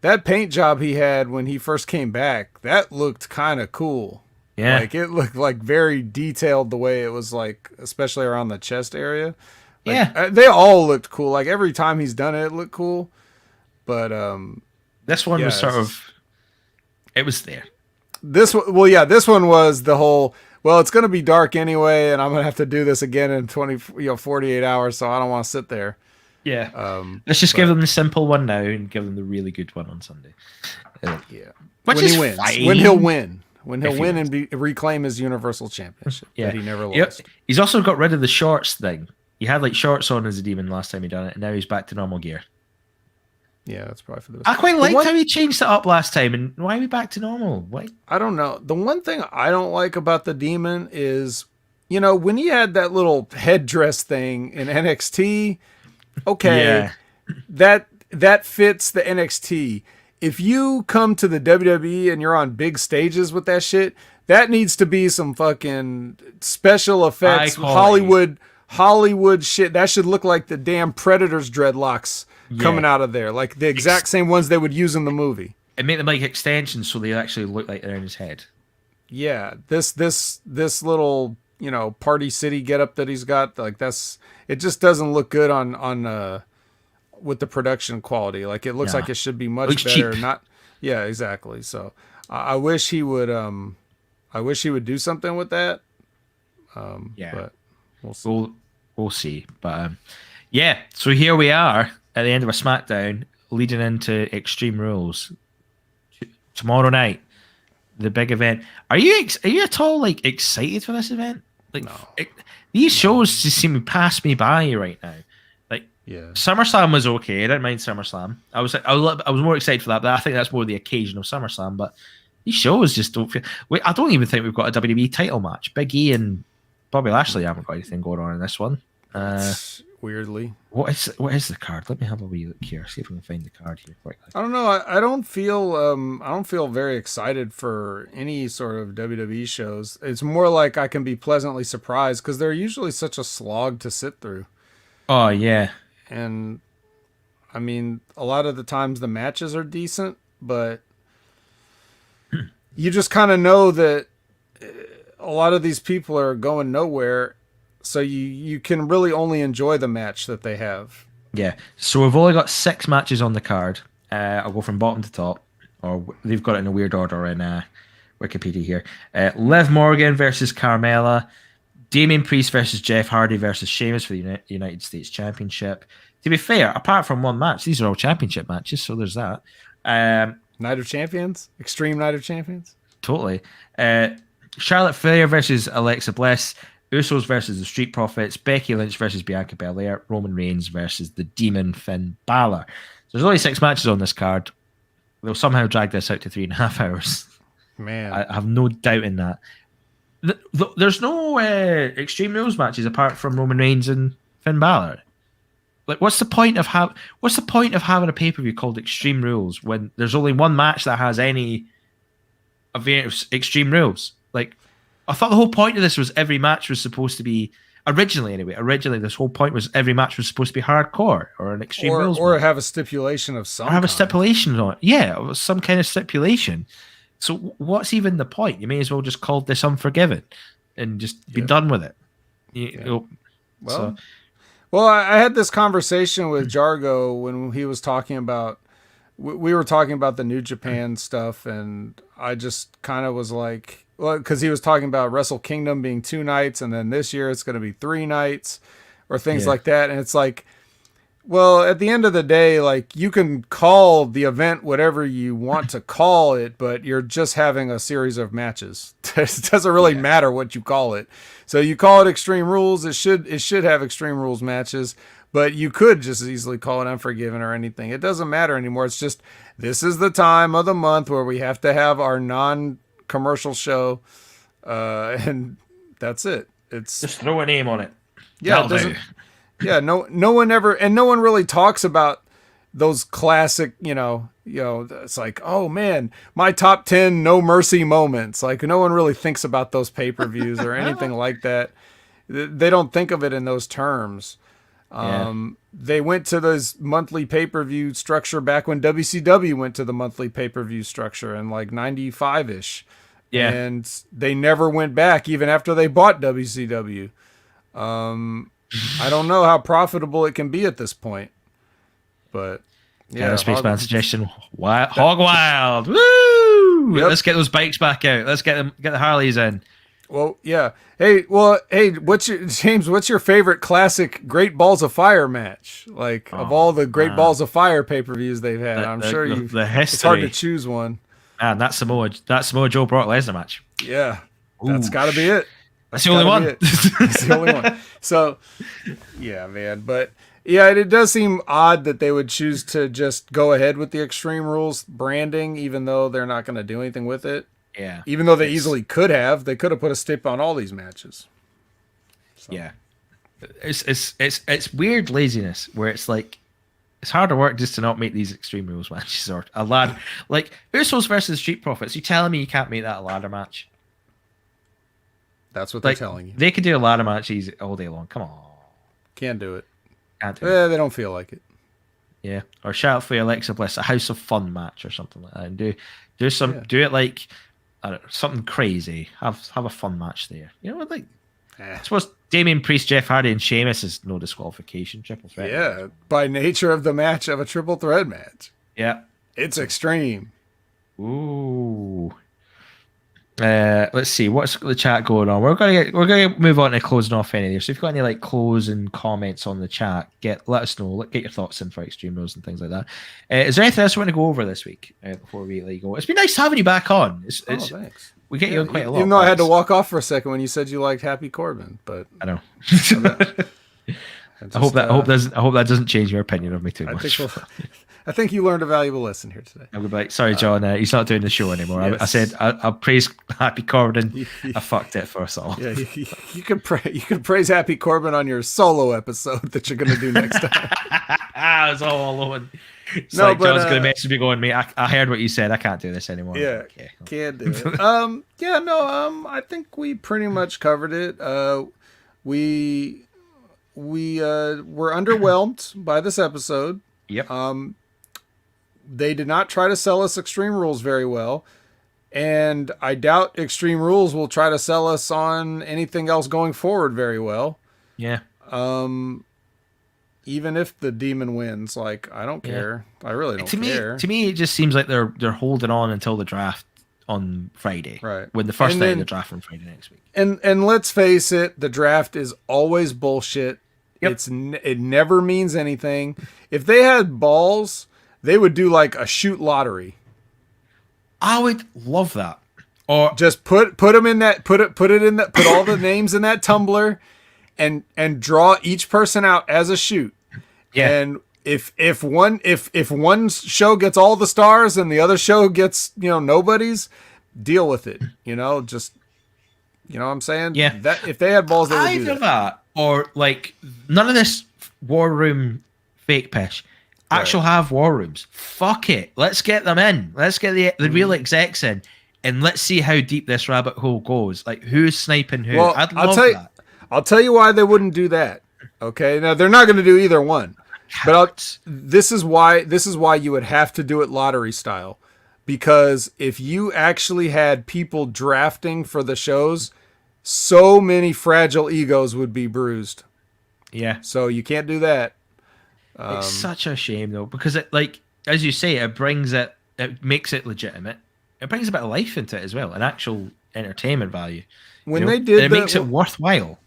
that paint job he had when he first came back, that looked kind of cool. Yeah, like it looked like very detailed the way it was, like especially around the chest area. Like, yeah, they all looked cool. Like every time he's done it, it looked cool. But this one was sort of, it was there. This one was the whole, well, it's going to be dark anyway, and I'm going to have to do this again in 48 hours, so I don't want to sit there. Yeah. Let's just give them the simple one now and give them the really good one on Sunday. Yeah. Which when is he wins. fine. When he'll win. When he'll win and reclaim his Universal Championship that he never lost. He's also got rid of the shorts thing. He had like shorts on as a demon last time he done it, and now he's back to normal gear. Yeah, that's probably for the best. I quite liked how he changed it up last time, and why are we back to normal? Why? I don't know. The one thing I don't like about the demon is, you know, when he had that little headdress thing in NXT, okay, that fits the NXT. If you come to the WWE and you're on big stages with that shit, that needs to be some fucking special effects, Hollywood shit. That should look like the damn Predator's dreadlocks coming out of there, like the exact same ones they would use in the movie. And make them like extensions so they actually look like they're in his head. Yeah, this little, you know, Party City getup that he's got, like it just doesn't look good on with the production quality. Like it looks like it should be much better. Cheap. Yeah, exactly. So I wish he would do something with that. But we'll see. We'll see. But yeah, so here we are at the end of a SmackDown, leading into Extreme Rules tomorrow night, the big event. Are you at all like excited for this event? Like, no. These shows just seem to pass me by right now. Yeah, SummerSlam was okay. I didn't mind SummerSlam. I was more excited for that, but I think that's more the occasion of SummerSlam. But these shows just don't feel. I don't even think we've got a WWE title match. Big E and Bobby Lashley haven't got anything going on in this one. Weirdly, what is the card? Let me have a wee look here. See if we can find the card here quickly. I don't know. I don't feel very excited for any sort of WWE shows. It's more like I can be pleasantly surprised because they're usually such a slog to sit through. Oh yeah. And I mean, a lot of the times the matches are decent, but you just kind of know that a lot of these people are going nowhere, so you can really only enjoy the match that they have. Yeah. So we've only got 6 matches on the card. I'll go from bottom to top, or they've got it in a weird order in Wikipedia here. Liv Morgan versus Carmella. Damian Priest versus Jeff Hardy versus Sheamus for the United States Championship. To be fair, apart from one match, these are all championship matches, so there's that. Night of Champions? Extreme Night of Champions? Totally. Charlotte Flair versus Alexa Bliss. Usos versus the Street Profits. Becky Lynch versus Bianca Belair. Roman Reigns versus the Demon Finn Balor. So there's only 6 matches on this card. They'll somehow drag this out to 3.5 hours. Man. I have no doubt in that. There's no Extreme Rules matches apart from Roman Reigns and Finn Balor. Like, what's the point of having a pay-per-view called Extreme Rules when there's only one match that has any variant of Extreme Rules? Like, I thought the whole point of this was every match was supposed to be originally this whole point was every match was supposed to be hardcore or an Extreme Rules or match. Have a stipulation of some or have a stipulation on it. Yeah, some kind of stipulation. So what's even the point? You may as well just call this Unforgiven and just be done with it. Well, I had this conversation with Jargo when he was talking about, we were talking about the New Japan stuff, and I just kind of was like, well, because he was talking about Wrestle Kingdom being 2 nights, and then this year it's going to be 3 nights or things like that. And it's like, well, at the end of the day, like, you can call the event whatever you want to call it, but you're just having a series of matches. It doesn't really matter what you call it. So you call it Extreme Rules, it should have Extreme Rules matches, but you could just as easily call it Unforgiven or anything. It doesn't matter anymore. It's just, this is the time of the month where we have to have our non-commercial show, and that's it. It's just throw a name on it. Yeah, it doesn't. Yeah, no one ever, and no one really talks about those classic, it's like, oh man, my top 10 No Mercy moments. Like no one really thinks about those pay-per-views or anything like that. They don't think of it in those terms. They went to this monthly pay-per-view structure back when WCW went to the monthly pay-per-view structure in like 95-ish. Yeah. And they never went back even after they bought WCW. I don't know how profitable it can be at this point. But yeah, Spaceman suggestion. Hog Wild. Woo! Yep. Let's get those bikes back out. Let's get the Harleys in. Well, yeah. Hey, what's your favorite classic Great Balls of Fire match? Like of all the Great Balls of Fire pay-per-views they've had, I'm sure the history. It's hard to choose one. Man, that Samoa Joe Brock Lesnar match. Yeah, that's got to be it. That's the only one. That's the only one. So, yeah, man. But yeah, it does seem odd that they would choose to just go ahead with the Extreme Rules branding, even though they're not going to do anything with it. Yeah. Even though they easily could have. They could have put a stip on all these matches. So. Yeah. It's weird laziness where it's like it's harder work just to not make these Extreme Rules matches or a ladder. Like Usos versus Street Profits. You telling me you can't make that a ladder match? That's what they're telling you. They could do a ladder match easy all day long. Come on. Can't do it. Can't do it. They don't feel like it. Yeah. Or shout out for Alexa Bliss, a House of Fun match or something like that. And do it like something crazy. Have a fun match there. You know what? Like, I suppose Damian Priest, Jeff Hardy, and Sheamus is no disqualification. Triple threat. Yeah, by nature of the match of a triple threat match. Yeah, it's extreme. Ooh. Let's see what's the chat going on. We're gonna move on to closing off any there. So if you've got any like closing comments on the chat, let us know. Get your thoughts in for Extreme Rules and things like that. Is there anything else you want to go over this week before we let you go? It's been nice having you back on. Thanks. We get you on quite a lot. Even though I had to walk off for a second when you said you liked Happy Corbin, but I know. I hope that doesn't change your opinion of me too much. I think you learned a valuable lesson here today. I'll be like, sorry, John, he's not doing the show anymore. Yes. I said I'll praise Happy Corbin. I fucked it for us all. Yeah, you could praise Happy Corbin on your solo episode that you're going to do next time. It's all alone. John's going to message me going, mate, I heard what you said. I can't do this anymore. Yeah, okay. Can't do it. I think we pretty much covered it. We were underwhelmed by this episode. Yep. They did not try to sell us Extreme Rules very well, and I doubt Extreme Rules will try to sell us on anything else going forward very well. Yeah. Even if the demon wins, like I don't care. I really don't care. To me, it just seems like they're holding on until the draft on Friday. Right. When the first night of the draft on Friday next week. And let's face it, the draft is always bullshit. Yep. It never means anything. If they had balls, they would do like a shoot lottery. I would love that. Or just put them in that put it in that put all the names in that tumbler and draw each person out as a shoot. Yeah. And if one show gets all the stars and the other show gets, nobody's, deal with it. Just what I'm saying? Yeah. That if they had balls, they would do either that. Or like none of this war room fake pish. Actual have war rooms. Fuck it. Let's get them in. Let's get the real execs in, and let's see how deep this rabbit hole goes. Like who's sniping who? Well, I'd love that. I'll tell you why they wouldn't do that. Okay, now they're not going to do either one. But this is why you would have to do it lottery style, because if you actually had people drafting for the shows, so many fragile egos would be bruised. Yeah. So you can't do that. It's such a shame though, because it, like as you say, it makes it legitimate. It brings a bit of life into it as well, an actual entertainment value. It makes it worthwhile.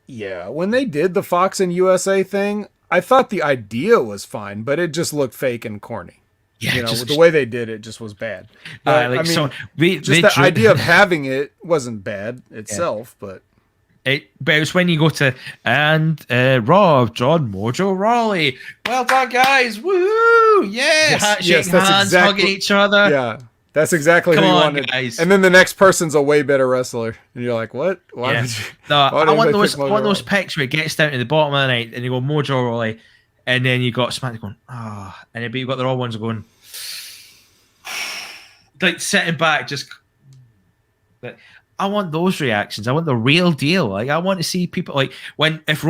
Yeah, when they did the Fox and USA thing, I thought the idea was fine, but it just looked fake and corny. Yeah, the way they did it just was bad. The idea of having it wasn't bad itself, but it was when you go to Raw, John Mojo Rawley. Well done, guys! Woo! Shaking hands, hugging each other. Yeah, that's exactly who you wanted. Guys. And then the next person's a way better wrestler, and you're like, "What? Why did you?" No, I want those pics where it gets down to the bottom of the night, and you go Mojo Rawley, and then you got SmackDown going, and then you got the Raw ones going, like sitting back, just. Like, I want those reactions. I want the real deal. Like, I want to see people like if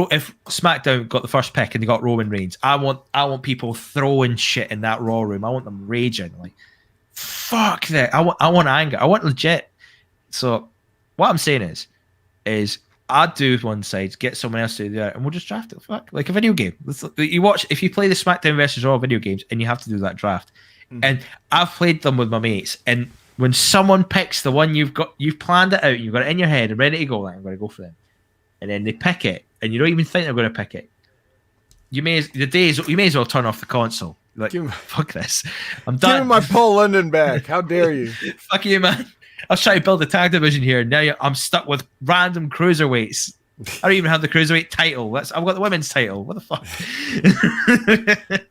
SmackDown got the first pick and they got Roman Reigns. I want people throwing shit in that Raw room. I want them raging. Like, fuck that. I want anger. I want legit. So, what I'm saying is I'd do one side, get someone else to do that, and we'll just draft it. Fuck, like a video game. If you play the SmackDown versus Raw video games, and you have to do that draft. And I've played them with my mates, and when someone picks the one you've planned it out, you've got it in your head and ready to go, like, I'm going to go for them, and then they pick it, and you don't even think they're going to pick it. You may as well turn off the console. Like, fuck this, I'm done. Give me my Paul London back. How dare you? Fuck you, man. I was trying to build a tag division here, and now I'm stuck with random cruiserweights. I don't even have the cruiserweight title. I've got the women's title. What the fuck?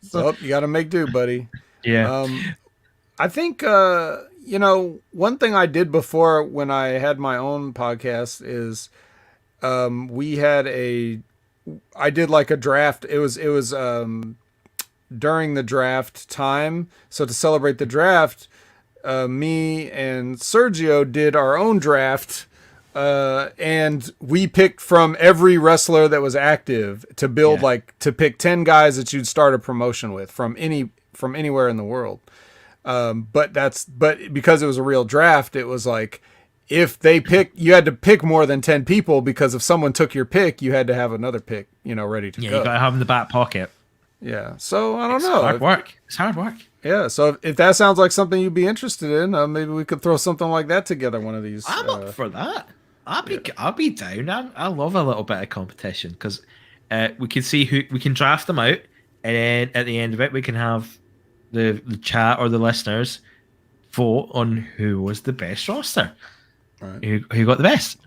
So you got to make do, buddy. Yeah. I think one thing I did before when I had my own podcast is I did like a draft. It was during the draft time. So to celebrate the draft, me and Sergio did our own draft, and we picked from every wrestler that was active to build to pick 10 guys that you'd start a promotion with from anywhere in the world. But because it was a real draft, it was like, if they pick, you had to pick more than 10 people, because if someone took your pick, you had to have another pick, ready to go. Yeah, you got to have in the back pocket. Yeah. So I don't know. It's hard work. Yeah. So if that sounds like something you'd be interested in, maybe we could throw something like that together one of these. I'm up for that. I'll be down. I love a little bit of competition, because we can see who we can draft them out, and then at the end of it, we can have the chat or the listeners vote on who was the best roster, right. who got the best.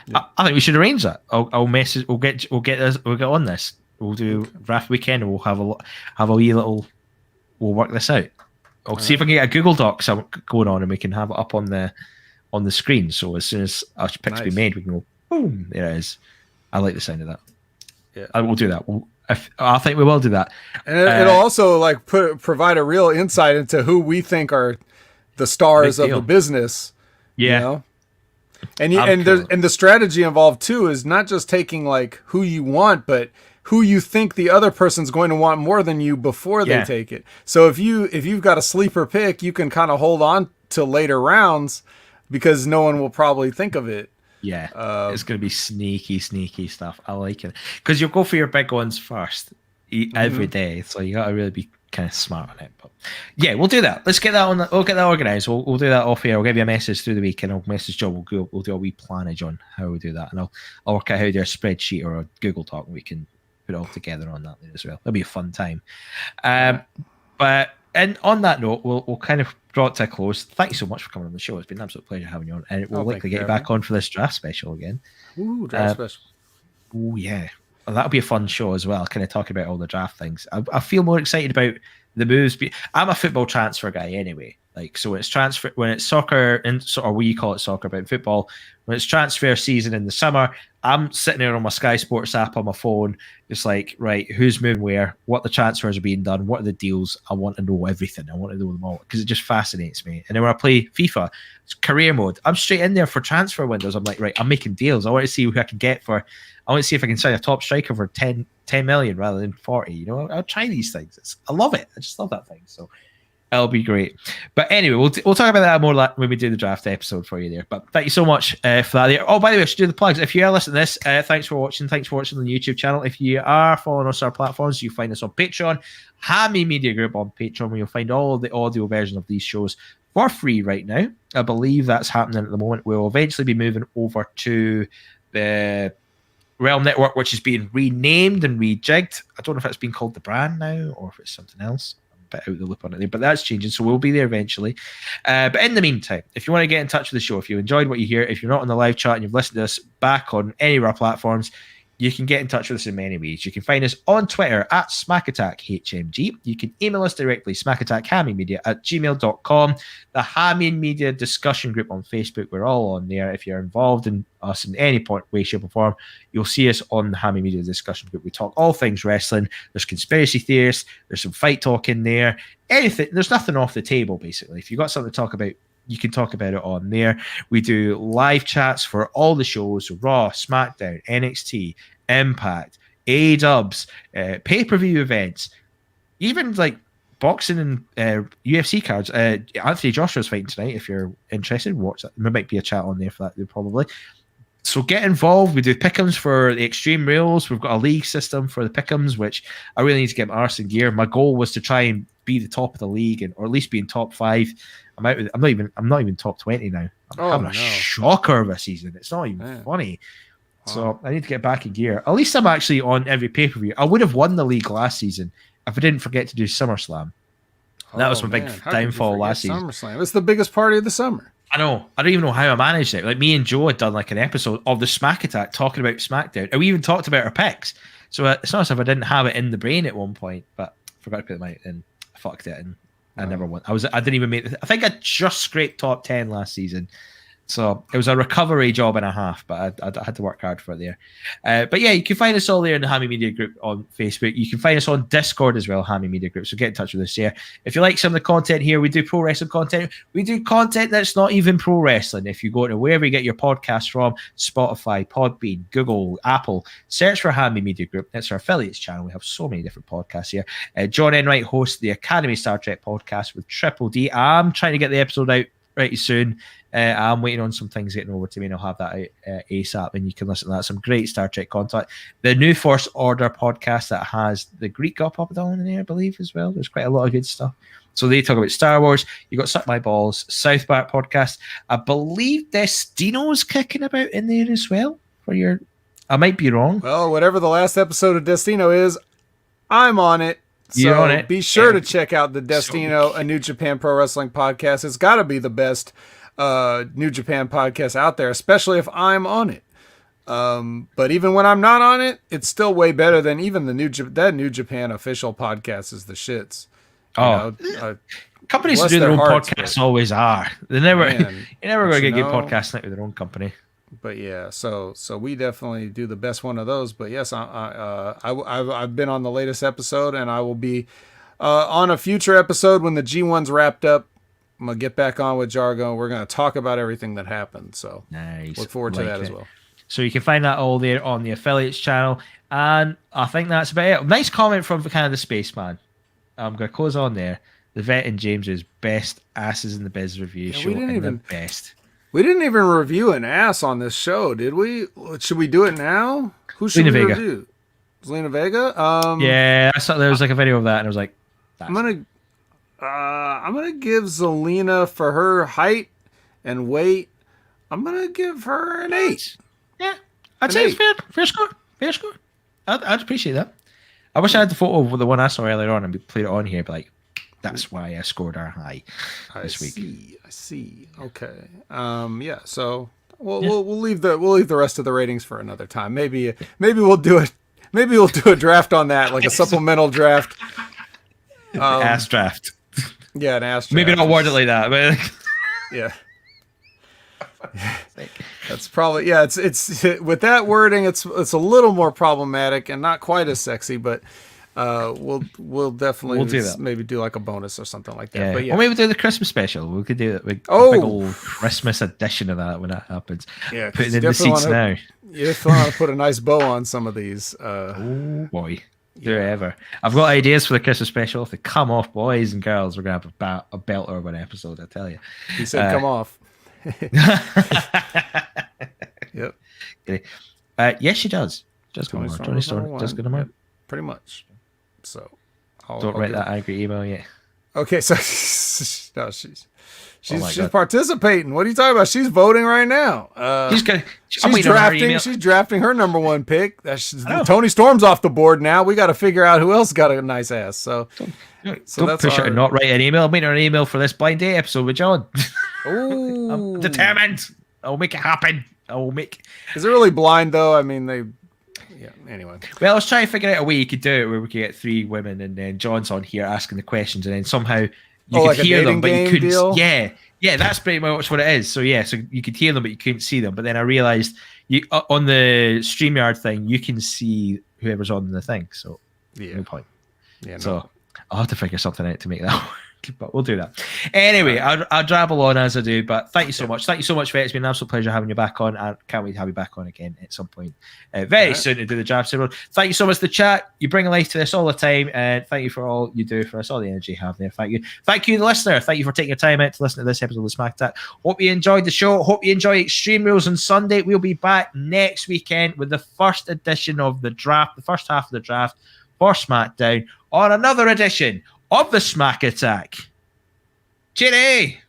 Yeah. I think we should arrange that. I'll message. We'll get on this. We'll do draft weekend, and we'll have a wee little. We'll work this out. I'll see if I can get a Google Doc going on, and we can have it up on the screen. So as soon as our picks be made, we can go boom. There it is. I like the sound of that. Yeah, I will do that. I think we will do that, and it'll also provide a real insight into who we think are the stars of the business. Yeah, and the strategy involved too is not just taking like who you want, but who you think the other person's going to want more than you before they take it. So if you've got a sleeper pick, you can kind of hold on to later rounds, because no one will probably think of it. Yeah, it's going to be sneaky stuff. I like it, because you'll go for your big ones first every day, so you got to really be kind of smart on it. But yeah, we'll do that. Let's get that on. We'll get that organised. We'll do that off here. I'll give you a message through the week, and I'll message Joe. We'll do a wee planage on how we do that, and I'll work out how to do a spreadsheet or a Google Doc, and we can put it all together on that later as well. It'll be a fun time. And on that note, we'll kind of draw it to a close. Thank you so much for coming on the show. It's been an absolute pleasure having you on, and we'll likely get you back on for this draft special again. Ooh, draft special. Oh yeah, well, that'll be a fun show as well. Kind of talking about all the draft things. I feel more excited about the moves. I'm a football transfer guy anyway. Like, so when it's soccer, or we call it soccer, but in football, when it's transfer season in the summer, I'm sitting there on my Sky Sports app on my phone, just like, right, who's moving where, what the transfers are being done, what are the deals. I want to know everything. I want to know them all, because it just fascinates me. And then when I play FIFA, it's career mode. I'm straight in there for transfer windows. I'm like, right, I'm making deals. I want to see who I can get for. I want to see if I can sign a top striker for 10 million rather than 40. I'll try these things. I love it. I just love that thing. So it'll be great. But anyway, we'll talk about that more when we do the draft episode for you there. But thank you so much for that there. Oh, by the way, I should do the plugs. If you are listening to this, thanks for watching. Thanks for watching on the YouTube channel. If you are following us on our platforms, you find us on Patreon, Hammy Media Group on Patreon, where you'll find all the audio version of these shows for free right now. I believe that's happening at the moment. We'll eventually be moving over to the Realm Network, which is being renamed and rejigged. I don't know if it's been called the brand now or if it's something else. Bit out the loop on it there, but that's changing, so we'll be there eventually. But in the meantime, if you want to get in touch with the show, if you enjoyed what you hear, if you're not on the live chat and you've listened to us back on any of our platforms, you can get in touch with us in many ways. You can find us on Twitter at SmackAttackHMG. You can email us directly, smackattackhammymedia@gmail.com. The Hammy Media discussion group on Facebook, we're all on there. If you're involved in us in any point, way, shape, or form, you'll see us on the Hammy Media discussion group. We talk all things wrestling. There's conspiracy theorists. There's some fight talk in there. Anything. There's nothing off the table, basically. If you've got something to talk about, you can talk about it on there. We do live chats for all the shows: Raw, SmackDown, NXT, Impact, A-dubs, pay-per-view events, even like boxing and UFC cards. Anthony Joshua's fighting tonight. If you're interested, watch that. There might be a chat on there for that, probably. So get involved. We do pick'ems for the Extreme Rules. We've got a league system for the pick'ems, which I really need to get my arse in gear. My goal was to try and be the top of the league, or at least be in top 5. I'm not even top 20 now. I'm having a shocker of a season. It's not even funny. Wow. So I need to get back in gear. At least I'm actually on every pay-per-view. I would have won the league last season if I didn't forget to do SummerSlam. That was my big downfall last season. SummerSlam. It's the biggest party of the summer. I know. I don't even know how I managed it. Like, me and Joe had done like an episode of the Smack Attack talking about SmackDown, and we even talked about our picks. So it's not as if I didn't have it in the brain at one point, but I forgot to put them out and I fucked it, and I never won. I didn't even make. I think I just scraped top 10 last season. So it was a recovery job and a half, but I had to work hard for it there. But yeah, you can find us all there in the Hammy Media group on Facebook. You can find us on Discord as well, Hammy Media group. So get in touch with us here. If you like some of the content here, we do pro wrestling content. We do content that's not even pro wrestling. If you go to wherever you get your podcasts from, Spotify, Podbean, Google, Apple, search for Hammy Media Group. That's our affiliates channel. We have so many different podcasts here. John Enright hosts the Academy Star Trek podcast with Triple D. I'm trying to get the episode out pretty soon. I'm waiting on some things getting over to me, and I'll have that out ASAP, and you can listen to that. Some great Star Trek content. The New First Order podcast that has the Greek God Papadon in there, I believe, as well. There's quite a lot of good stuff. So they talk about Star Wars. You got Suck My Balls, South Park podcast. I believe Destino's kicking about in there as well. I might be wrong. Well, whatever the last episode of Destino is, I'm on it. You're on it. Be sure to check out the Destino, a New Japan Pro Wrestling podcast. It's got to be the best New Japan podcast out there, especially if I'm on it. But even when I'm not on it, it's still way better than even the New Japan official podcast is the shits. Companies who do their own podcasts always are. You're never going to get good podcasts with their own company. But yeah, so we definitely do the best one of those. But yes, I've been on the latest episode, and I will be on a future episode when the G1's wrapped up. I'm gonna get back on with Jargo. We're gonna talk about everything that happened. So nice. Look forward to that as well. So you can find that all there on the affiliates channel, and I think that's about it. Nice comment from kind of the Spaceman. I'm gonna close on there. The Vet and James's best asses in the biz review show, and the best. We didn't even review an ass on this show, did we? Should we do it now? Who should we review? Zelina Vega? Yeah, I saw there was like a video of that, and I was like, I'm gonna give Zelina, for her height and weight, I'm gonna give her an 8. Yeah, I'd say it's fair score. Fair score. I'd appreciate that. I wish I had the photo of the one I saw earlier on and we played it on here, but like, that's why I scored our high this week. I see. Okay. Yeah. So we'll leave the rest of the ratings for another time. Maybe we'll do it. Maybe we'll do a draft on that, like a supplemental draft. Ass draft. Yeah, an ass draft. Maybe not word it like that, but yeah. That's probably it's with that wording it's a little more problematic and not quite as sexy, but we'll definitely do that. Maybe do like a bonus or something like that. Yeah. But yeah. Or maybe do the Christmas special. We could do it. Big old Christmas edition of that when that happens. Yeah, putting in the seats now. You definitely want to put a nice bow on some of these. Oh boy. Do it ever. I've got ideas for the Christmas special. If they come off, boys and girls, we're gonna have a belter of an episode, I tell you. He said come off. Yep. Yes, she does. Just go more. Tony Storm does go more. Pretty much. So don't write that angry email yet. Okay, so no, she's participating. What are you talking about? She's voting right now. She's drafting her number one pick. Tony Storm's off the board now. We got to figure out who else got a nice ass. So don't push her to not write an email. I'm making her an email for this blind date episode with John. I'm determined. I'll make it happen. Is it really blind though? I mean, Yeah. Anyway. Well, let's try and figure out a way you could do it where we could get 3 women and then John's on here asking the questions, and then somehow you could hear them, but you couldn't. Deal? Yeah, that's pretty much what it is. So so you could hear them, but you couldn't see them. But then I realized on the StreamYard thing, you can see whoever's on the thing. So no point. Yeah. No. So I'll have to figure something out to make that work. But we'll do that. Anyway, I'll drabble on as I do, but thank you so much. Thank you so much, Vet. It's been an absolute pleasure having you back on. I can't wait to have you back on again at some point very soon to do the draft. Thank you so much, the chat. You bring life to this all the time, and thank you for all you do for us, all the energy you have there. Thank you. Thank you, the listener. Thank you for taking your time out to listen to this episode of the Smackdown. Hope you enjoyed the show. Hope you enjoy Extreme Rules on Sunday. We'll be back next weekend with the first edition of the draft, the first half of the draft for Smackdown, on another edition of the Smack Attack. Cheery!